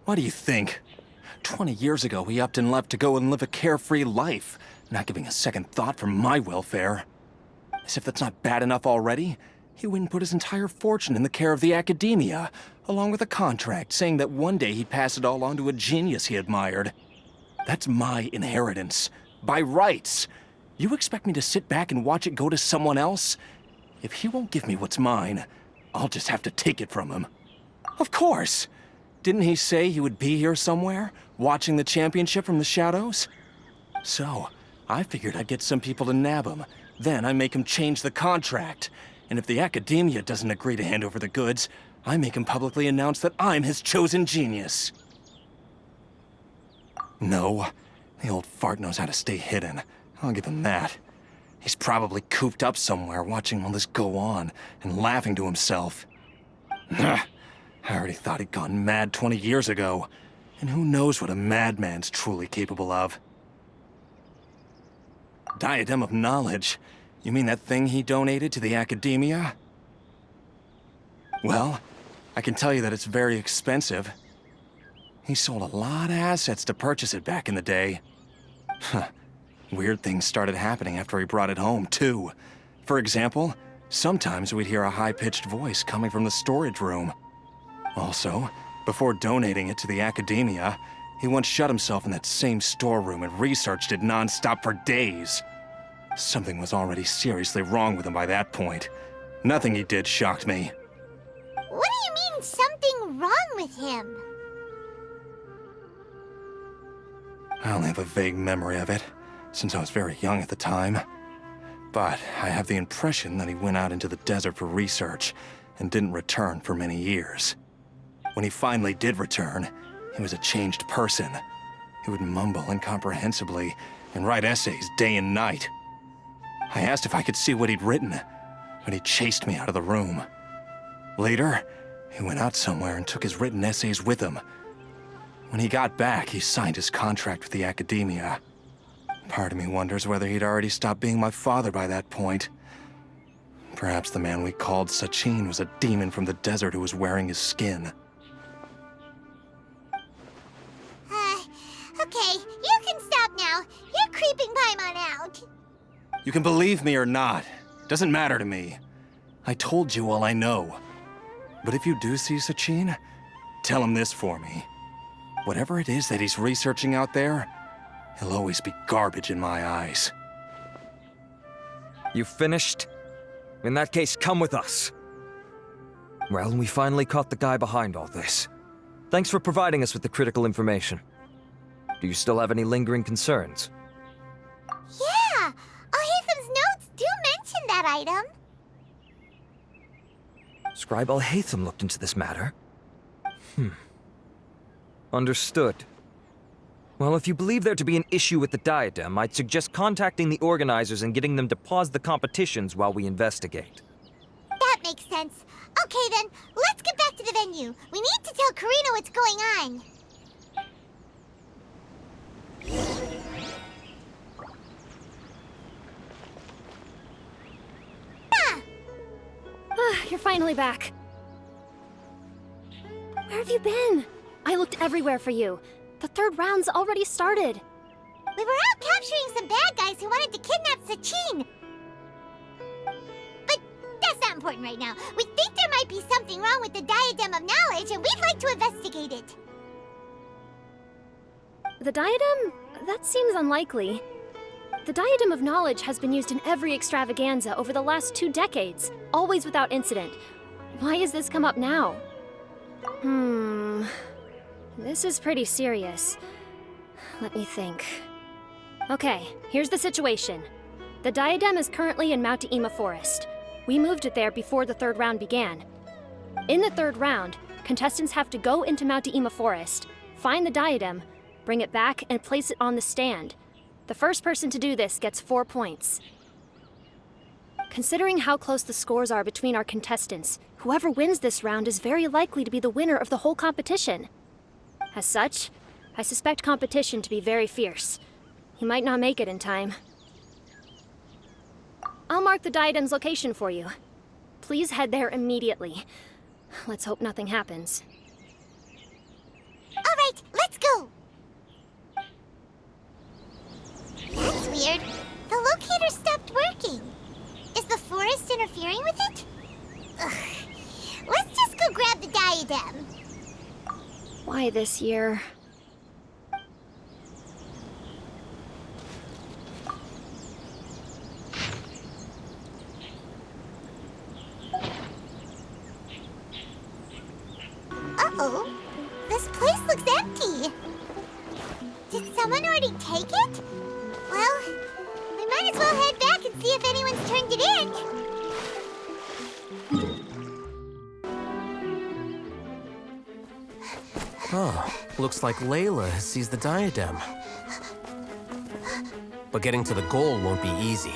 What do you think? 20 years ago, he upped and left to go and live a carefree life, not giving a second thought for my welfare. As if that's not bad enough already, he went and put his entire fortune in the care of the Akademiya, along with a contract saying that one day he'd pass it all on to a genius he admired. That's my inheritance, by rights. You expect me to sit back and watch it go to someone else? If he won't give me what's mine, I'll just have to take it from him. Of course! Didn't he say he would be here somewhere, watching the championship from the shadows? So, I figured I'd get some people to nab him. Then I make him change the contract. And if the Akademiya doesn't agree to hand over the goods, I make him publicly announce that I'm his chosen genius. No, the old fart knows how to stay hidden. I'll give him that. He's probably cooped up somewhere watching all this go on and laughing to himself. I already thought he'd gone mad 20 years ago. And who knows what a madman's truly capable of. Diadem of knowledge. You mean that thing he donated to the Akademiya? Well, I can tell you that it's very expensive. He sold a lot of assets to purchase it back in the day. Weird things started happening after he brought it home, too. For example, sometimes we'd hear a high-pitched voice coming from the storage room. Also, before donating it to the Akademiya, he once shut himself in that same storeroom and researched it non-stop for days. Something was already seriously wrong with him by that point. Nothing he did shocked me. What do you mean, something wrong with him? I only have a vague memory of it, since I was very young at the time. But I have the impression that he went out into the desert for research and didn't return for many years. When he finally did return, he was a changed person. He would mumble incomprehensibly and write essays day and night. I asked if I could see what he'd written, but he chased me out of the room. Later, he went out somewhere and took his written essays with him. When he got back, he signed his contract with the Akademiya. Part of me wonders whether he'd already stopped being my father by that point. Perhaps the man we called Sachin was a demon from the desert who was wearing his skin. Okay, you can stop now. You're creeping Paimon out. You can believe me or not. Doesn't matter to me. I told you all I know. But if you do see Sachin, tell him this for me. Whatever it is that he's researching out there, he'll always be garbage in my eyes. You finished? In that case, come with us. Well, we finally caught the guy behind all this. Thanks for providing us with the critical information. Do you still have any lingering concerns? Yeah! Al-Haytham's notes do mention that item. Scribe Al-Haytham looked into this matter. Understood. Well, if you believe there to be an issue with the diadem, I'd suggest contacting the organizers and getting them to pause the competitions while we investigate. That makes sense. Okay then, let's get back to the venue. We need to tell Karina what's going on. You're finally back. Where have you been? I looked everywhere for you. The third round's already started. We were out capturing some bad guys who wanted to kidnap Sachin. But that's not important right now. We think there might be something wrong with the Diadem of Knowledge, and we'd like to investigate it. The diadem? That seems unlikely. The Diadem of Knowledge has been used in every extravaganza over the last 2 decades, always without incident. Why has this come up now? This is pretty serious. Let me think. Okay, here's the situation. The diadem is currently in Mount Ima Forest. We moved it there before the third round began. In the third round, contestants have to go into Mount Ima Forest, find the diadem, bring it back, and place it on the stand. The first person to do this gets 4 points. Considering how close the scores are between our contestants, whoever wins this round is very likely to be the winner of the whole competition. As such, I suspect competition to be very fierce. You might not make it in time. I'll mark the diadem's location for you. Please head there immediately. Let's hope nothing happens. All right, let's go! That's weird. The locator stopped working. Is the forest interfering with it? Ugh. Let's just go grab the diadem. Why this year? Uh-oh. This place looks empty. Did someone already take it? Well, we might as well head back and see if anyone's turned it in. Oh, looks like Layla has seized the diadem. But getting to the goal won't be easy.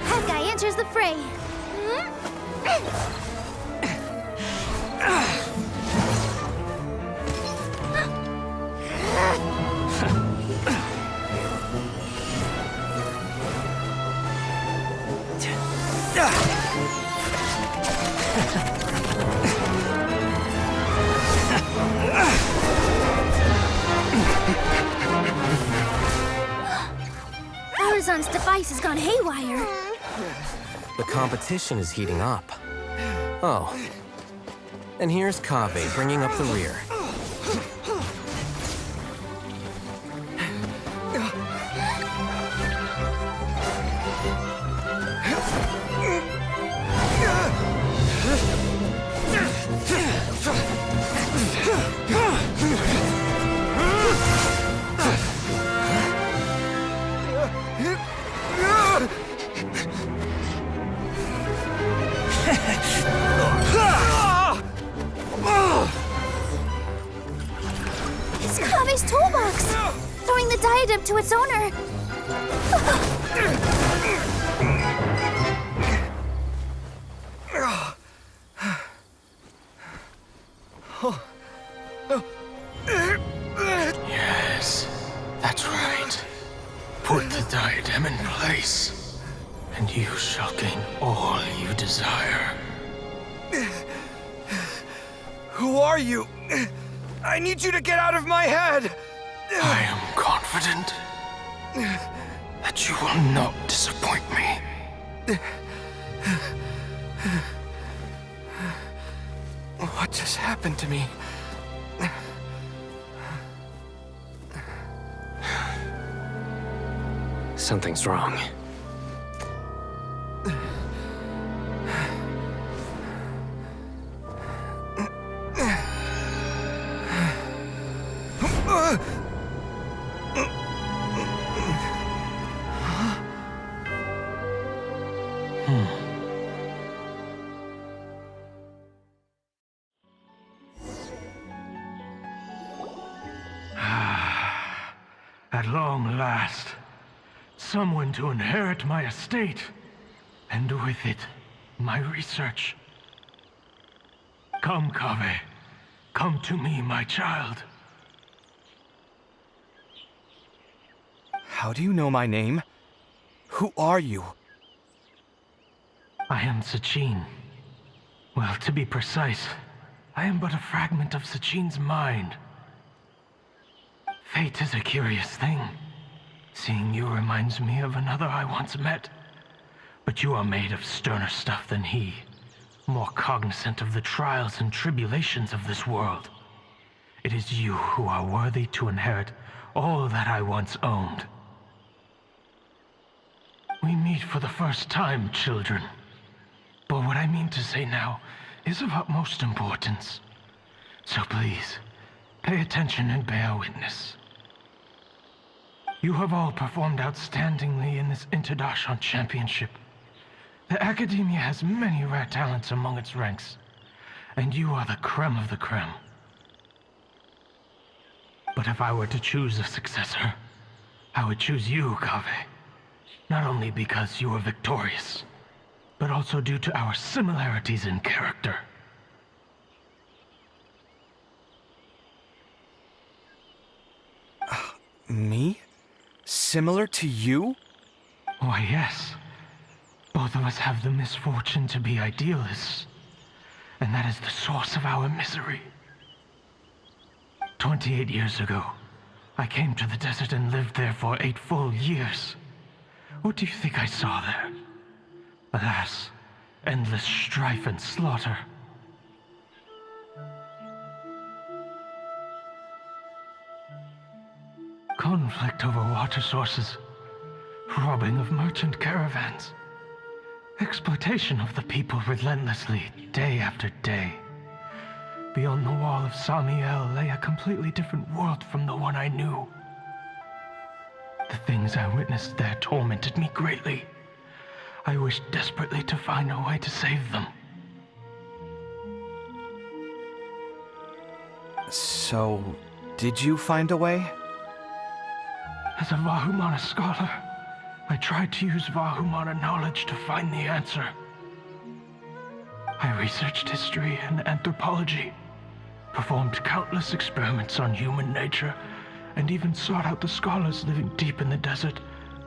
That guy enters the fray. Archon's device has gone haywire. The competition is heating up. Oh. And here's Kaveh bringing up the rear. It's Kaveh's toolbox! Throwing the diadem to its owner! Yes, that's right. Put the diadem in place, and you shall gain all you desire. Who are you? I need you to get out of my head! I am confident that you will not disappoint me. What just happened to me? Something's wrong. At long last, someone to inherit my estate, and with it, my research. Come, Kaveh. Come to me, my child. How do you know my name? Who are you? I am Sachin. Well, to be precise, I am but a fragment of Sachin's mind. Fate is a curious thing. Seeing you reminds me of another I once met. But you are made of sterner stuff than he, more cognizant of the trials and tribulations of this world. It is you who are worthy to inherit all that I once owned. We meet for the first time, children. But what I mean to say now is of utmost importance. So please, pay attention and bear witness. You have all performed outstandingly in this Inter-Darshan Championship. The Akademiya has many rare talents among its ranks, and you are the creme of the creme. But if I were to choose a successor, I would choose you, Kaveh. Not only because you were victorious, but also due to our similarities in character. Me? Similar to you? Why, yes. Both of us have the misfortune to be idealists, and that is the source of our misery. 28 years ago, I came to the desert and lived there for 8 full years. What do you think I saw there? Alas, endless strife and slaughter. Conflict over water sources, robbing of merchant caravans, exploitation of the people relentlessly, day after day. Beyond the wall of Samiel lay a completely different world from the one I knew. The things I witnessed there tormented me greatly. I wished desperately to find a way to save them. So, did you find a way? As a Vahumana scholar, I tried to use Vahumana knowledge to find the answer. I researched history and anthropology, performed countless experiments on human nature, and even sought out the scholars living deep in the desert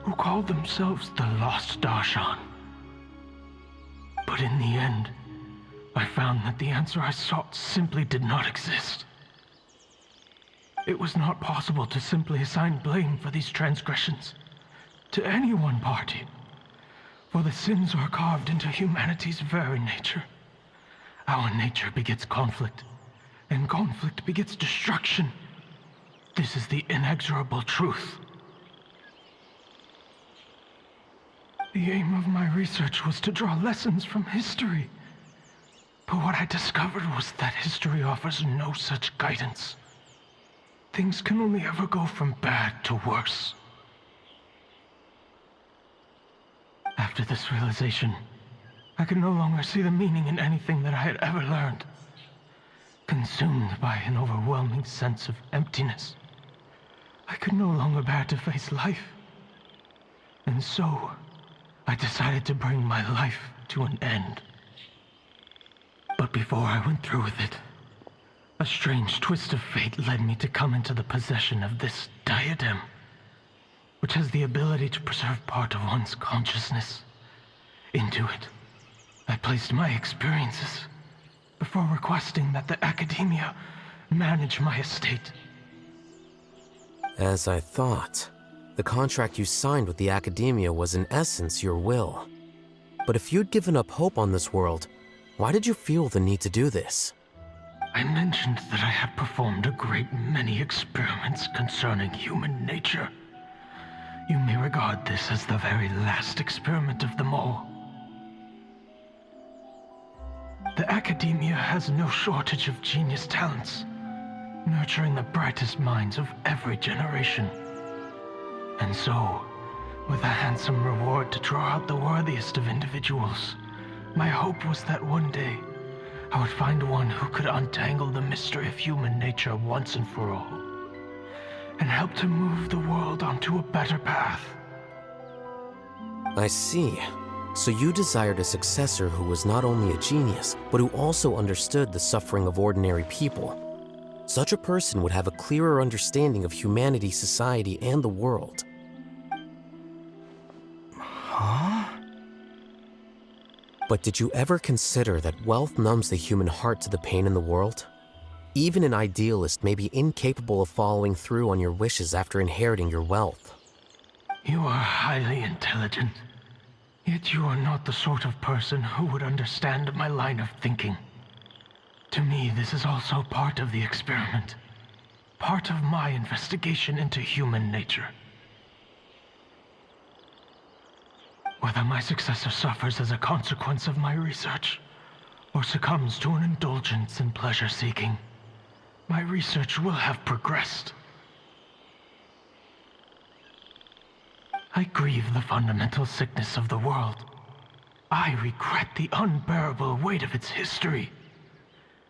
who called themselves the Lost Darshan. But in the end, I found that the answer I sought simply did not exist. It was not possible to simply assign blame for these transgressions. to any one party. For the sins are carved into humanity's very nature. Our nature begets conflict, and conflict begets destruction. This is the inexorable truth. The aim of my research was to draw lessons from history. But what I discovered was that history offers no such guidance. Things can only ever go from bad to worse. After this realization, I could no longer see the meaning in anything that I had ever learned. Consumed by an overwhelming sense of emptiness, I could no longer bear to face life. And so, I decided to bring my life to an end. But before I went through with it, a strange twist of fate led me to come into the possession of this diadem, which has the ability to preserve part of one's consciousness. Into it, I placed my experiences before requesting that the Akademiya manage my estate. As I thought, the contract you signed with the Akademiya was in essence your will. But if you'd given up hope on this world, why did you feel the need to do this? I mentioned that I had performed a great many experiments concerning human nature. You may regard this as the very last experiment of them all. The Akademiya has no shortage of genius talents, nurturing the brightest minds of every generation. And so, with a handsome reward to draw out the worthiest of individuals, my hope was that one day, I would find one who could untangle the mystery of human nature once and for all, and help to move the world onto a better path. I see. So you desired a successor who was not only a genius, but who also understood the suffering of ordinary people. Such a person would have a clearer understanding of humanity, society, and the world. Huh? But did you ever consider that wealth numbs the human heart to the pain in the world? Even an idealist may be incapable of following through on your wishes after inheriting your wealth. You are highly intelligent, yet you are not the sort of person who would understand my line of thinking. To me, this is also part of the experiment, part of my investigation into human nature. Whether my successor suffers as a consequence of my research, or succumbs to an indulgence in pleasure-seeking, my research will have progressed. I grieve the fundamental sickness of the world. I regret the unbearable weight of its history.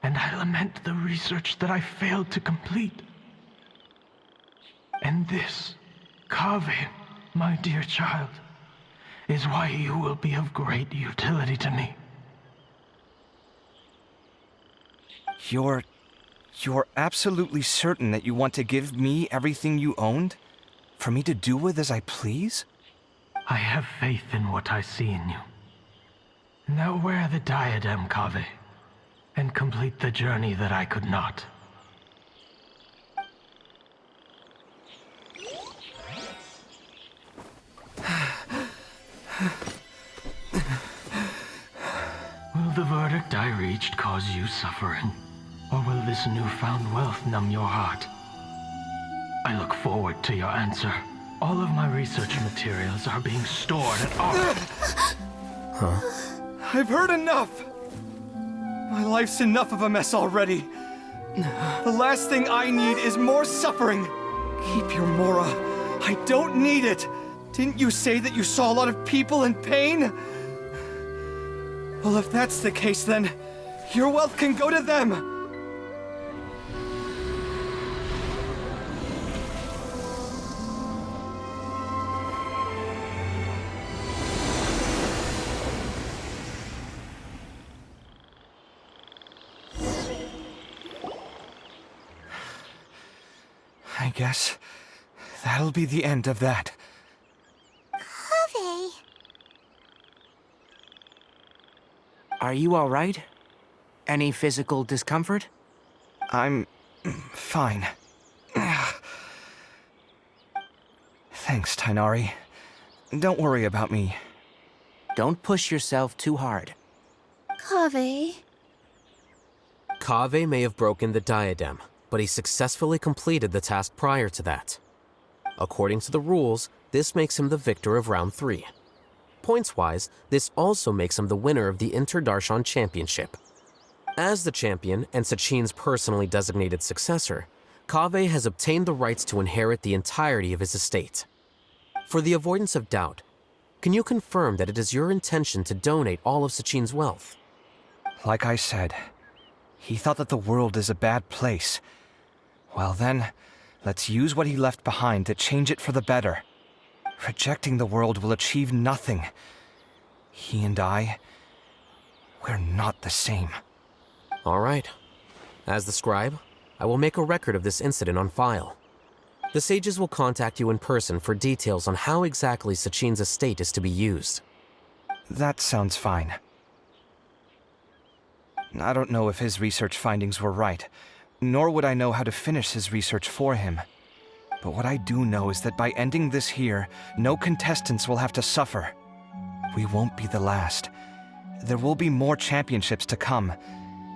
And I lament the research that I failed to complete. And this, Kaveh, my dear child, is why you will be of great utility to me. You're absolutely certain that you want to give me everything you owned? For me to do with as I please? I have faith in what I see in you. Now wear the diadem, Kaveh, and complete the journey that I could not. Will the verdict I reached cause you suffering? Or will this newfound wealth numb your heart? I look forward to your answer. All of my research materials are being stored at our... Huh? I've heard enough! My life's enough of a mess already. The last thing I need is more suffering. Keep your Mora. I don't need it. Didn't you say that you saw a lot of people in pain? Well, if that's the case, then your wealth can go to them. I guess that'll be the end of that. Kaveh. Are you all right? Any physical discomfort? I'm fine. Thanks, Tainari. Don't worry about me. Don't push yourself too hard. Kaveh. Kaveh may have broken the diadem, but he successfully completed the task prior to that. According to the rules, this makes him the victor of round 3. Points-wise, this also makes him the winner of the Interdarshan Championship. As the champion and Sachin's personally designated successor, Kaveh has obtained the rights to inherit the entirety of his estate. For the avoidance of doubt, can you confirm that it is your intention to donate all of Sachin's wealth? Like I said, he thought that the world is a bad place. Well then, let's use what he left behind to change it for the better. Rejecting the world will achieve nothing. He and I, we're not the same. All right. As the scribe, I will make a record of this incident on file. The sages will contact you in person for details on how exactly Sachin's estate is to be used. That sounds fine. I don't know if his research findings were right, nor would I know how to finish his research for him. But what I do know is that by ending this here, no contestants will have to suffer. We won't be the last. There will be more championships to come,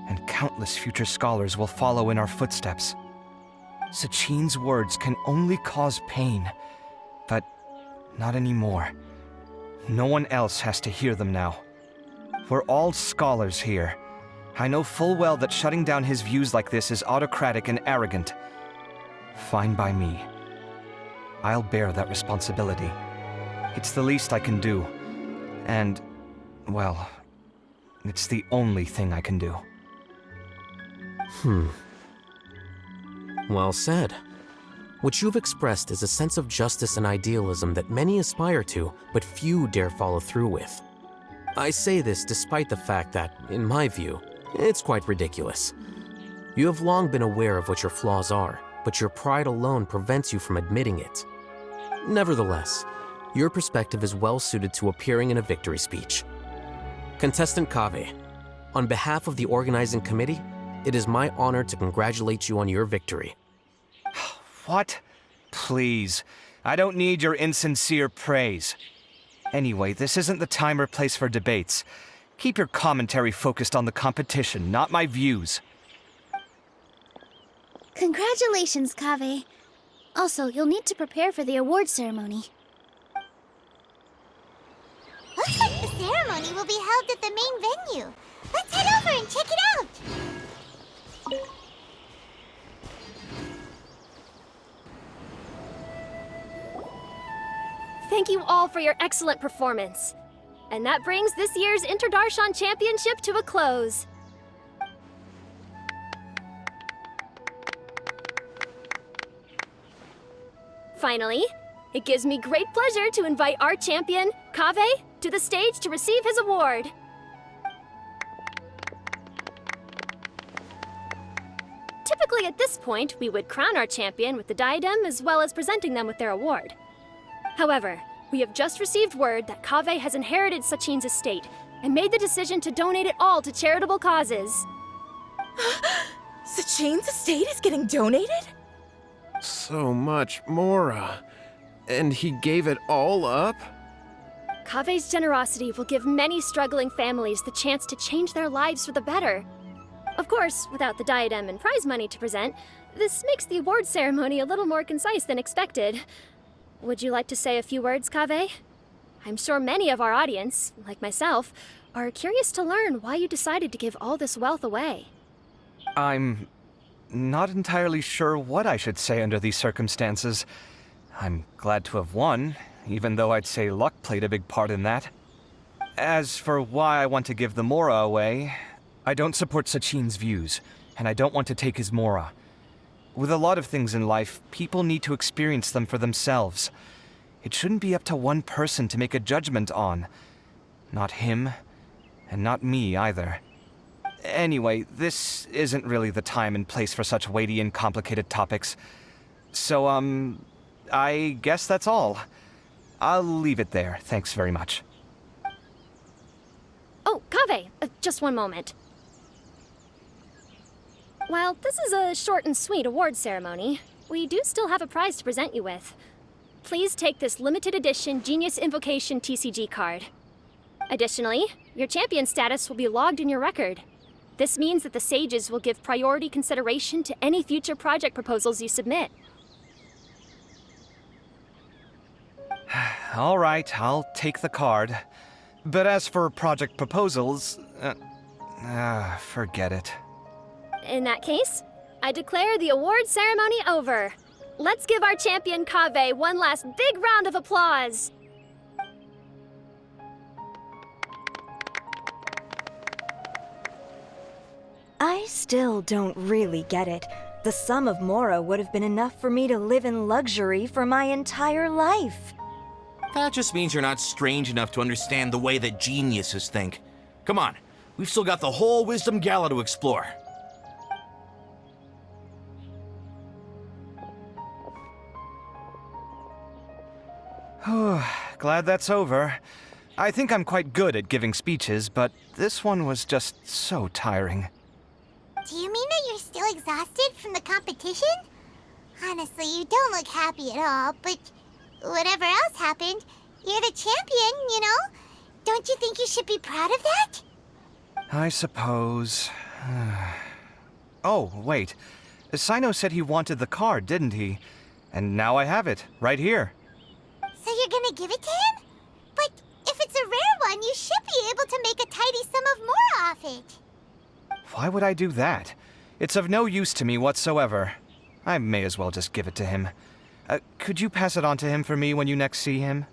and countless future scholars will follow in our footsteps. Sachin's words can only cause pain, but not anymore. No one else has to hear them now. We're all scholars here. I know full well that shutting down his views like this is autocratic and arrogant. Fine by me. I'll bear that responsibility. It's the least I can do. And, well, it's the only thing I can do. Well said. What you've expressed is a sense of justice and idealism that many aspire to, but few dare follow through with. I say this despite the fact that, in my view, it's quite ridiculous. You have long been aware of what your flaws are, but your pride alone prevents you from admitting it. Nevertheless, your perspective is well suited to appearing in a victory speech. Contestant Kaveh, on behalf of the organizing committee, it is my honor to congratulate you on your victory. What? Please. I don't need your insincere praise. Anyway, this isn't the time or place for debates. Keep your commentary focused on the competition, not my views. Congratulations, Kaveh. Also, you'll need to prepare for the award ceremony. Looks like the ceremony will be held at the main venue. Let's head over and check it out! Thank you all for your excellent performance. And that brings this year's Interdarshan Championship to a close. Finally, it gives me great pleasure to invite our champion, Kaveh, to the stage to receive his award. Typically at this point, we would crown our champion with the diadem as well as presenting them with their award. However, we have just received word that Kaveh has inherited Sachin's estate and made the decision to donate it all to charitable causes. Sachin's estate is getting donated? So much, Mora. And he gave it all up? Kaveh's generosity will give many struggling families the chance to change their lives for the better. Of course, without the diadem and prize money to present, this makes the award ceremony a little more concise than expected. Would you like to say a few words, Kaveh? I'm sure many of our audience, like myself, are curious to learn why you decided to give all this wealth away. I'm not entirely sure what I should say under these circumstances. I'm glad to have won, even though I'd say luck played a big part in that. As for why I want to give the Mora away, I don't support Sachin's views, and I don't want to take his Mora. With a lot of things in life, people need to experience them for themselves. It shouldn't be up to one person to make a judgment on. Not him, and not me either. Anyway, this isn't really the time and place for such weighty and complicated topics. So, I guess that's all. I'll leave it there. Thanks very much. Oh, Kaveh, just one moment. While this is a short and sweet award ceremony, we do still have a prize to present you with. please take this limited edition Genius Invocation TCG card. Additionally, your champion status will be logged in your record. This means that the sages will give priority consideration to any future project proposals you submit. All right, I'll take the card. But as for project proposals, forget it. In that case, I declare the award ceremony over. Let's give our champion Kaveh one last big round of applause. I still don't really get it. The sum of Mora would have been enough for me to live in luxury for my entire life. That just means you're not strange enough to understand the way that geniuses think. Come on, we've still got the whole Wisdom Gala to explore. Glad that's over. I think I'm quite good at giving speeches, but this one was just so tiring. Do you mean that you're still exhausted from the competition? Honestly, you don't look happy at all, but whatever else happened, you're the champion, you know? Don't you think you should be proud of that? I suppose. Oh, wait. Sino said he wanted the card, didn't he? And now I have it, right here. So you're gonna give it to him? But if it's a rare one, you should be able to make a tidy sum of more off it. Why would I do that? It's of no use to me whatsoever. I may as well just give it to him. Could you pass it on to him for me when you next see him?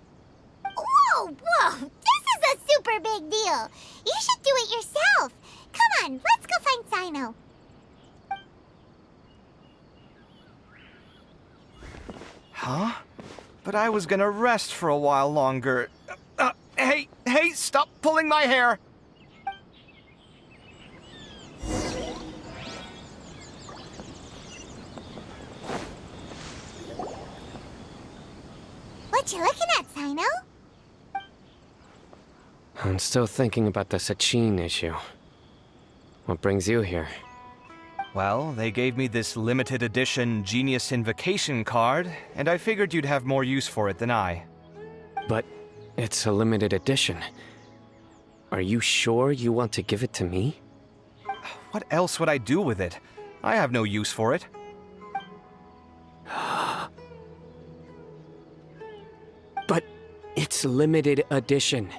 Whoa, whoa! This is a super big deal! You should do it yourself! Come on, let's go find Sino. Huh? But I was gonna rest for a while longer. Hey, stop pulling my hair! What you looking at, Sino? I'm still thinking about the Sachin issue. What brings you here? Well, they gave me this limited edition Genius Invocation card, and I figured you'd have more use for it than I. But it's a limited edition. Are you sure you want to give it to me? What else would I do with it? I have no use for it. But it's limited edition.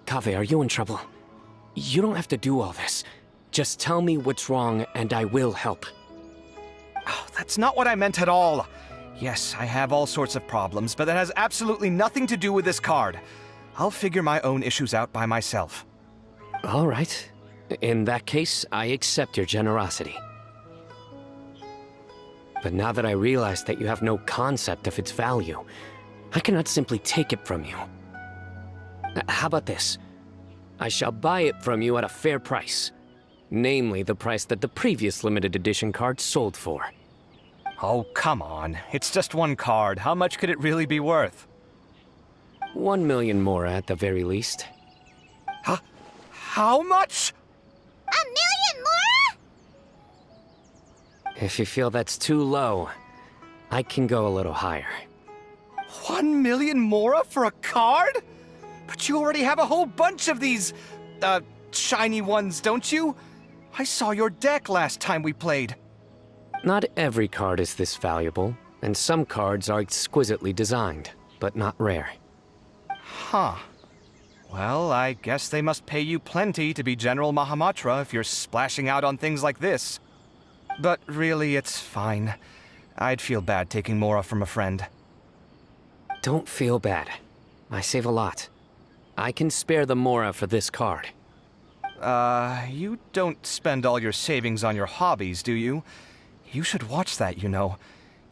Kaveh, are you in trouble? You don't have to do all this. Just tell me what's wrong and I will help. Oh, that's not what I meant at all. Yes, I have all sorts of problems, but that has absolutely nothing to do with this card. I'll figure my own issues out by myself. All right. In that case, I accept your generosity. But now that I realize that you have no concept of its value, I cannot simply take it from you. How about this? I shall buy it from you at a fair price. Namely, the price that the previous limited edition card sold for. Oh, come on. It's just one card. How much could it really be worth? 1 million more at the very least. How much? 1 million more? If you feel that's too low, I can go a little higher. 1 million mora for a card? But you already have a whole bunch of these, shiny ones, don't you? I saw your deck last time we played. Not every card is this valuable, and some cards are exquisitely designed, but not rare. Huh. Well, I guess they must pay you plenty to be General Mahamatra if you're splashing out on things like this. But really, it's fine. I'd feel bad taking mora from a friend. Don't feel bad. I save a lot. I can spare the mora for this card. You don't spend all your savings on your hobbies, do you? You should watch that, you know.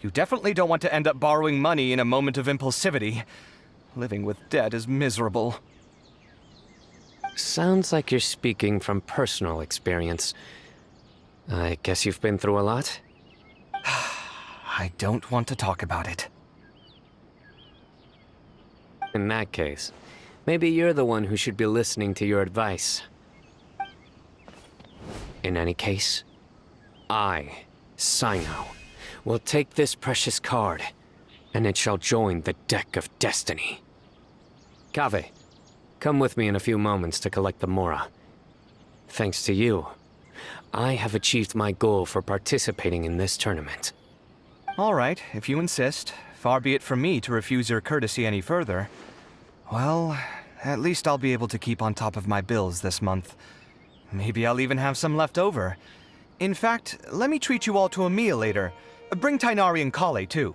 You definitely don't want to end up borrowing money in a moment of impulsivity. Living with debt is miserable. Sounds like you're speaking from personal experience. I guess you've been through a lot? I don't want to talk about it. In that case, maybe you're the one who should be listening to your advice. In any case, I, Sino, will take this precious card and it shall join the deck of destiny. Kaveh, come with me in a few moments to collect the Mora. Thanks to you, I have achieved my goal for participating in this tournament. All right, if you insist. Far be it from me to refuse your courtesy any further. Well, at least I'll be able to keep on top of my bills this month. Maybe I'll even have some left over. In fact, let me treat you all to a meal later. Bring Tainari and Kale, too.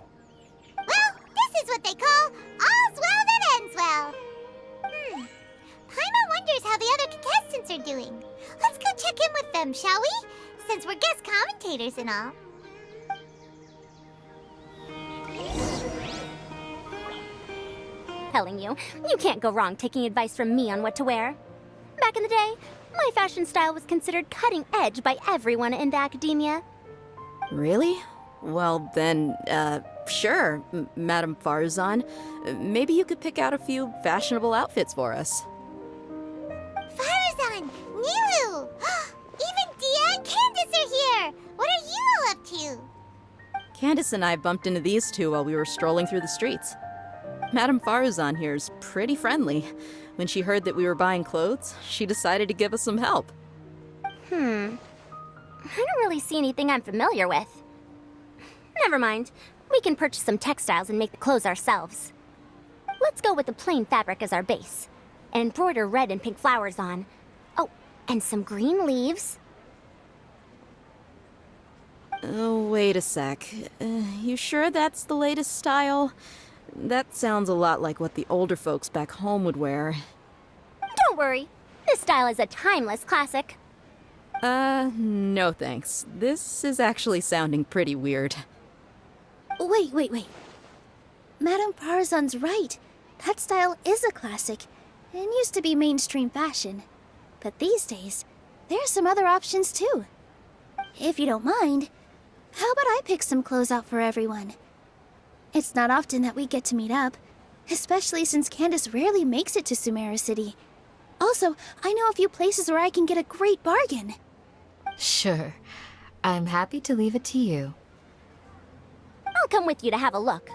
Well, this is what they call all's well that ends well. Paimon wonders how the other contestants are doing. Let's go check in with them, shall we? Since we're guest commentators and all. Telling you, you can't go wrong taking advice from me on what to wear. Back in the day, my fashion style was considered cutting edge by everyone in the Akademiya. Really? Well, then, sure, Madame Farazan. Maybe you could pick out a few fashionable outfits for us. Farazan! Nilu! Even Dia and Candace are here! What are you all up to? Candace and I bumped into these two while we were strolling through the streets. Madame Farazan here is pretty friendly. When she heard that we were buying clothes, she decided to give us some help. I don't really see anything I'm familiar with. Never mind. We can purchase some textiles and make the clothes ourselves. Let's go with the plain fabric as our base, and embroider red and pink flowers on. Oh, and some green leaves. Oh, wait a sec. You sure that's the latest style? That sounds a lot like what the older folks back home would wear. Don't worry. This style is a timeless classic. No thanks. This is actually sounding pretty weird. Wait. Madame Farazan's right. That style is a classic, and used to be mainstream fashion. But these days, there are some other options too. If you don't mind, how about I pick some clothes out for everyone? It's not often that we get to meet up, especially since Candace rarely makes it to Sumeru City. Also, I know a few places where I can get a great bargain. Sure. I'm happy to leave it to you. I'll come with you to have a look.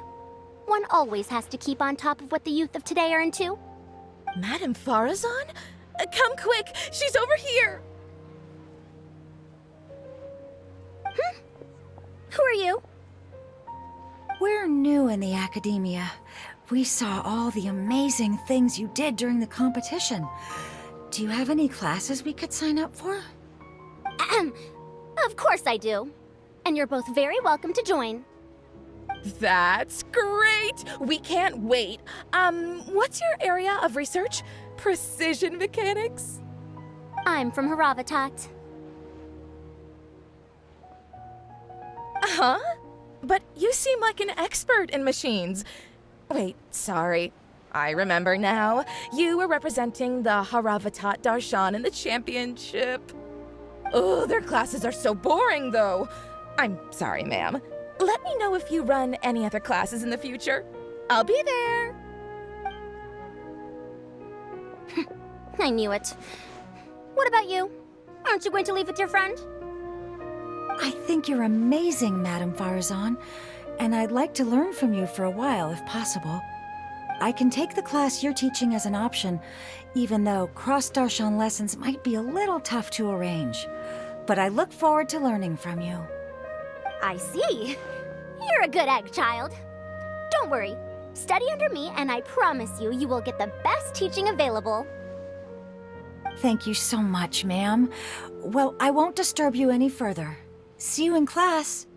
One always has to keep on top of what the youth of today are into. Madame Farazan? Come quick! She's over here! Who are you? We're new in the Akademiya. We saw all the amazing things you did during the competition. Do you have any classes we could sign up for? Of course I do. And you're both very welcome to join. That's great! We can't wait. What's your area of research? Precision mechanics? I'm from Haravatat. Huh? But you seem like an expert in machines. Wait, sorry. I remember now. You were representing the Haravatat Darshan in the championship. Oh, their classes are so boring, though. I'm sorry, ma'am. Let me know if you run any other classes in the future. I'll be there. I knew it. What about you? Aren't you going to leave with your friend? I think you're amazing, Madame Farazan, and I'd like to learn from you for a while, if possible. I can take the class you're teaching as an option, even though cross-Darshan lessons might be a little tough to arrange. But I look forward to learning from you. I see. You're a good egg, child. Don't worry. Study under me, and I promise you, you will get the best teaching available. Thank you so much, ma'am. Well, I won't disturb you any further. See you in class.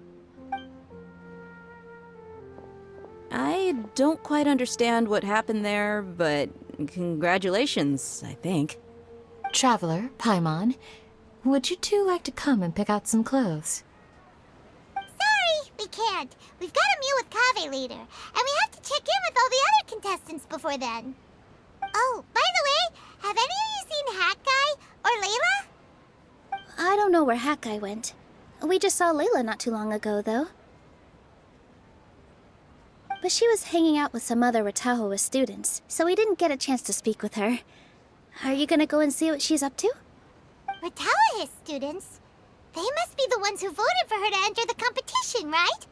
I don't quite understand what happened there, but congratulations, I think. Traveler, Paimon, would you two like to come and pick out some clothes? Sorry, we can't. We've got a meal with Kaveh later, and we have to check in with all the other contestants before then. Oh, by the way, have any of you seen Hat Guy or Layla? I don't know where Hat Guy went. We just saw Layla not too long ago, though. But she was hanging out with some other Ratahoa students, so we didn't get a chance to speak with her. Are you gonna go and see what she's up to? Ratahoa students? They must be the ones who voted for her to enter the competition, right?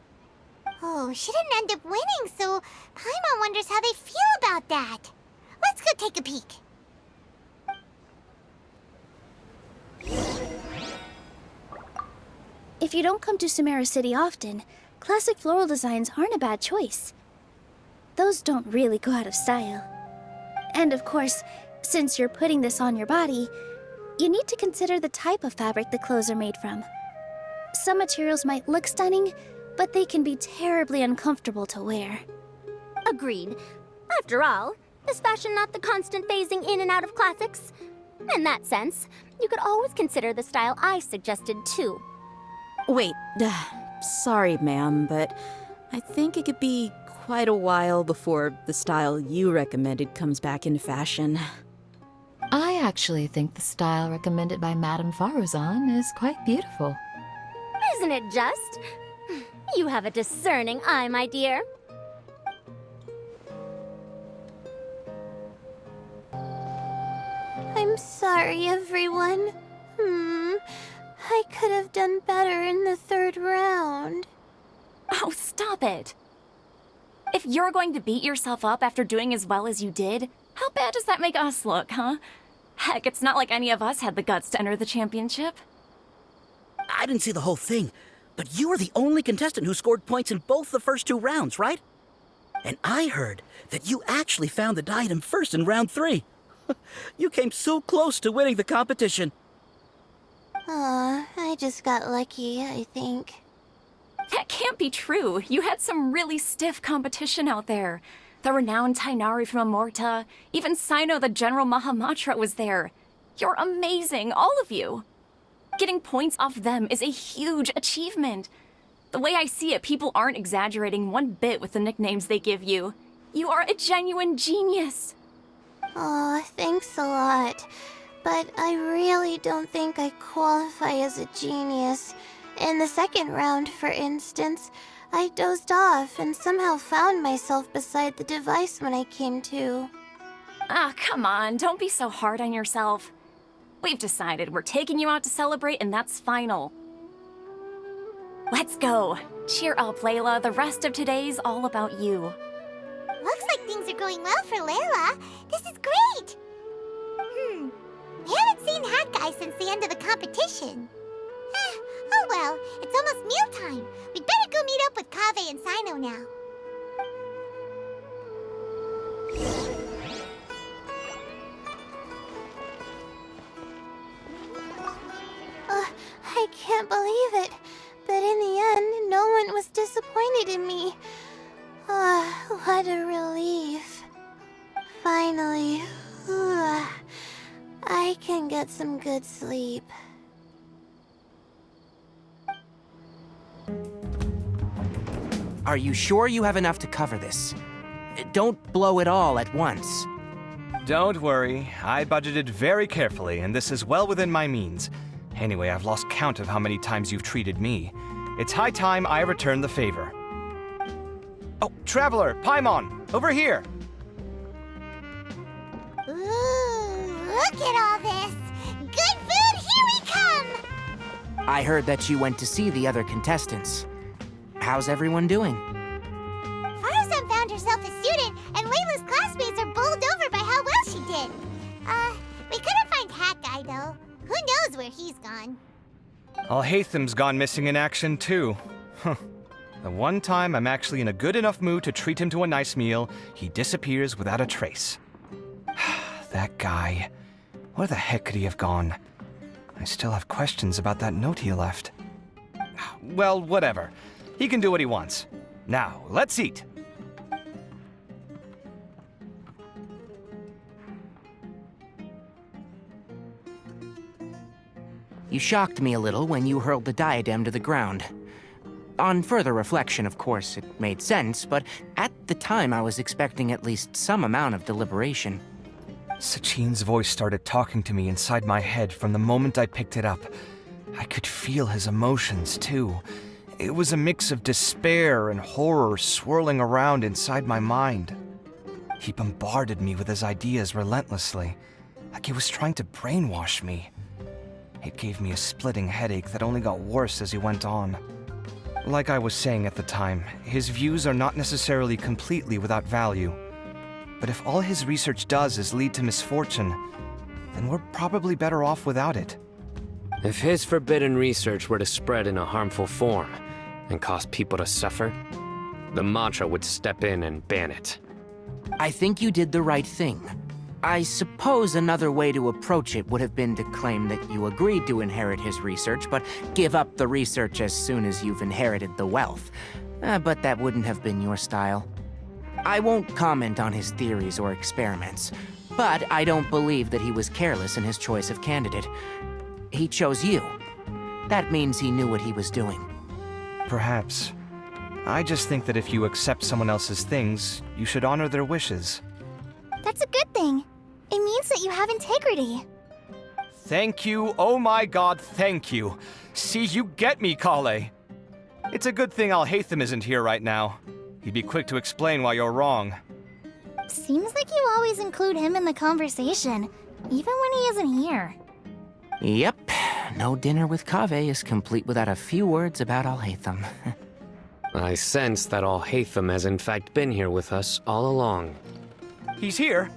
Oh, she didn't end up winning, so Paimon wonders how they feel about that. Let's go take a peek. If you don't come to Sumeru City often, classic floral designs aren't a bad choice. Those don't really go out of style. And of course, since you're putting this on your body, you need to consider the type of fabric the clothes are made from. Some materials might look stunning, but they can be terribly uncomfortable to wear. Agreed. After all, is fashion not the constant phasing in and out of classics? In that sense, you could always consider the style I suggested too. Wait, sorry, ma'am, but I think it could be quite a while before the style you recommended comes back into fashion. I actually think the style recommended by Madame Faruzan is quite beautiful. Isn't it just? You have a discerning eye, my dear. I'm sorry, everyone. I could have done better in the 3rd round. Oh, stop it. If you're going to beat yourself up after doing as well as you did, how bad does that make us look, huh? Heck, it's not like any of us had the guts to enter the championship. I didn't see the whole thing, but you were the only contestant who scored points in both the first 2 rounds, right? And I heard that you actually found the diadem first in round 3. You came so close to winning the competition. Aw, I just got lucky, I think. That can't be true. You had some really stiff competition out there. The renowned Tainari from Amorta, even Sino the General Mahamatra was there. You're amazing, all of you. Getting points off them is a huge achievement. The way I see it, people aren't exaggerating one bit with the nicknames they give you. You are a genuine genius. Aw, thanks a lot. But I really don't think I qualify as a genius. In the 2nd round, for instance, I dozed off and somehow found myself beside the device when I came to. Ah, come on, don't be so hard on yourself. We've decided we're taking you out to celebrate, and that's final. Let's go. Cheer up, Layla. The rest of today's all about you. Looks like things are going well for Layla. This is great! We haven't seen Hat Guy since the end of the competition. Oh well, it's almost mealtime. We'd better go meet up with Kaveh and Sino now. I can't believe it. But in the end, no one was disappointed in me. What a relief. Finally, I can get some good sleep. Are you sure you have enough to cover this? Don't blow it all at once. Don't worry, I budgeted very carefully, and this is well within my means. Anyway, I've lost count of how many times you've treated me. It's high time I return the favor. Oh, Traveler, Paimon, over here! Ooh, look at all this! Good food, here we come! I heard that you went to see the other contestants. How's everyone doing? Faruzan found herself a student, and Layla's classmates are bowled over by how well she did. We couldn't find Hat Guy, though. Who knows where he's gone? Alhaitham's gone missing in action, too. The one time I'm actually in a good enough mood to treat him to a nice meal, he disappears without a trace. That guy. Where the heck could he have gone? I still have questions about that note he left. Well, whatever. He can do what he wants. Now, let's eat. You shocked me a little when you hurled the diadem to the ground. On further reflection, of course, it made sense, but at the time I was expecting at least some amount of deliberation. Sachin's voice started talking to me inside my head from the moment I picked it up. I could feel his emotions, too. It was a mix of despair and horror swirling around inside my mind. He bombarded me with his ideas relentlessly, like he was trying to brainwash me. It gave me a splitting headache that only got worse as he went on. Like I was saying at the time, his views are not necessarily completely without value. But if all his research does is lead to misfortune, then we're probably better off without it. If his forbidden research were to spread in a harmful form and cause people to suffer, the mantra would step in and ban it. I think you did the right thing. I suppose another way to approach it would have been to claim that you agreed to inherit his research, but give up the research as soon as you've inherited the wealth. But that wouldn't have been your style. I won't comment on his theories or experiments, but I don't believe that he was careless in his choice of candidate. He chose you. That means he knew what he was doing. Perhaps. I just think that if you accept someone else's things, you should honor their wishes. That's a good thing. It means that you have integrity. Thank you, oh my god, thank you. See, you get me, Kale. It's a good thing Alhaitham isn't here right now. He'd be quick to explain why you're wrong. Seems like you always include him in the conversation, even when he isn't here. Yep, no dinner with Kaveh is complete without a few words about Alhaitham. I sense that Alhaitham has in fact been here with us all along. He's here?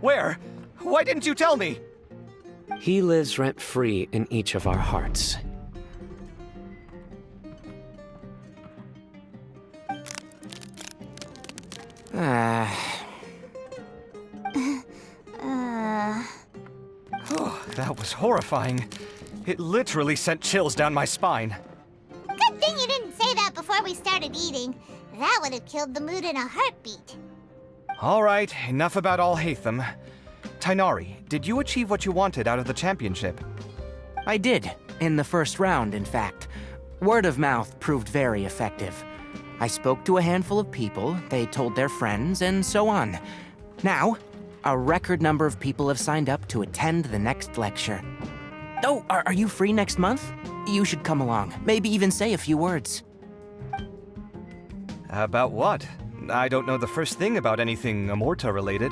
Where? Why didn't you tell me? He lives rent-free in each of our hearts. Oh, that was horrifying. It literally sent chills down my spine. Good thing you didn't say that before we started eating. That would have killed the mood in a heartbeat. All right, enough about Alhaitham. Tighnari, did you achieve what you wanted out of the championship? I did, in the first round, in fact. Word of mouth proved very effective. I spoke to a handful of people, they told their friends, and so on. Now, a record number of people have signed up to attend the next lecture. Oh, are you free next month? You should come along, maybe even say a few words. About what? I don't know the first thing about anything Amorta-related.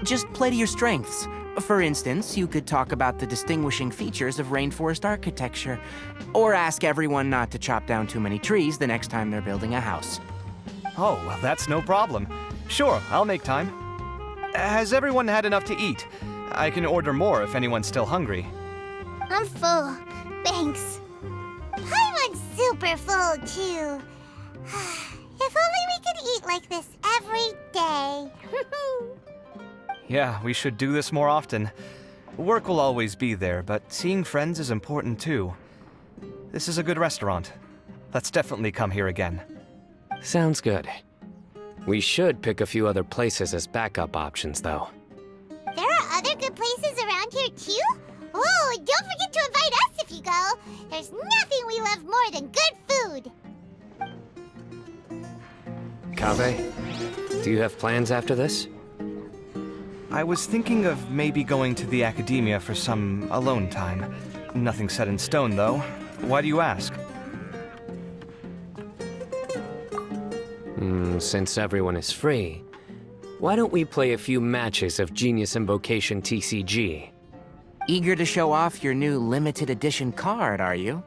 Just play to your strengths. For instance, you could talk about the distinguishing features of rainforest architecture, or ask everyone not to chop down too many trees the next time they're building a house. Oh, well, that's no problem. Sure, I'll make time. Has everyone had enough to eat? I can order more if anyone's still hungry. I'm full. Thanks. I'm super full, too. If only we could eat like this every day. Yeah, we should do this more often. Work will always be there, but seeing friends is important too. This is a good restaurant. Let's definitely come here again. Sounds good. We should pick a few other places as backup options, though. There are other good places around here, too? Oh, and don't forget to invite us if you go. There's nothing we love more than good food. Kaveh, do you have plans after this? I was thinking of maybe going to the Akademiya for some alone time. Nothing set in stone, though. Why do you ask? Since everyone is free, why don't we play a few matches of Genius Invocation TCG? Eager to show off your new limited edition card, are you?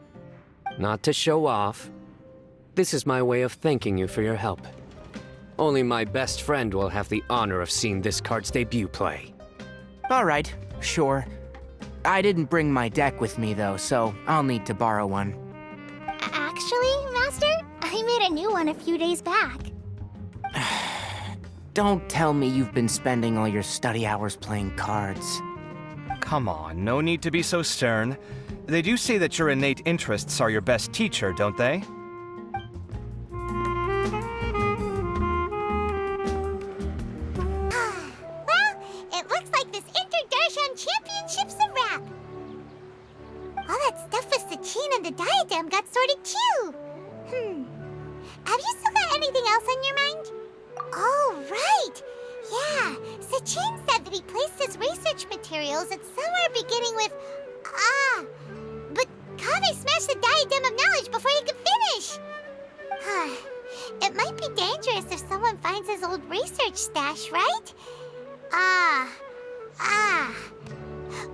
Not to show off. This is my way of thanking you for your help. Only my best friend will have the honor of seeing this card's debut play. All right, sure. I didn't bring my deck with me, though, so I'll need to borrow one. Actually, Master, I made a new one a few days back. Don't tell me you've been spending all your study hours playing cards. Come on, no need to be so stern. They do say that your innate interests are your best teacher, don't they? Well, it looks like this Inter-Darshan Championship's a wrap. All that stuff with Sachin and the diadem got sorted too. Have you still got anything else on your mind? Oh, right. Yeah, Sachin said that he placed his research materials at somewhere beginning with but Kaveh smashed the diadem of knowledge before he could finish. It might be dangerous if someone finds his old research stash, right?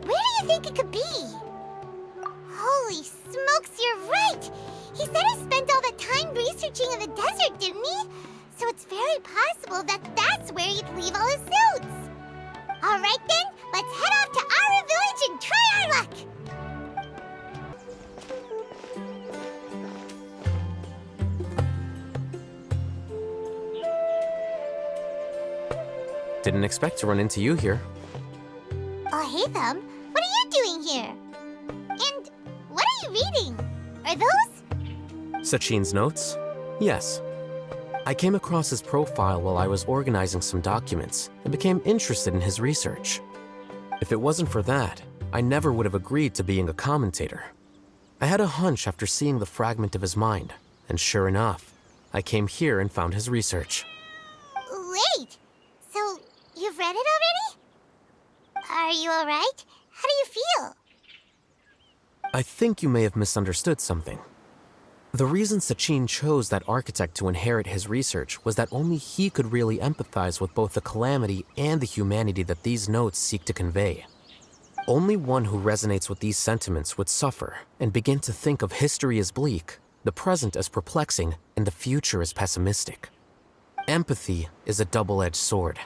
Where do you think it could be? Holy smokes, you're right! He said he spent all the time researching in the desert, didn't he? So it's very possible that that's where he'd leave all his notes. All right then, let's head off to our village and try our luck. Didn't expect to run into you here. Oh, hey, Thumb. What are you doing here? And what are you reading? Are those? Sachin's notes? Yes. I came across his profile while I was organizing some documents and became interested in his research. If it wasn't for that, I never would have agreed to being a commentator. I had a hunch after seeing the fragment of his mind, and sure enough, I came here and found his research. Wait! So, you've read it already? Are you alright? How do you feel? I think you may have misunderstood something. The reason Sachin chose that architect to inherit his research was that only he could really empathize with both the calamity and the humanity that these notes seek to convey. Only one who resonates with these sentiments would suffer and begin to think of history as bleak, the present as perplexing, and the future as pessimistic. Empathy is a double-edged sword.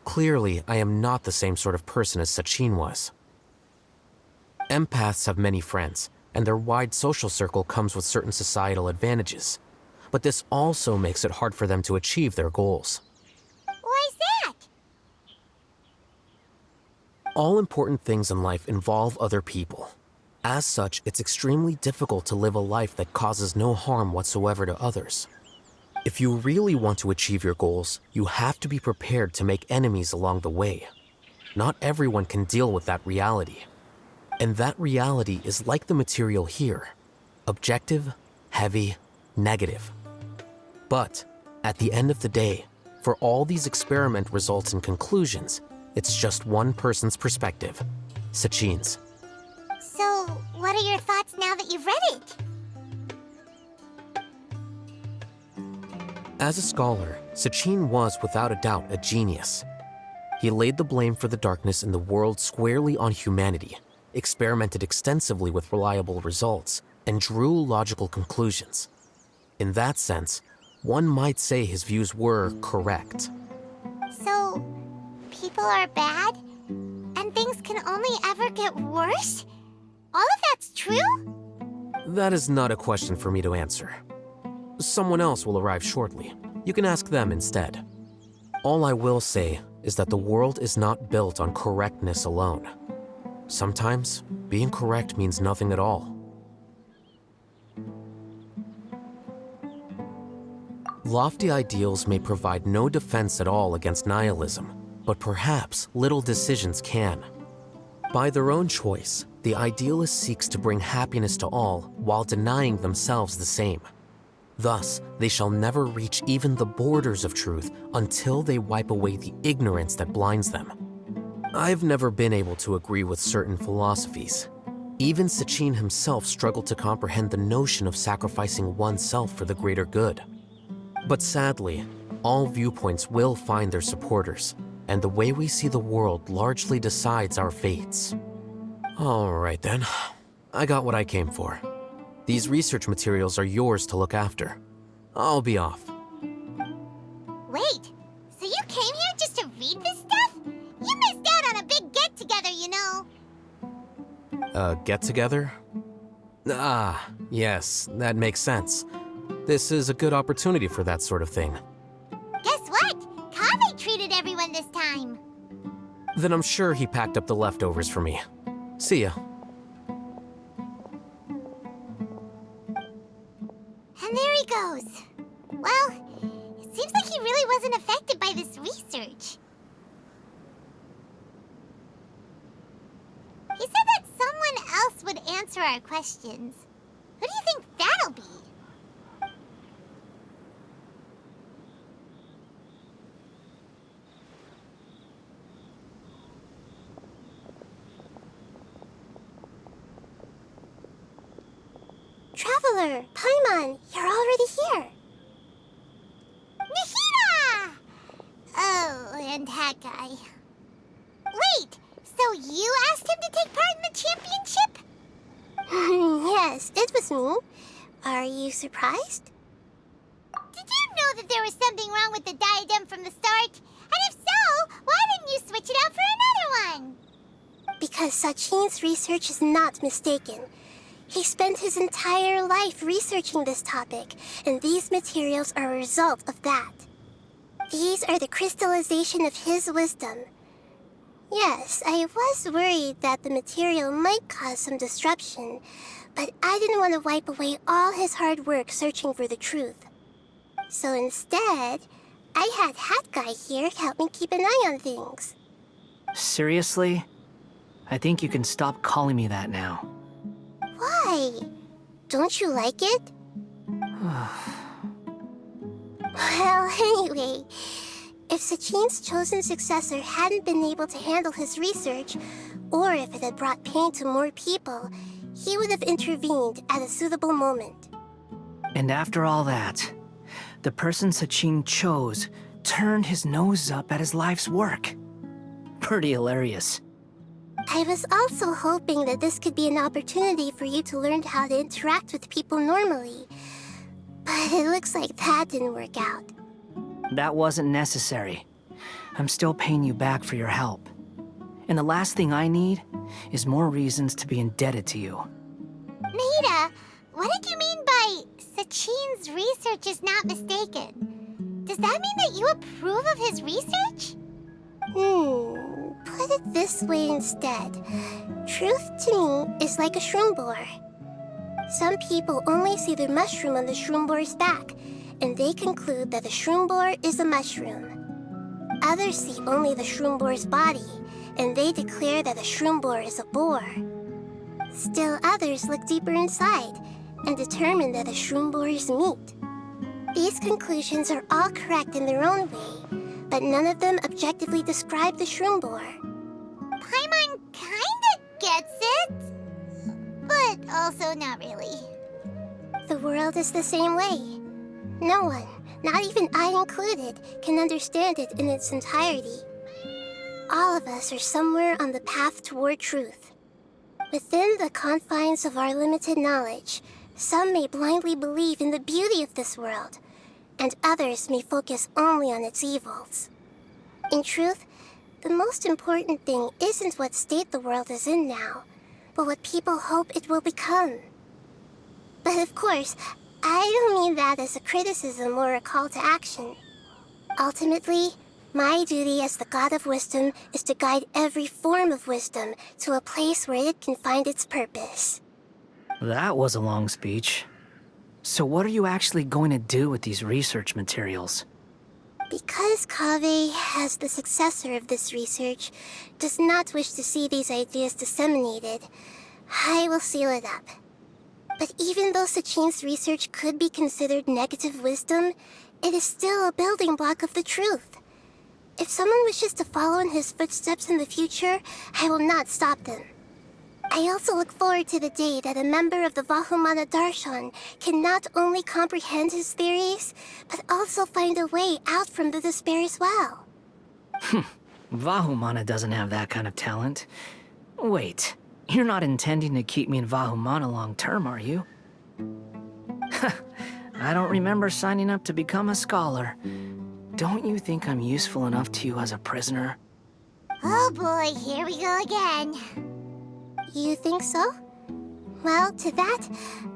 Clearly, I am not the same sort of person as Sachin was. Empaths have many friends, and their wide social circle comes with certain societal advantages. But this also makes it hard for them to achieve their goals. Why's that? All important things in life involve other people. As such, it's extremely difficult to live a life that causes no harm whatsoever to others. If you really want to achieve your goals, you have to be prepared to make enemies along the way. Not everyone can deal with that reality. And that reality is like the material here. Objective, heavy, negative. But, at the end of the day, for all these experiment results and conclusions, it's just one person's perspective, Sachin's. So, what are your thoughts now that you've read it? As a scholar, Sachin was without a doubt a genius. He laid the blame for the darkness in the world squarely on humanity, experimented extensively with reliable results, and drew logical conclusions. In that sense, one might say his views were correct. So, people are bad? And things can only ever get worse? All of that's true? That is not a question for me to answer. Someone else will arrive shortly. You can ask them instead. All I will say is that the world is not built on correctness alone. Sometimes, being correct means nothing at all. Lofty ideals may provide no defense at all against nihilism, but perhaps little decisions can. By their own choice, the idealist seeks to bring happiness to all while denying themselves the same. Thus, they shall never reach even the borders of truth until they wipe away the ignorance that blinds them. I've never been able to agree with certain philosophies. Even Sachin himself struggled to comprehend the notion of sacrificing oneself for the greater good. But sadly, all viewpoints will find their supporters, and the way we see the world largely decides our fates. All right then, I got what I came for. These research materials are yours to look after. I'll be off. Wait, so you came here just to read this stuff? You missed out on a big get-together, you know. Get-together? Ah, yes, that makes sense. This is a good opportunity for that sort of thing. Guess what? Kaveh treated everyone this time. Then I'm sure he packed up the leftovers for me. See ya. And there he goes. Well, it seems like he really wasn't affected by this research. He said that someone else would answer our questions. Who do you think that'll be? Traveler, Paimon, you're already here. Nahida! Oh, and that guy. Wait, so you asked him to take part in the championship? Yes, it was me. Are you surprised? know that there was something wrong with the diadem from the start? And if so, why didn't you switch it out for another one? Because Sachin's research is not mistaken. He spent his entire life researching this topic, and these materials are a result of that. These are the crystallization of his wisdom. Yes, I was worried that the material might cause some disruption, but I didn't want to wipe away all his hard work searching for the truth. So instead, I had Hat Guy here help me keep an eye on things. Seriously? I think you can stop calling me that now. Why? Don't you like it? Well, anyway, if Sachin's chosen successor hadn't been able to handle his research, or if it had brought pain to more people, he would have intervened at a suitable moment. And after all that, the person Sachin chose turned his nose up at his life's work. Pretty hilarious. I was also hoping that this could be an opportunity for you to learn how to interact with people normally. But it looks like that didn't work out. That wasn't necessary. I'm still paying you back for your help. And the last thing I need is more reasons to be indebted to you. Nita, what did you mean by Sachin's research is not mistaken? Does that mean that you approve of his research? Put it this way instead. Truth to me is like a shroom boar. Some people only see the mushroom on the shroom boar's back, and they conclude that the shroom boar is a mushroom. Others see only the shroom boar's body, and they declare that the shroom boar is a boar. Still others look deeper inside, and determine that the shroom boar is meat. These conclusions are all correct in their own way, but none of them objectively describe the shroom boar. Paimon kinda gets it, but also not really. The world is the same way. No one, not even I included, can understand it in its entirety. All of us are somewhere on the path toward truth. Within the confines of our limited knowledge, some may blindly believe in the beauty of this world, and others may focus only on its evils. In truth, the most important thing isn't what state the world is in now, but what people hope it will become. But of course, I don't mean that as a criticism or a call to action. Ultimately, my duty as the God of Wisdom is to guide every form of wisdom to a place where it can find its purpose. That was a long speech. So what are you actually going to do with these research materials? Because Kaveh, as the successor of this research, does not wish to see these ideas disseminated, I will seal it up. But even though Sachin's research could be considered negative wisdom, it is still a building block of the truth. If someone wishes to follow in his footsteps in the future, I will not stop them. I also look forward to the day that a member of the Vahumana Darshan can not only comprehend his theories, but also find a way out from the despair as well. Vahumana doesn't have that kind of talent. Wait, you're not intending to keep me in Vahumana long term, are you? I don't remember signing up to become a scholar. Don't you think I'm useful enough to you as a prisoner? Oh boy, here we go again. You think so? Well, to that,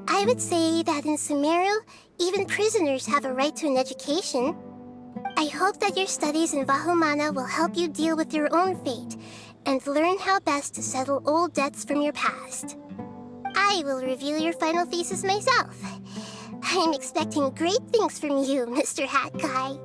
I would say that in Sumeru, even prisoners have a right to an education. I hope that your studies in Vahumana will help you deal with your own fate, and learn how best to settle old debts from your past. I will reveal your final thesis myself. I'm expecting great things from you, Mr. Hat Guy.